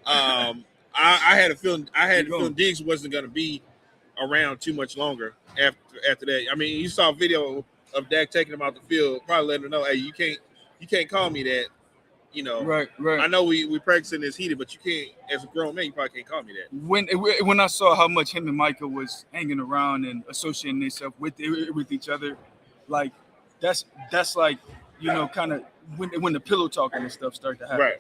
I had a feeling. Diggs wasn't gonna be around too much longer after that. I mean, you saw a video of Dak taking him out the field, probably letting him know, "Hey, you can't call me that." You know, right. I know we practicing this heated, but you can't, as a grown man, you probably can't call me that. When I saw how much him and Micah was hanging around and associating themselves with each other, like that's like, you know, kind of when the pillow talking and stuff start to happen.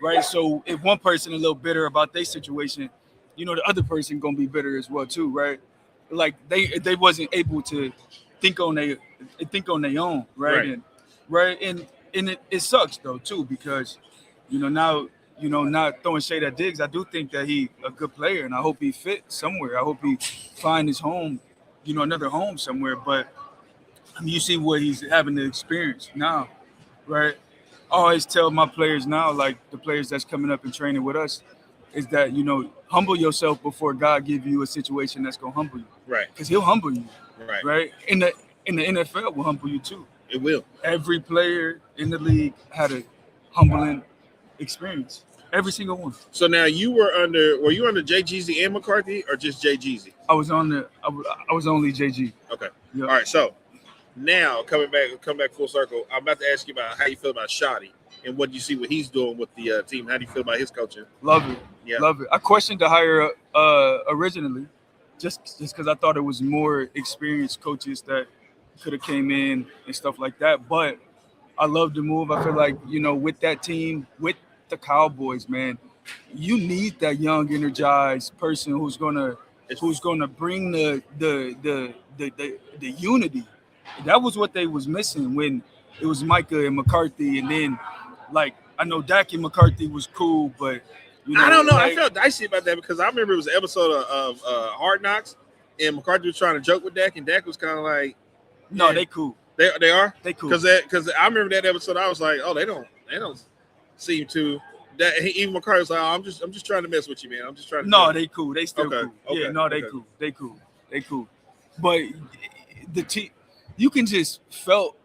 Right. So if one person a little bitter about their situation, you know, the other person gonna be bitter as well too, right? Like they wasn't able to think on their own, right? And it sucks though too, because now not throwing shade at Diggs, I do think that he a good player, and I hope he fit somewhere. I hope he find his home, another home somewhere. But I mean, you see what he's having to experience now, right? I always tell my players now, like the players that's coming up and training with us, is that humble yourself before God give you a situation that's gonna humble you, right? Because He'll humble you, right? In the NFL will humble you too. It will. Every player in the league had a humbling experience. Every single one. So now were you under Jay Jeezy and McCarthy, or just Jay Jeezy? I was only JG. Okay. Yep. All right. So now come back full circle. I'm about to ask you about how you feel about Shotty and what you see what he's doing with the team. How do you feel about his coaching? Love it. Yeah. Love it. I questioned the hire originally, just because I thought it was more experienced coaches that could have came in and stuff like that. But I love the move. I feel like, with that team, with the Cowboys, man, you need that young, energized person who's gonna bring the unity. That was what they was missing when it was Micah and McCarthy, and then I know Dak and McCarthy was cool, but I don't know. I felt dicey about that because I remember it was an episode of Hard Knocks, and McCarthy was trying to joke with Dak, and Dak was kind of like, "No, they cool. They are. They cool." Because I remember that episode. I was like, "Oh, they don't seem to." That even McCarthy was like, "Oh, I'm just trying to mess with you, man. I'm just trying to." No, they cool. They still cool. Okay. Yeah, no, they cool. They cool. They cool. But the team, you can just felt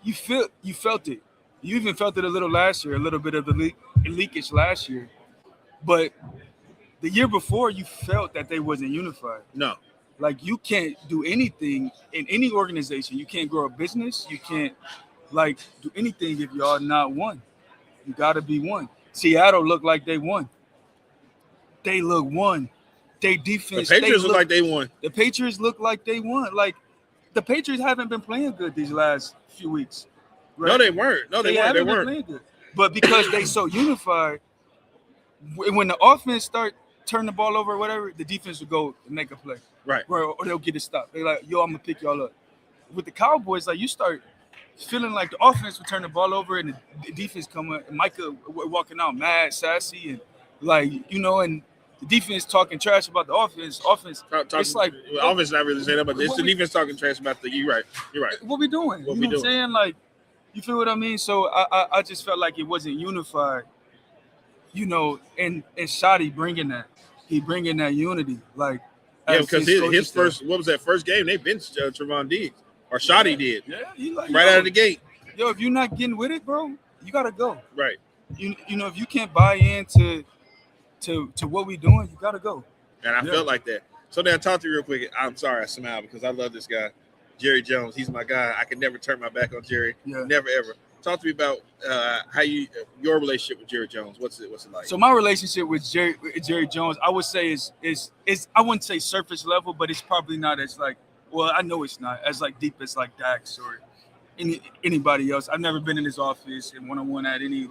it. You even felt it a little last year, a little bit of the leakage last year. But the year before, you felt that they wasn't unified. No. Like, you can't do anything in any organization. You can't grow a business. You can't do anything if y'all not one. You got to be one. Seattle looked like they won. They look one. They defense. The Patriots look like they won. The Patriots look like they won. Like, the Patriots haven't been playing good these last few weeks. Right? No, they weren't. No, they weren't. They weren't playing good. But because they so unified, when the offense start turn the ball over or whatever, the defense will go and make a play. Right. Or they'll get it stopped. They're like, "Yo, I'm gonna pick y'all up." With the Cowboys, you start feeling like the offense will turn the ball over and the defense come up, and Micah walking out mad, sassy, and and the defense talking trash about the offense. It's like the offense not really saying that, but it's the defense talking trash about the. You're right. What we doing? What I'm saying? You feel what I mean? So I just felt like it wasn't unified. And Shotty bringing that. He bringing that unity. Yeah, because his first, what was that first game? They benched Trevon Diggs, or Shotty did. Yeah, he right out of the gate. Yo, if you're not getting with it, bro, you gotta go. Right. If you can't buy into what we doing, you gotta go. And I felt like that. So now talk to you real quick. I'm sorry I smile because I love this guy, Jerry Jones. He's my guy. I can never turn my back on Jerry. Yeah. Never ever. Talk to me about how your relationship with Jerry Jones. What's it like? So my relationship with Jerry Jones, I would say is I wouldn't say surface level, but it's probably not as I know it's not as deep as Dax or anybody else. I've never been in his office and one-on-one at any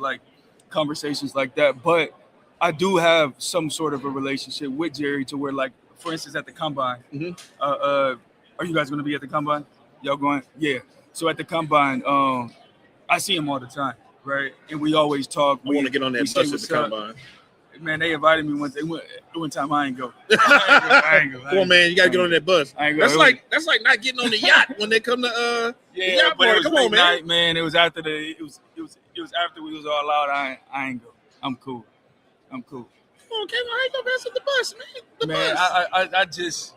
conversations like that, but I do have some sort of a relationship with Jerry to where, for instance, at the combine. Mm-hmm. Are you guys going to be at the combine? Y'all going? Yeah. So at the combine, I see him all the time, right? And we always talk. I want to get on that bus at the combine. Man, they invited me one time. I ain't go. I ain't go. Come on, man, you gotta get on that bus. That's like not getting on the yacht when they come to yeah. The yacht But it was come on, night, man. It was after it was after we was all out. I ain't go. I'm cool. Come on, Kevin, I ain't gonna mess with the bus, man. The bus.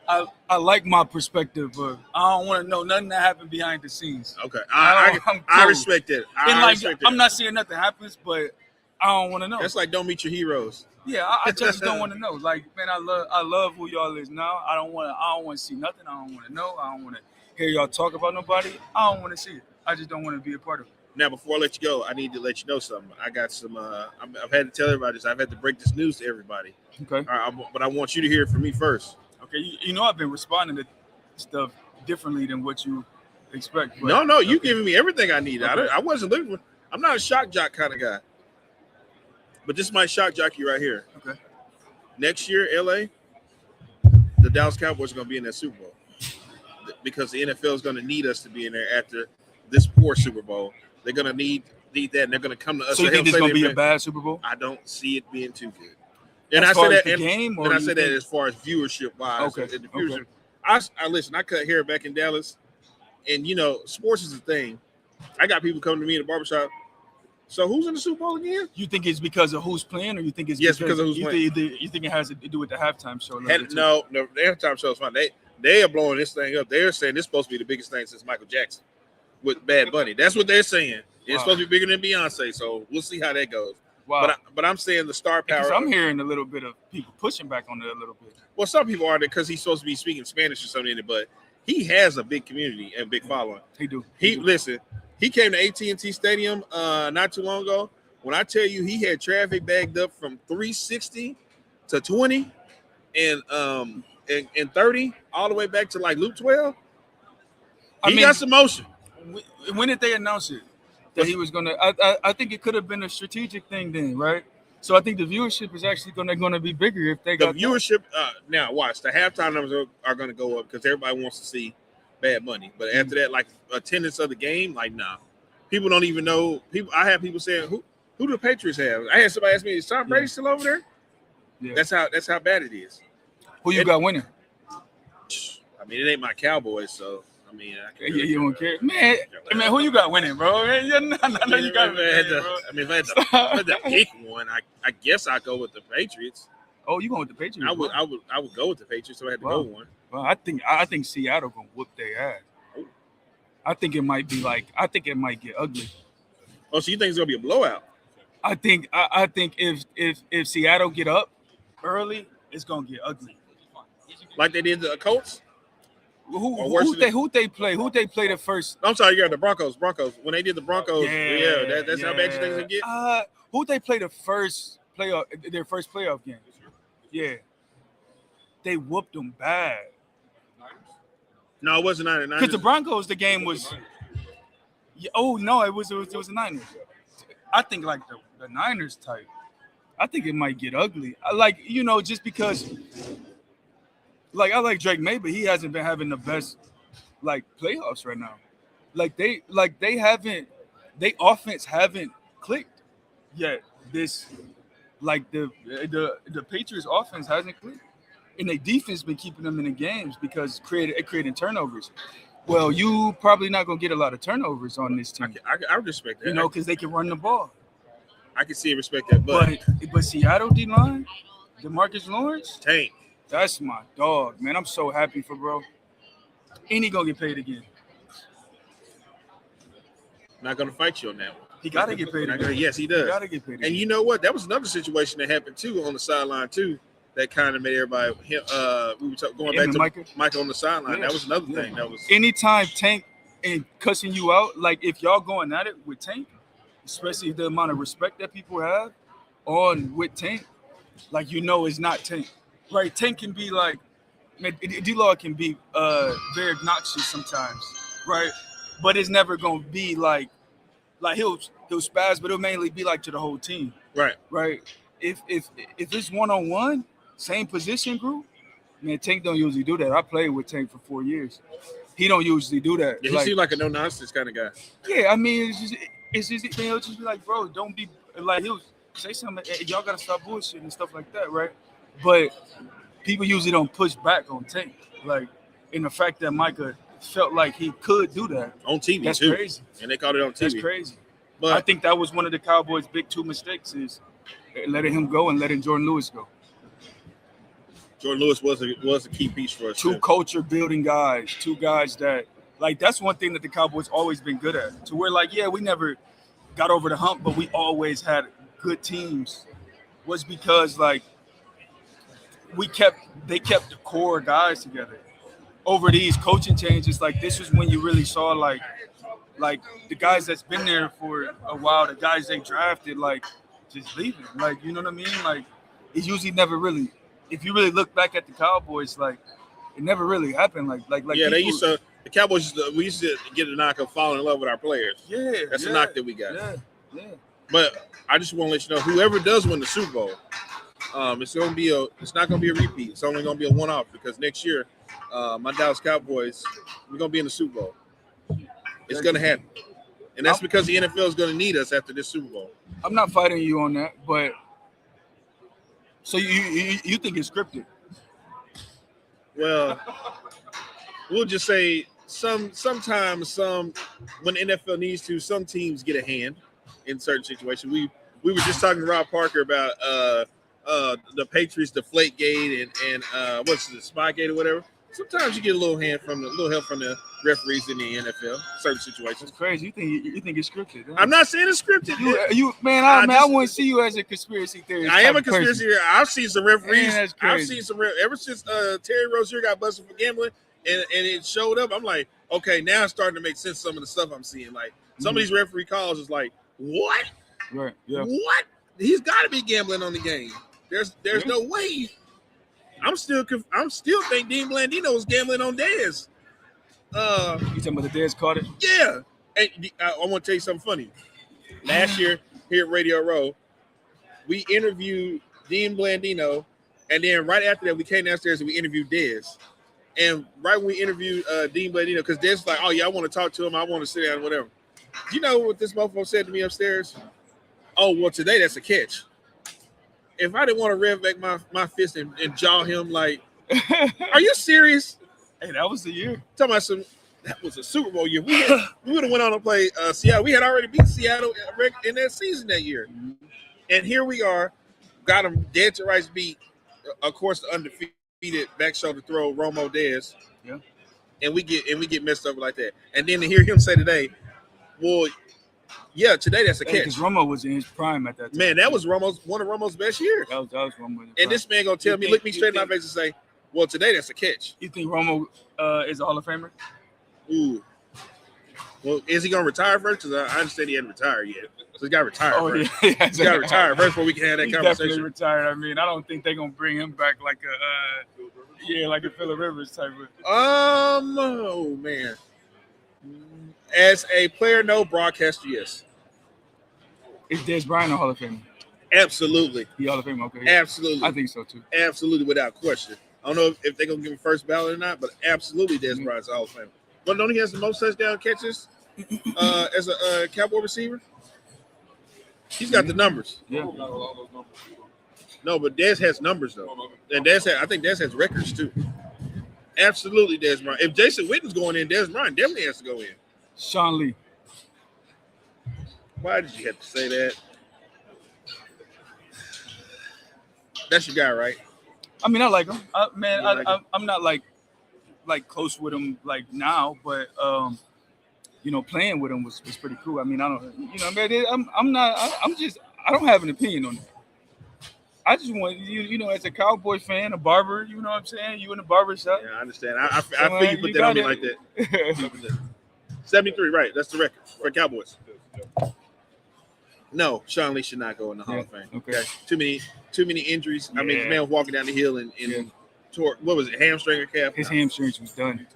I like my perspective, but I don't want to know nothing that happened behind the scenes. Okay, I'm I cool. respect it. And I respect it. I'm not saying nothing happens, but I don't want to know. That's like don't meet your heroes. Yeah, I just don't want to know. Like, man, I love who y'all is now. I don't want to see nothing. I don't want to know. I don't want to hear y'all talk about nobody. I don't want to see it. I just don't want to be a part of it. Now, before I let you go, I need to let you know something. I got some. I've had to tell everybody this. I've had to break this news to everybody. Okay. But I want you to hear it from me first. Okay. You know I've been responding to stuff differently than what you expect. But, No, you giving me everything I need. Okay. I wasn't looking for. I'm not a shock jock kind of guy. But this might shock jock you right here. Okay. Next year, LA, the Dallas Cowboys are going to be in that Super Bowl because the NFL is going to need us to be in there after this poor Super Bowl. They're going to need that, and they're going to come to us. So you think this is going to be a bad Super Bowl? I don't see it being too good. And As I far say as that, the game, or and I you say that think- as far as viewership wise. Okay. The viewership. I listen. I cut hair back in Dallas, and sports is a thing. I got people coming to me in the barbershop. So who's in the Super Bowl again? You think it's because of who's playing, or you think it's because of who's playing? You think it has to do with the halftime show? No, the halftime show is fine. They are blowing this thing up. They're saying this is supposed to be the biggest thing since Michael Jackson with Bad Bunny. That's what they're saying. It's supposed to be bigger than Beyonce. So we'll see how that goes. Wow. But I'm saying the star power. Because I'm hearing a little bit of people pushing back on it a little bit. Well, some people are there because he's supposed to be speaking Spanish or something in it, but he has a big community and big following. He do. Listen. He came to AT&T Stadium not too long ago. When I tell you he had traffic bagged up from 360 to 20 and 30 all the way back to like Loop 12, he got some motion. When did they announce it? That he was gonna. I think it could have been a strategic thing then, right? So I think the viewership is actually gonna be bigger if they got the viewership. Now watch, the halftime numbers are gonna go up because everybody wants to see Bad Bunny. But after that, like attendance of the game, like nah, people don't even know. I have people saying who do the Patriots have? I had somebody ask me, is Tom Brady still over there? Yeah. That's how bad it is. Who you got winning? I mean, it ain't my Cowboys, so. I mean, you don't care, man. Who you got winning, bro? Man, you got winning, bro. I mean, if I had to pick one, I guess I'd go with the Patriots. Oh, you going with the Patriots? I would go with the Patriots if I had to go one. Well, I think Seattle gonna whoop their ass. I think it might get ugly. Oh, so you think it's gonna be a blowout? I think if Seattle get up early, it's gonna get ugly. Like they did the Colts. Who they play? Who they play the first? I'm sorry, yeah, the Broncos. When they did the Broncos, that's how bad you think it's gonna get. Who they play their first playoff game? Yeah, they whooped them bad. No, it wasn't Niners. Because the Broncos, the game was. Oh no, it was the Niners. I think like the Niners type. I think it might get ugly. Just because. Like I like Drake May, but he hasn't been having the best playoffs right now. They offense haven't clicked yet. The Patriots offense hasn't clicked, and their defense been keeping them in the games because creating turnovers. Well, you probably not gonna get a lot of turnovers on this team. I respect that. Because they can run the ball. I can see and respect that, but Seattle D-line, DeMarcus Lawrence, Tank. That's my dog, man. I'm so happy for bro. And he gonna get paid again. Not gonna fight you on that one. He gotta get paid again. Yes, he does. He gotta get paid again. And you know what? That was another situation that happened too on the sideline too. That kind of made everybody. We were going back to Michael on the sideline. Yeah. That was another thing. That was anytime Tank and cussing you out. Like if y'all going at it with Tank, especially the amount of respect that people have on with Tank, it's not Tank. Right, Tank can be D-Law can be very obnoxious sometimes, right? But it's never gonna be like he'll spaz, but it'll mainly be to the whole team, right? If it's 1-on-1, same position group, man, Tank don't usually do that. I played with Tank for 4 years. He don't usually do that. Yeah, he seems like a no nonsense kind of guy. Yeah, I mean, it's just he'll just be like, bro, don't be he'll say something. Hey, y'all gotta stop bullshit and stuff like that, right? But people usually don't push back on Tank. In the fact that Micah felt like he could do that. On TV, that's too. Crazy. And they called it on TV. That's crazy. But I think that was one of the Cowboys' big two mistakes is letting him go and letting Jordan Lewis go. Jordan Lewis was a key piece for us. Two culture building guys, two guys that like that's one thing that the Cowboys always been good at. To where like, yeah, we never got over the hump, but we always had good teams. Was because like they kept the core guys together. Over these coaching changes, like this was when you really saw like the guys that's been there for a while, the guys they drafted, like just leaving. Like, you know what I mean? Like it usually never really, if you really look back at the Cowboys, like it never really happened. Like yeah, they used to, the Cowboys we used to get a knock of falling in love with our players. Yeah. That's a knock that we got. Yeah. But I just want to let you know, whoever does win the Super Bowl, it's not gonna be a repeat. It's only gonna be a one-off because next year, my Dallas Cowboys, we're gonna be in the Super Bowl. It's gonna happen, and that's because the NFL is gonna need us after this Super Bowl. I'm not fighting you on that, but so you think it's scripted? Well, we'll just say sometimes when the NFL needs to, some teams get a hand in certain situations. We were just talking to Rob Parker about the Patriots Deflategate and what's the Spygate or whatever. Sometimes you get a little help from the referees in the NFL, certain situations. It's crazy. You think it's scripted? Huh? I'm not saying it's scripted. I want to see you as a conspiracy theorist. I am a conspiracy theorist. I've seen some referees. Man, I've seen some ever since Terry Rozier got busted for gambling and it showed up. I'm like, okay, now it's starting to make sense. Some of the stuff I'm seeing, like some of these referee calls, is like, what? Right. Yeah. What? He's got to be gambling on the game. There's no way. I'm still think Dean Blandino was gambling on Dez. You talking about the Dez Carter? Yeah. And I want to tell you something funny. Last year here at Radio Row, we interviewed Dean Blandino, and then right after that, we came downstairs and we interviewed Dez. And right when we interviewed Dean Blandino, because Dez was like, oh yeah, I want to talk to him, I want to sit down, whatever. Do you know what this motherfucker said to me upstairs? Oh, well, today that's a catch. If I didn't want to rev back my fist and jaw him, like, are you serious? Hey, that was the year. Talking about that was a Super Bowl year. We would have went on to play Seattle. We had already beat Seattle in that season that year. And here we are, got them dead to rights beat. Of course, the undefeated back shoulder throw, Romo Dez. Yeah. And we get messed up like that. And then to hear him say today, well, yeah, today that's a catch. Because Romo was in his prime at that time. Man, that was one of Romo's best years. That was Romo. And this man gonna tell me, look me straight in my face and say, well, today that's a catch. You think Romo is a Hall of Famer? Ooh. Well, is he gonna retire first? Because I understand he hadn't retired yet. So he got retired first. Yeah. He got retired first before we can have that conversation. Definitely retired. I mean, I don't think they're gonna bring him back like a Phillip Rivers type of. Oh man. As a player, no. Broadcaster, yes. Is Dez Bryant a Hall of Famer? Absolutely. He Hall of Famer, okay. Yeah. Absolutely. I think so too. Absolutely, without question. I don't know if they're gonna give him first ballot or not, but absolutely, Dez Bryant's a Hall of Famer. Well, don't he has the most touchdown catches as a Cowboy receiver? He's got the numbers. Yeah. No, but Dez has numbers though, and I think Dez has records too. Absolutely, Dez Bryant. If Jason Witten's going in, Dez Bryant definitely has to go in. Sean Lee. Why did you have to say that? That's your guy, right? I mean, I like him. I'm not like close with him like now, but playing with him was pretty cool. I mean, I don't, man, I don't have an opinion on it. I just want you, as a Cowboy fan, a barber, you know what I'm saying? You in the barber shop. Yeah, I understand. I feel you put that on me like that. 73, right? That's the record for Cowboys. No, Sean Lee should not go in the Hall of Fame. Okay. Too many injuries. I mean, the man was walking down the hill and tore, what was it, hamstring or calf? His hamstrings was done.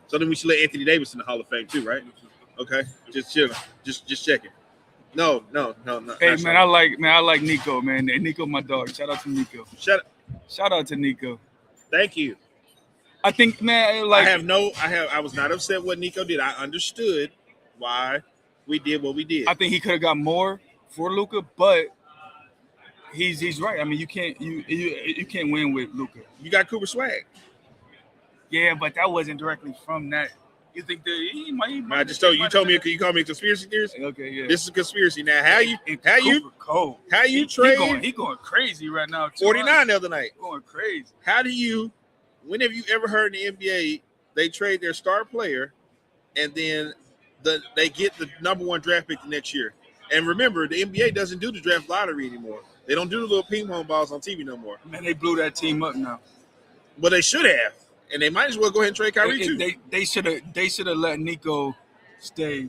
So then we should let Anthony Davis in the Hall of Fame too, right? Okay. Just chilling. Just checking. No. Hey man, I like Nico, man. And Nico, my dog. Shout out to Nico. Shout out to Nico. Thank you. I think, man, like I was not upset what Nico did. I understood why we did what we did. I think he could have got more for Luka, but he's right. I mean, you can't win with Luka. You got Cooper Swag. Yeah, but that wasn't directly from that You think that he might? I just told you. You told me. You called me a conspiracy theorist. Okay, yeah. This is a conspiracy. Now, how you Cole. trade? He going crazy right now. 49 the other night. Going crazy. How do you? When have you ever heard in the NBA they trade their star player, and then they get the number 1 draft pick the next year? And remember, the NBA doesn't do the draft lottery anymore. They don't do the little ping pong balls on TV no more. Man, they blew that team up now. But they should have, and they might as well go ahead and trade Kyrie too. They should have let Nico stay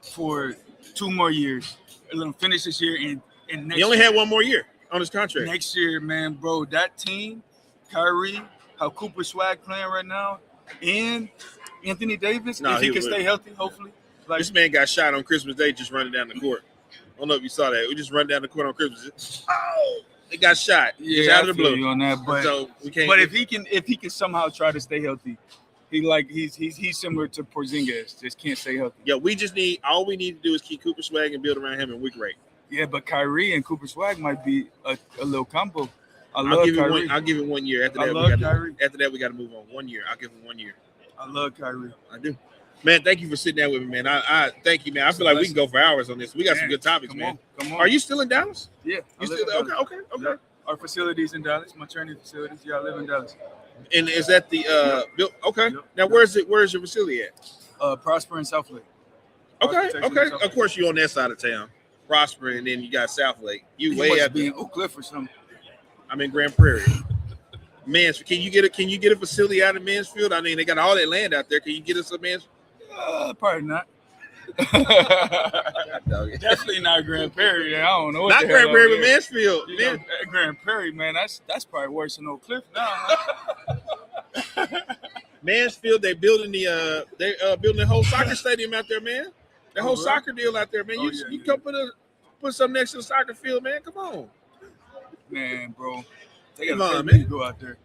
for 2 more years. Let him finish this year and next. He only year. had 1 more year on his contract. Next year, man, bro, that team, Kyrie, how Cooper Swag playing right now, and Anthony Davis, if he can stay healthy, hopefully. Like, this man got shot on Christmas Day just running down the court. I don't know if you saw that. We just run down the court on Christmas. Oh, they got shot. Yeah, just out of the blue. On that, but so we can't. But if he can somehow try to stay healthy, he's similar to Porzingis, just can't stay healthy. Yeah, all we need to do is keep Cooper Swag and build around him and weak rate. Yeah, but Kyrie and Cooper Swag might be a little combo. I'll give it 1 year. After that, we got to move on. 1 year. I'll give him 1 year. I love Kyrie. I do. Man, thank you for sitting down with me, man. I thank you, man. I feel like we can go for hours on this. We got some good topics, man. Come on. Are you still in Dallas? Yeah. You still there? Okay. Yeah. Our facilities in Dallas, my training facilities. Yeah, I live in Dallas. And is that the okay? Yep. Now where's your facility at? Prosper in South Lake. Okay. Of course, you're on that side of town. Prosper, and then you got South Lake. You way up in Oak Cliff or something. I'm in Grand Prairie. Mansfield. Can you get a facility out of Mansfield? I mean, they got all that land out there. Can you get us a Mansfield? Probably not. Definitely not Grand Prairie. I don't know. Not Grand Prairie, but Mansfield. Grand Prairie, man. That's probably worse than Oak Cliff now. Mansfield, they building the whole soccer stadium out there, man. The whole soccer deal out there, man. You come put something next to the soccer field, man. Come on, man, bro. Come on, man. Go out there.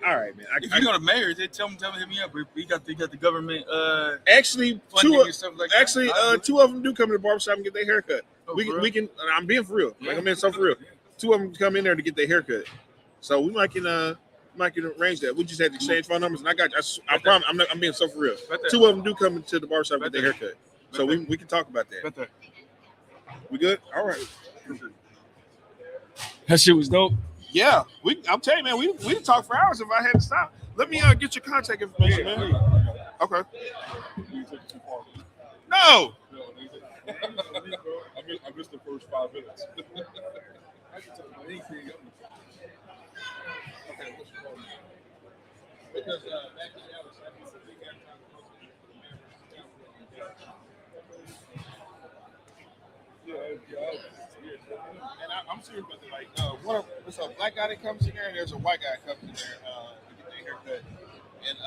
All right, man. If you go to Mayor's, they tell them hit me up. We got the government. Actually, two of them do come to the barbershop and get their haircut. We can. I'm being for real. Yeah. Like I'm being so for real. 2 of them come in there to get their haircut. So we might can arrange that. We just had to exchange phone numbers, and I got. I promise. I'm being so for real. 2 of them do come into the barbershop and get their haircut. So we can talk about that. We good? All right. That shit was dope. Yeah, I'm telling you, man, we can talk for hours if I had to stop. Let me get your contact information, man. Okay. No. I missed the first 5 minutes. Because back in Dallas, I think the big and I'm serious about that. Like, there's a black guy that comes in there, and there's a white guy that comes in there to get their haircut. And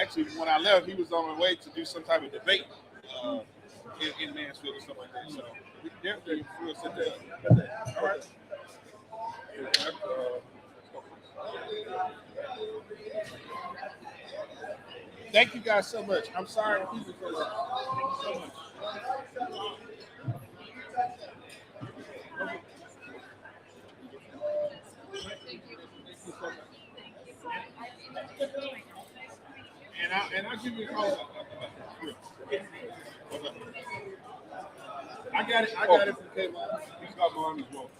actually, when I left, he was on the way to do some type of debate in Mansfield or something like that. So we definitely will sit there. All right. Thank you guys so much. I'm sorry to keep it for that. Thank you so much. And I'll give you a call. I got it from Kmart. He's got mine as well.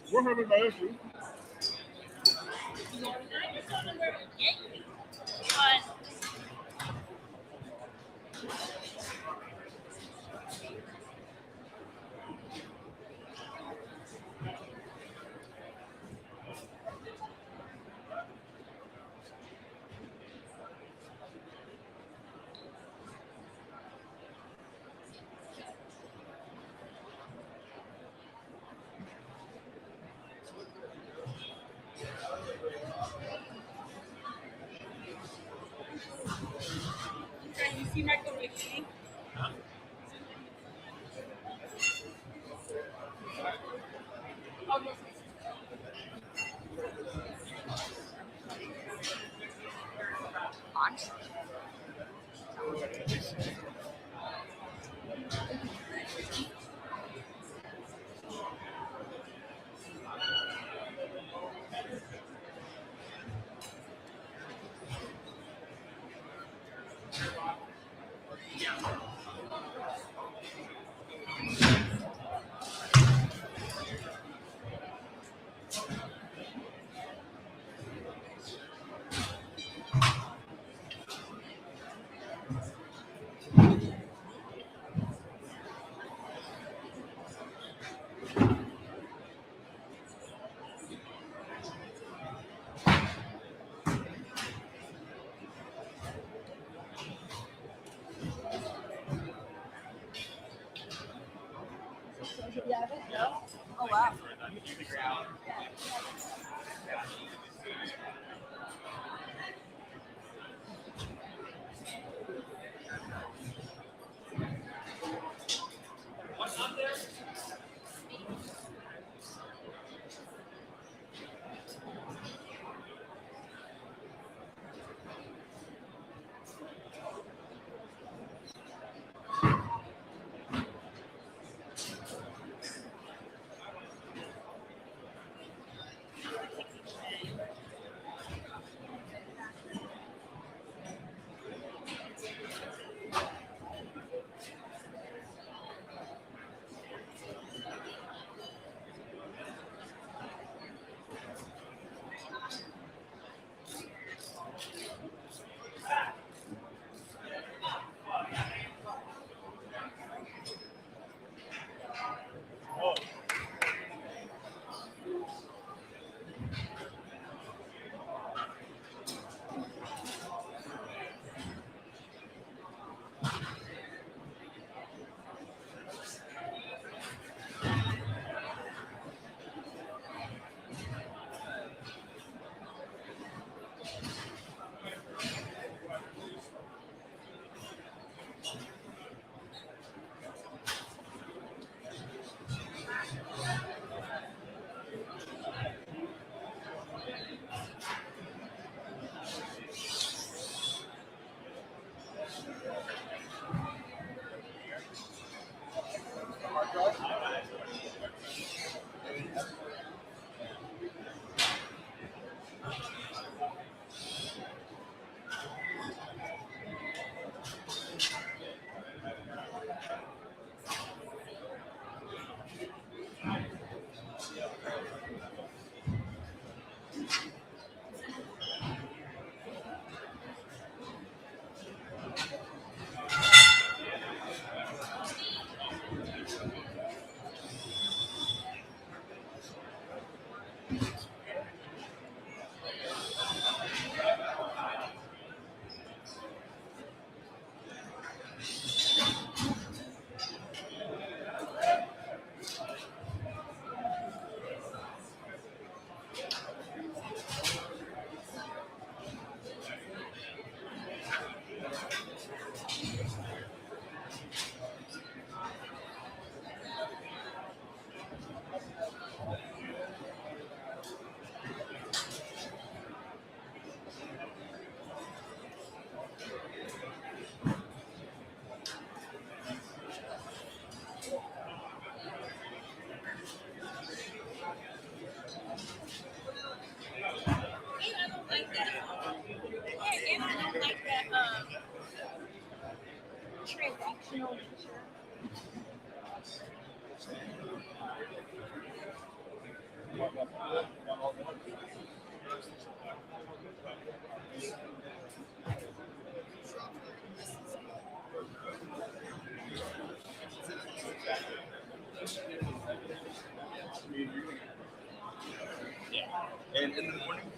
What happened by issue? Oh wow. Transactional nature. And in the morning.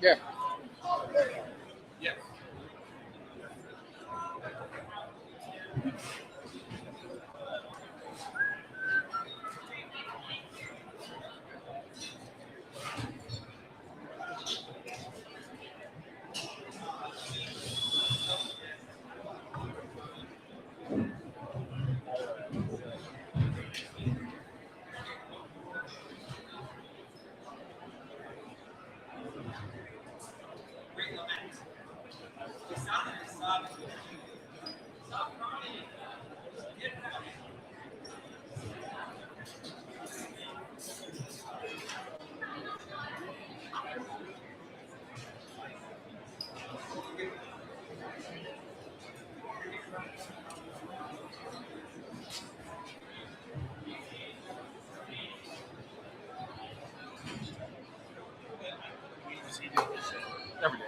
Yeah. Yes. Every day.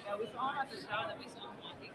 Yeah, we saw him at the show that we saw him walking.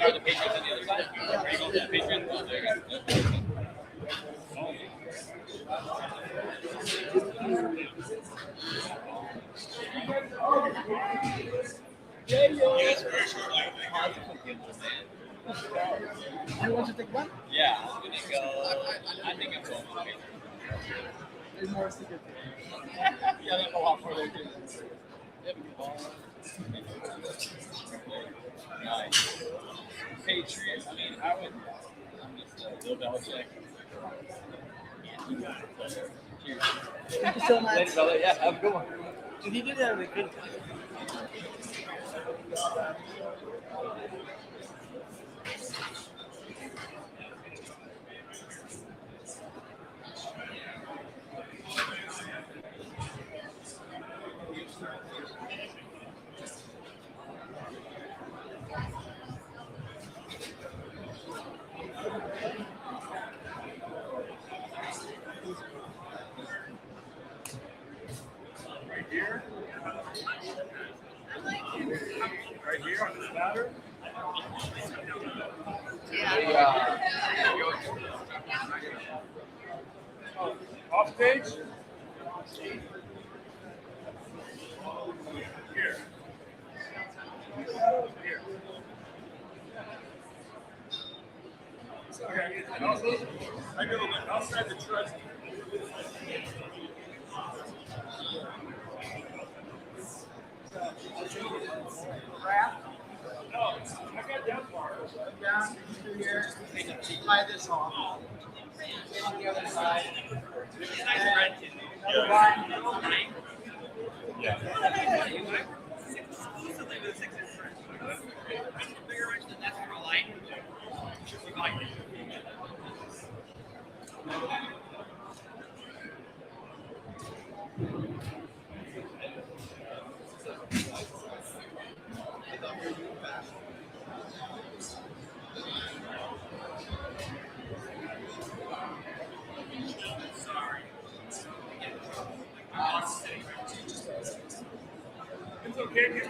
Are the Patriots on the other side? Are you going to the Patriots? You want to take one? Yeah, I'm going to go. I think I'm going to There's more to get Yeah, they have a lot more there too. They have a good ball. Nice. Patriots. I mean, I would. I'm just Bill Belichick. Cheers. Thank you so much. Later, fella. Yeah, have a good one. Dude, he did that with a good Right here on the ladder. Off stage. Here. Here. Okay. And also, I go outside the trust. wrap. No, I got that part. Down through here. Slide this off. Get on the other side. Another line. Yeah. It's okay.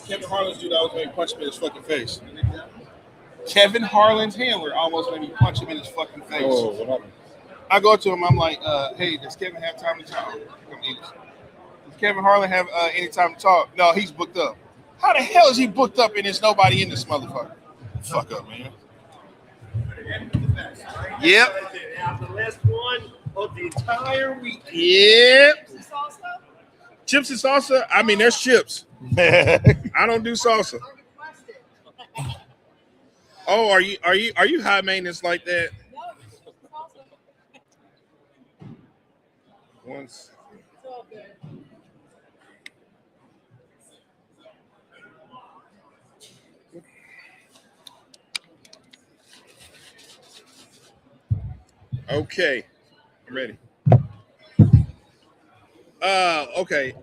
Kevin Harlan's dude almost made me punch him in his fucking face. Kevin Harlan's handler almost made me punch him in his fucking face. Oh, what happened? I go to him, I'm like, hey, does Kevin have time to talk? Does Kevin Harlan have any time to talk? No, he's booked up. How the hell is he booked up and there's nobody in this motherfucker? Fuck up, man. Yep. The last one of the entire week. Yep. Chips and salsa? I mean, there's chips. I don't do salsa. Oh, are you high maintenance like that? Once. Okay, I'm ready. Okay.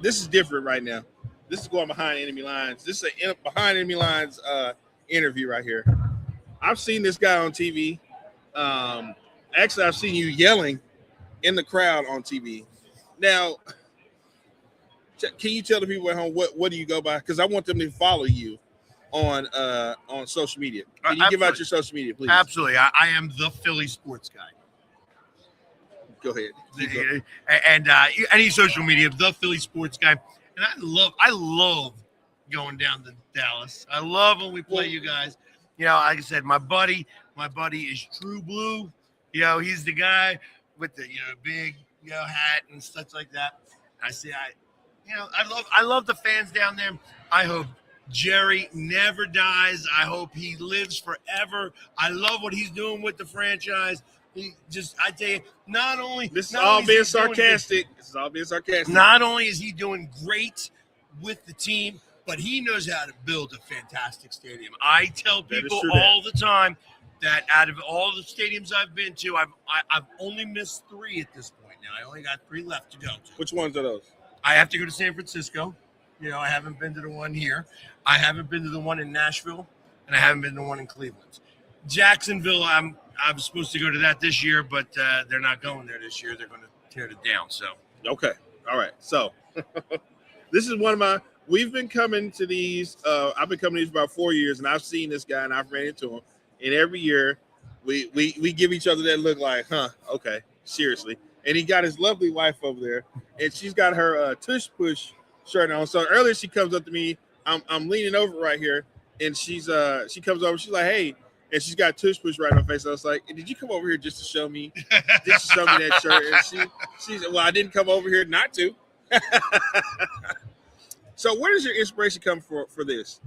This is different right now. This is going behind enemy lines. This is a behind enemy lines interview right here. I've seen this guy on TV. Actually, I've seen you yelling in the crowd on TV. Now, can you tell the people at home what do you go by? Because I want them to follow you on social media. Can you give out your social media, please? Absolutely. I am the Philly sports guy. Go ahead. And any social media, the Philly sports guy. And I love going down to Dallas. I love when we play you guys. You know, like I said, my buddy My buddy is True Blue. You know, he's the guy with the big hat and stuff like that. I love the fans down there. I hope Jerry never dies. I hope he lives forever. I love what he's doing with the franchise. I tell you, not only this is all being sarcastic. Not only is he doing great with the team, but he knows how to build a fantastic stadium. I tell people all the time that out of all the stadiums I've been to, I've only missed 3 at this point now. I only got 3 left to go to. Which ones are those? I have to go to San Francisco. I haven't been to the one here. I haven't been to the one in Nashville, and I haven't been to the one in Cleveland. Jacksonville, I'm supposed to go to that this year, but they're not going there this year. They're going to tear it down. So okay, all right. So this is one of my. We've been coming to these. I've been coming to these for about 4 years, and I've seen this guy, and I've ran into him. And every year, we give each other that look like, okay, seriously. And he got his lovely wife over there, and she's got her tush push shirt on. So earlier she comes up to me. I'm leaning over right here, and she comes over. She's like, hey, and she's got tush push right on her face. I was like, did you come over here just to show me? Just to show me that shirt? And she said, well, I didn't come over here not to. So where does your inspiration come for this?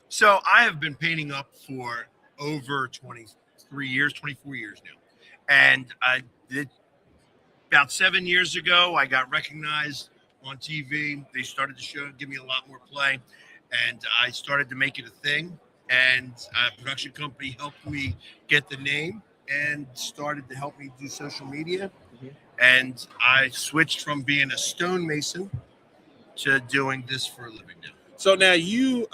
So I have been painting up for over 24 years now. And I did about 7 years ago, I got recognized on TV. They started the show, give me a lot more play. And I started to make it a thing. And a production company helped me get the name and started to help me do social media. Mm-hmm. And I switched from being a stonemason to doing this for a living now. So now you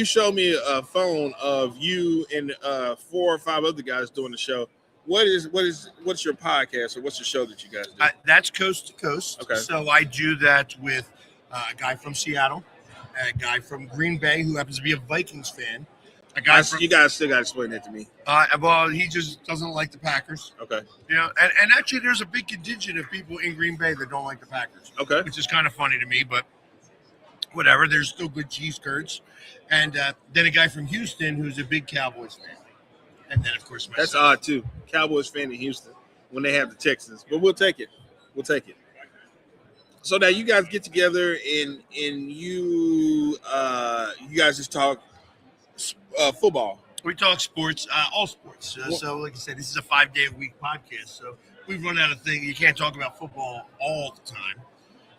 showed me a phone of you and 4 or 5 other guys doing the show. What's your podcast or what's your show that you guys do? That's Coast to Coast. Okay. So I do that with a guy from Seattle, a guy from Green Bay who happens to be a Vikings fan. You guys still got to explain that to me. Well, he just doesn't like the Packers. Okay. And actually there's a big contingent of people in Green Bay that don't like the Packers. Okay. Which is kind of funny to me, but whatever. There's still good cheese curds. And then a guy from Houston who's a big Cowboys fan. And then, of course, myself. That's odd, too. Cowboys fan in Houston when they have the Texans. But we'll take it. So now you guys get together and you guys just talk football. We talk sports, all sports. So like I said, this is a 5-day-a-week podcast. So we've run out of things. You can't talk about football all the time.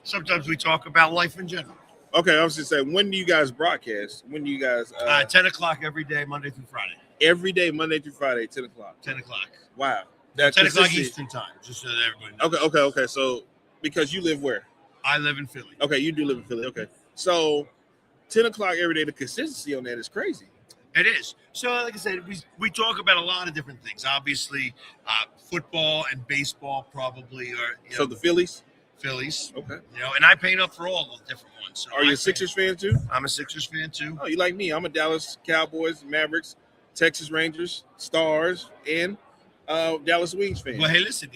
Sometimes we talk about life in general. Okay, I was just saying, when do you guys broadcast? When do you guys? 10 o'clock every day, Monday through Friday. Every day, Monday through Friday, 10 o'clock. 10 o'clock. Wow. 10 o'clock Eastern time, just so that everybody knows. Okay. So, because you live where? I live in Philly. Okay, you do live in Philly. Okay. So, 10 o'clock every day, the consistency on that is crazy. It is. So, like I said, we talk about a lot of different things. Obviously, football and baseball probably are. So, the Phillies? Phillies. Okay. And I paint up for all the different ones. So are you a Sixers fan too? I'm a Sixers fan too. Oh, you like me? I'm a Dallas Cowboys, Mavericks, Texas Rangers, Stars, and Dallas Wings fan. Well, hey, listen.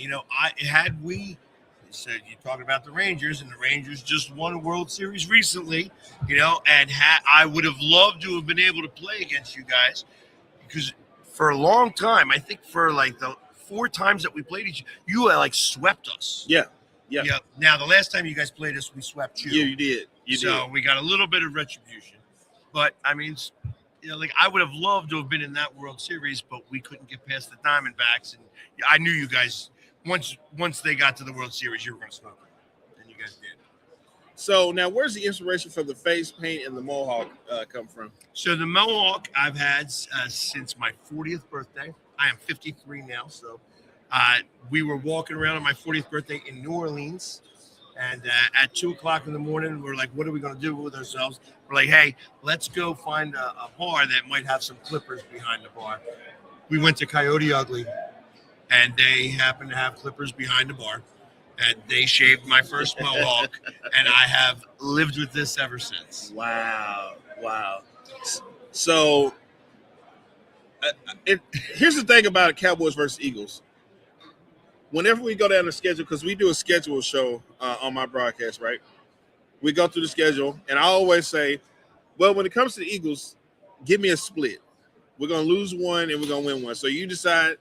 We said you're talking about the Rangers, and the Rangers just won a World Series recently. And I would have loved to have been able to play against you guys because for a long time, I think for like the 4 times that we played each, you like swept us. Yeah. Now, the last time you guys played us, we swept you. Yeah, you did. So we got a little bit of retribution. But, I mean, I would have loved to have been in that World Series, but we couldn't get past the Diamondbacks. And I knew you guys, once they got to the World Series, you were going to smoke them. And you guys did. So, now, where's the inspiration for the face paint and the mohawk come from? So, the mohawk I've had since my 40th birthday. I am 53 now, so... we were walking around on my 40th birthday in New Orleans, and at 2 o'clock in the morning, we're like, what are we going to do with ourselves? We're like, hey, let's go find a bar that might have some clippers behind the bar. We went to Coyote Ugly, and they happened to have clippers behind the bar, and they shaved my first mohawk, and I have lived with this ever since. Wow. So, here's the thing about Cowboys versus Eagles. Whenever we go down the schedule, because we do a schedule show on my broadcast, right? We go through the schedule, and I always say, well, when it comes to the Eagles, give me a split. We're gonna lose one and we're gonna win one. So you decide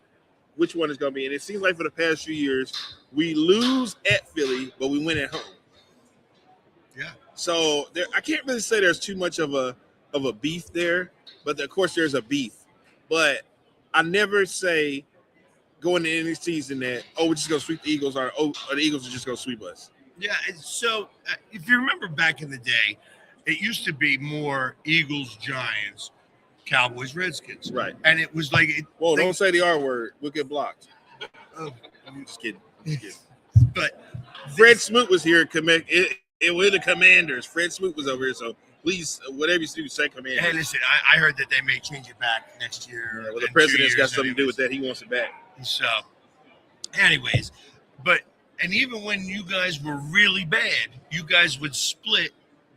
which one is gonna be. And it seems like for the past few years, we lose at Philly, but we win at home. Yeah. So I can't really say there's too much of a beef there, but of course there's a beef. But I never say going into any season that we're just gonna sweep the Eagles, or the Eagles are just gonna sweep us. Yeah. So if you remember back in the day, it used to be more Eagles, Giants, Cowboys, Redskins. Right. And it was like don't say the R word. We'll get blocked. I'm just kidding. But Fred Smoot was here. It was the Commanders. Fred Smoot was over here, so please, whatever you do, say Commanders. Hey, listen, I heard that they may change it back next year. Yeah, well, the president's got something to do with that. He wants it back. So, anyways, and even when you guys were really bad, you guys would split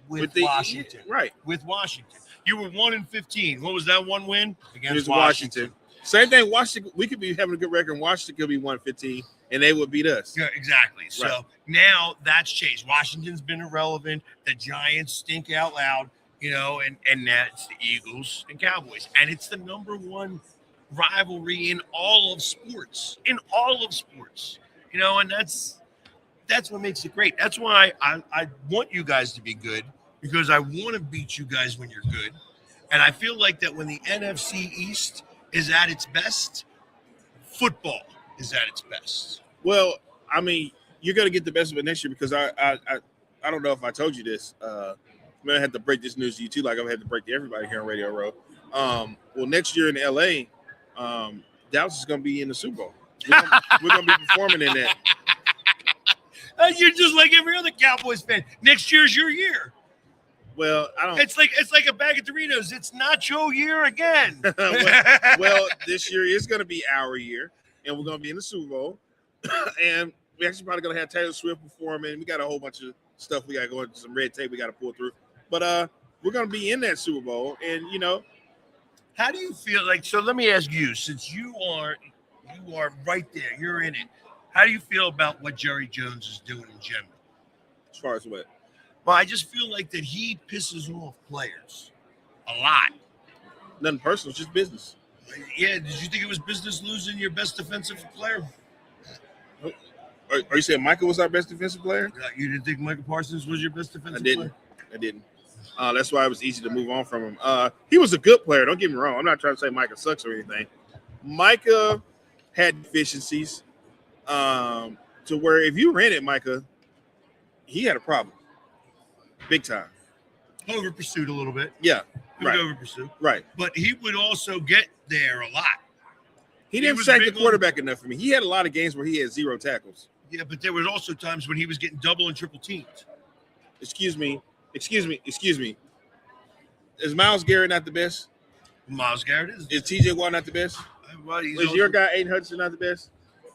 with Washington. Right. With Washington. You were 1-15. What was that one win? Against Washington. Same thing. Washington. We could be having a good record, and Washington could be 1-15, and they would beat us. Yeah, exactly. So Right. now that's changed. Washington's been irrelevant. The Giants stink out loud, and that's the Eagles and Cowboys. And it's the number one rivalry in all of sports. And that's what makes it great. That's why I want you guys to be good, because I want to beat you guys when you're good. And I feel like that when the NFC East is at its best, football is at its best. Well, I mean, you're going to get the best of it next year, because I don't know if I told you this. I'm going to have to break this news to you too, like I've had to break to everybody here on Radio Row. Well, next year in LA, Dallas is going to be in the Super Bowl. We're going to be performing in that. You're just like every other Cowboys fan. Next year's your year. Well, I don't. It's like a bag of Doritos. It's not your year again. well, this year is going to be our year, and we're going to be in the Super Bowl. And we actually probably going to have Taylor Swift performing. We got a whole bunch of stuff we got to go into, some red tape we got to pull through. But we're going to be in that Super Bowl, and how do you feel like? So let me ask you, since you are right there, you're in it. How do you feel about what Jerry Jones is doing in general? As far as what? Well, I just feel like that he pisses off players a lot. Nothing personal, it's just business. Yeah, did you think it was business losing your best defensive player? Are you saying Michael was our best defensive player? You didn't think Michael Parsons was your best defensive player? I didn't. That's why it was easy to move on from him. He was a good player. Don't get me wrong. I'm not trying to say Micah sucks or anything. Micah had deficiencies to where if you ran it, Micah, he had a problem. Big time. Over pursued a little bit. Yeah. He Right. would over pursue. Right. But he would also get there a lot. He didn't was sack the big on- quarterback enough for me. He had a lot of games where he had 0 tackles. Yeah, but there was also times when he was getting double and triple teams. Excuse me. Is Myles Garrett not the best? Myles Garrett is. Is TJ Watt not the best? Well, he's Is also- your guy Aiden Hudson not the best?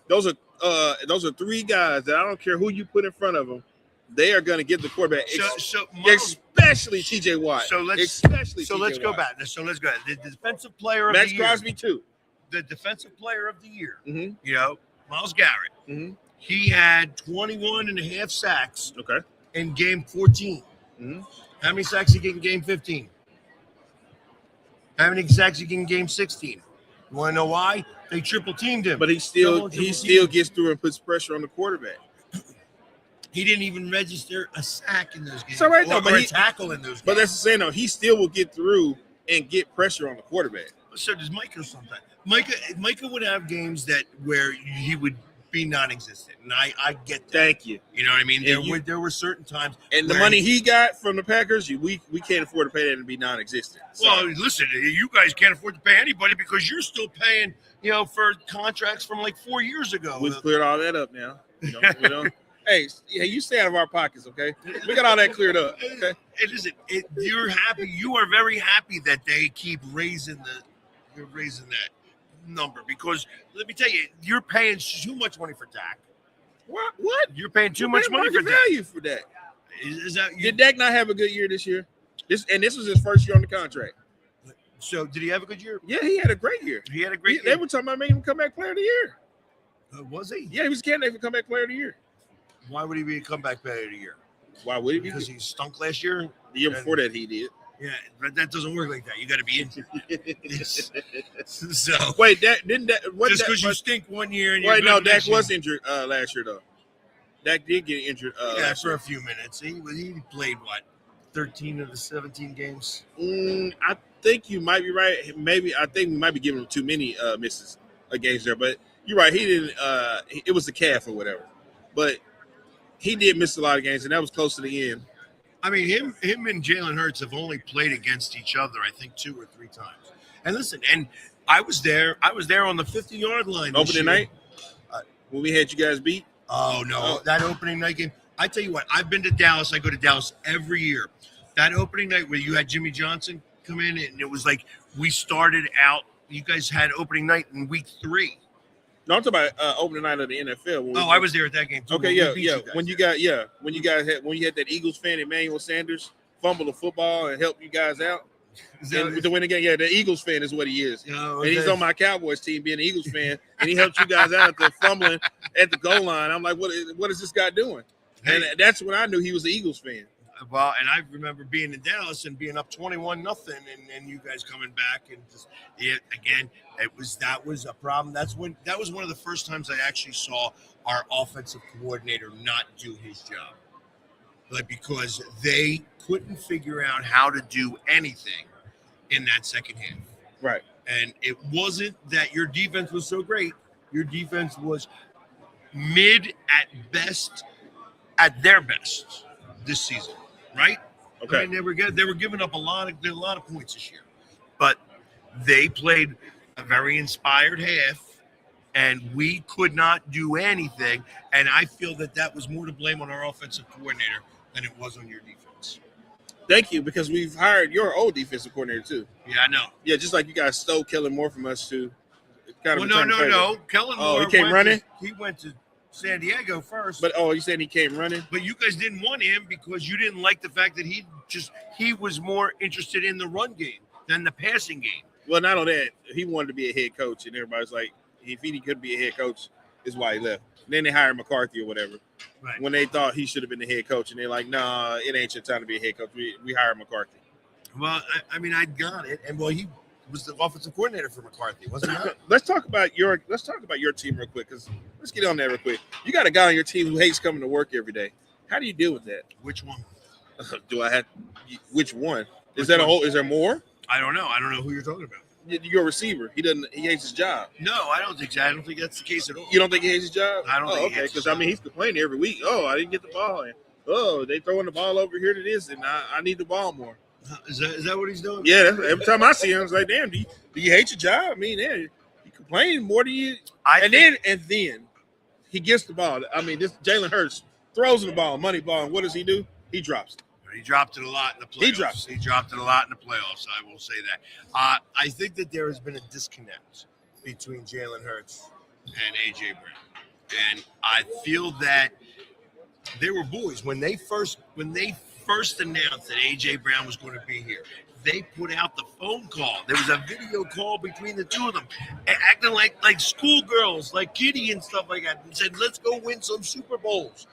Those are 3 guys that I don't care who you put in front of them, they are going to get the quarterback. So Myles- Especially TJ Watt. So let's TJ go Watt. back. So let's go. The defensive player of Max the year. Crosby too. The defensive player of the year. Mm-hmm. Myles Garrett. Mm-hmm. He had 21 and a half sacks. Okay. In game 14. Mm-hmm. How many sacks he get in game 15? How many sacks he get in game 16? You want to know why? They triple teamed him. But he still gets through and puts pressure on the quarterback. He didn't even register a sack in those games. It's all right, though, or but a he- tackle in those games. But that's the saying, though. He still will get through and get pressure on the quarterback. So does Micah sometimes. Micah would have games where he would be non-existent, and I get that. Thank you. You know what I mean? And There were certain times. And the where money he got from the Packers, we can't afford to pay that and be non-existent. Well, listen, you guys can't afford to pay anybody because you're still paying, for contracts from like 4 years ago. We've cleared all that up now. We don't. Hey, you stay out of our pockets, okay? We got all that cleared up. Okay. Hey, listen, you're happy. You are very happy that they keep raising that number, because let me tell you, you're paying too much money for Dak. What? You're paying too much money for market Dak. value for that. Is that Did Dak not have a good year this year? This was his first year on the contract. So did he have a good year? Yeah, he had a great year. He had a great They year. were talking about making him comeback player of the year. Was he? Yeah, he was a candidate for comeback player of the year. Why would he be a comeback player of the year? Why would he? Because he stunk last year. The year before that, he did. Yeah, but that doesn't work like that. You got to be injured. So wait, didn't that just because you stink one year and wait, you're no, good Dak next year. was injured last year though. Dak did get injured. Yeah, for a few minutes. He played what, 13 of the 17 games. I think you might be right. I think we might be giving him too many misses games there, but you're right. He didn't. It was the calf or whatever, but he did miss a lot of games, and that was close to the end. I mean, him and Jalen Hurts have only played against each other, I think, 2 or 3 times. And listen, and I was there on the 50-yard line. Opening night when we had you guys beat. Oh no, that opening night game. I tell you what, I've been to Dallas. I go to Dallas every year. That opening night where you had Jimmy Johnson come in, and it was like we started out. You guys had opening night in week 3. No, I'm talking about opening night of the NFL. I was there at that game too. Okay, yeah. When you had that Eagles fan, Emmanuel Sanders, fumble the football and help you guys out to win the game. Yeah, the Eagles fan is what he is, and he's on my Cowboys team, being an Eagles fan, and he helped you guys out at the fumbling at the goal line. I'm like, what is this guy doing? And that's when I knew he was an Eagles fan. Well, and I remember being in Dallas and being up 21-0, and you guys coming back and just that was a problem. That was one of the first times I actually saw our offensive coordinator not do his job, like because they couldn't figure out how to do anything in that second half. Right. And it wasn't that your defense was so great. Your defense was mid at best, at their best this season. Right? Okay. I mean, they were giving up a lot of points this year, but they played a very inspired half, and we could not do anything. And I feel that was more to blame on our offensive coordinator than it was on your defense. Thank you, because we've hired your old defensive coordinator too. Yeah, I know. Yeah, just like you guys stole Kellen Moore from us too. No. Kellen Moore. He came running. He went to San Diego first. But you said he came running? But you guys didn't want him because you didn't like the fact that he was more interested in the run game than the passing game. Well, not on that. He wanted to be a head coach, and everybody's like, if he could be a head coach, is why he left. And then they hired McCarthy or whatever. Right. When they thought he should have been the head coach, and they're like, nah, it ain't your time to be a head coach. We hired McCarthy. Well, I mean, I got it. And he was the offensive coordinator for McCarthy, wasn't he? Let's talk about your team real quick, because let's get on that real quick. You got a guy on your team who hates coming to work every day. How do you deal with that? Which one? Which one? Is there more? I don't know. I don't know who you're talking about. Your receiver. He hates his job. No, I don't think so. I don't think that's the case at all. You don't think he hates his job? I don't think he hates because I mean, he's complaining every week. Oh, I didn't get the ball. And, oh, they throwing the ball over here to this, and I need the ball more. Is that what he's doing? Yeah, every time I see him, it's like, damn, do you hate your job? I mean, you complain more than you. And then he gets the ball. I mean, this Jalen Hurts throws the ball, money ball, and what does he do? He drops it. He dropped it a lot in the playoffs. He dropped it a lot in the playoffs. I will say that. I think that there has been a disconnect between Jalen Hurts and AJ Brown, and I feel that they were boys when they first announced that AJ Brown was going to be here. They put out the phone call. There was a video call between the two of them, acting like schoolgirls, like Kitty and stuff like that, and said, "Let's go win some Super Bowls."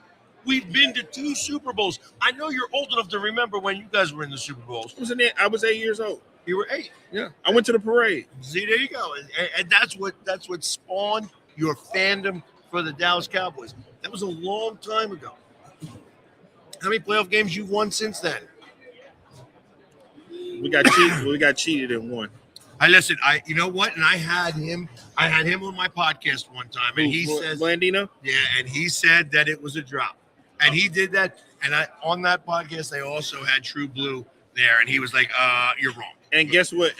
We've been to 2 Super Bowls. I know you're old enough to remember when you guys were in the Super Bowls. I was 8 years old. You were 8. Yeah, I went to the parade. See, there you go, and that's what spawned your fandom for the Dallas Cowboys. That was a long time ago. How many playoff games you've won since then? We got cheated. We got cheated and won. You know what? And I had him on my podcast one time, and he says, Blandino? Yeah, and he said that it was a drop. And he did that. And on that podcast, they also had True Blue there, and he was like, you're wrong. And guess what?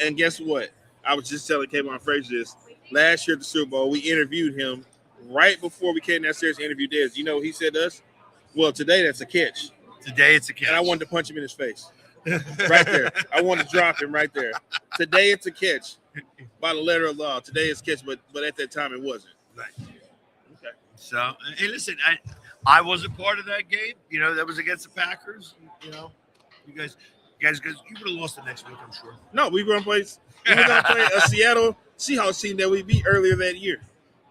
I was just telling Kayvon Frazier this. Last year at the Super Bowl, we interviewed him right before we came downstairs to interview Dez. You know what he said to us? Well, today that's a catch. Today it's a catch. And I wanted to punch him in his face. Right there. I wanted to drop him right there. Today it's a catch. By the letter of law. Today it's catch, but at that time it wasn't. Right. Okay. So, hey, listen, I wasn't part of that game. You know, that was against the Packers. You know, you guys, you would have lost the next week, I'm sure. No, we were going to play a Seattle Seahawks team that we beat earlier that year.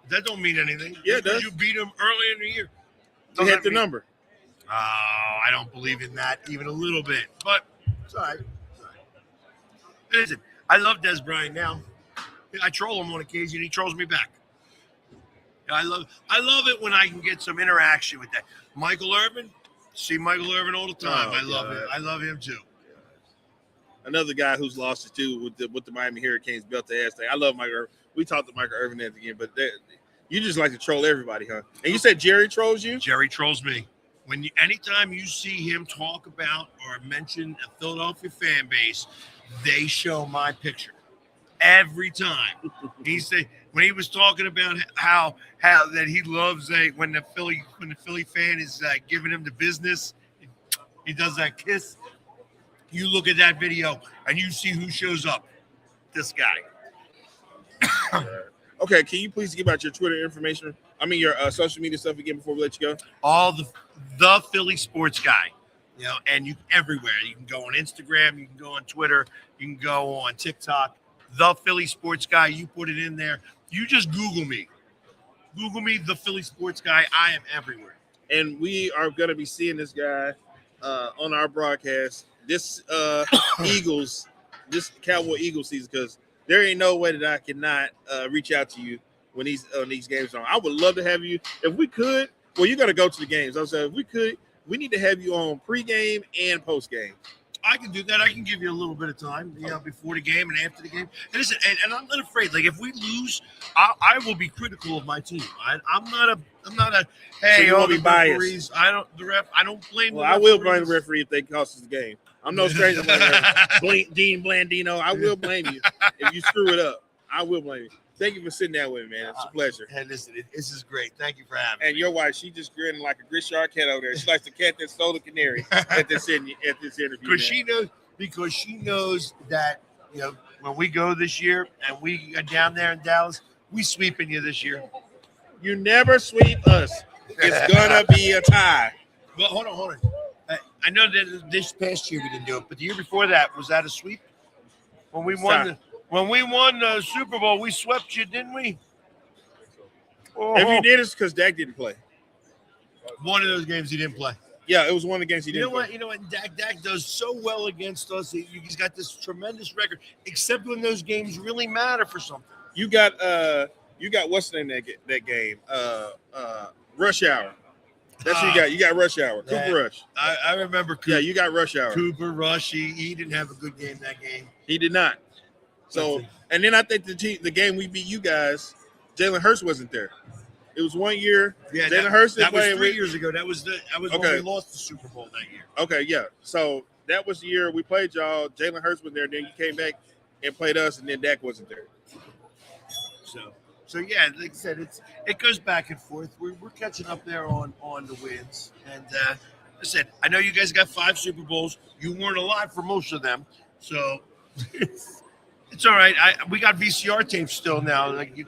That don't mean anything. Yeah, it does. You beat them earlier in the year. They had the number. I don't believe in that even a little bit. But it's all right. Listen, I love Des Bryant now. I troll him on occasion. He trolls me back. I love it when I can get some interaction with that. Michael Irvin, see Michael Irvin all the time. Oh, I love God. him. I love him too. Another guy who's lost it too with the Miami Hurricanes belt to ass thing. I love Michael Irvin. We talked to Michael Irvin at the end, but you just like to troll everybody, huh? And you said Jerry trolls you? Jerry trolls me. Anytime you see him talk about or mention a Philadelphia fan base, they show my picture every time. He said when he was talking about how that he loves when the Philly fan is giving him the business, he does that kiss. You look at that video and you see who shows up. This guy. Okay, can you please give out your Twitter information? I mean your social media stuff again before we let you go. All the Philly sports guy, and you everywhere. You can go on Instagram, you can go on Twitter, you can go on TikTok. The Philly sports guy. You put it in there. You just Google me. Google me, the Philly sports guy. I am everywhere. And we are going to be seeing this guy on our broadcast. This this Cowboy Eagles season, because there ain't no way that I cannot reach out to you when these games are on. I would love to have you. If we could, well, you're going to go to the games. I'm saying if we could, we need to have you on pregame and postgame. I can do that. I can give you a little bit of time, before the game and after the game. And listen, and I'm not afraid. Like if we lose, I will be critical of my team. I'm not a hey, so all be the biased. Referees. I don't blame. Well, I will blame the referee if they cost us the game. I'm no stranger to Dean Blandino. I will blame you if you screw it up. I will blame you. Thank you for sitting down with me, man. It's a pleasure. And listen, this is great. Thank you for having me. And your wife, she just grinning like a Grishaw cat over there. She likes the cat that stole the canary at this interview. Because she knows that when we go this year and we are down there in Dallas, we sweeping you this year. You never sweep us. It's gonna be a tie. Well, hold on. I know that this past year we didn't do it, but the year before that, was that a sweep? When we won the Super Bowl, we swept you, didn't we? If you did, it's because Dak didn't play. One of those games he didn't play. Yeah, it was one of the games he didn't play. You know what? Dak does so well against us. He's got this tremendous record, except when those games really matter for something. You got what's the name that game? Rush Hour. That's what you got. You got Rush Hour. Cooper Rush. I remember Cooper. Yeah, you got Rush Hour. Cooper Rush. He didn't have a good game that game. He did not. So, and then I think the game we beat you guys, Jalen Hurts wasn't there. It was 1 year. Yeah, Jalen Hurts that was 3 years ago. That was when we lost the Super Bowl that year. Okay, yeah. So that was the year we played y'all. Jalen Hurts was there. Then you came back and played us, and then Dak wasn't there. So yeah, like I said, it goes back and forth. We're catching up there on the wins. And I said, I know you guys got 5 Super Bowls. You weren't alive for most of them, so it's all right. We got VCR tapes still now. Like if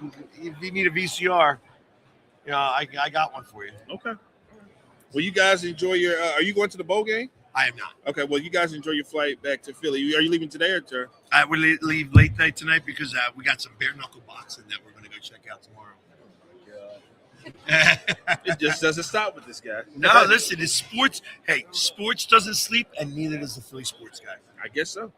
you need a VCR, I got one for you. Okay. Well, you guys enjoy your. Are you going to the bowl game? I am not. Okay. Well, you guys enjoy your flight back to Philly. Are you leaving today or tomorrow? I will leave late night tonight because we got some bare knuckle boxing that we're going to go check out tomorrow. It just doesn't stop with this guy. No, listen, it's sports. Hey, sports doesn't sleep, and neither does the Philly sports guy. I guess so.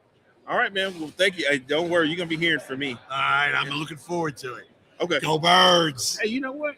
All right, man. Well, thank you. Hey, don't worry. You're going to be hearing from me. All right. I'm looking forward to it. Okay. Go Birds. Hey, you know what?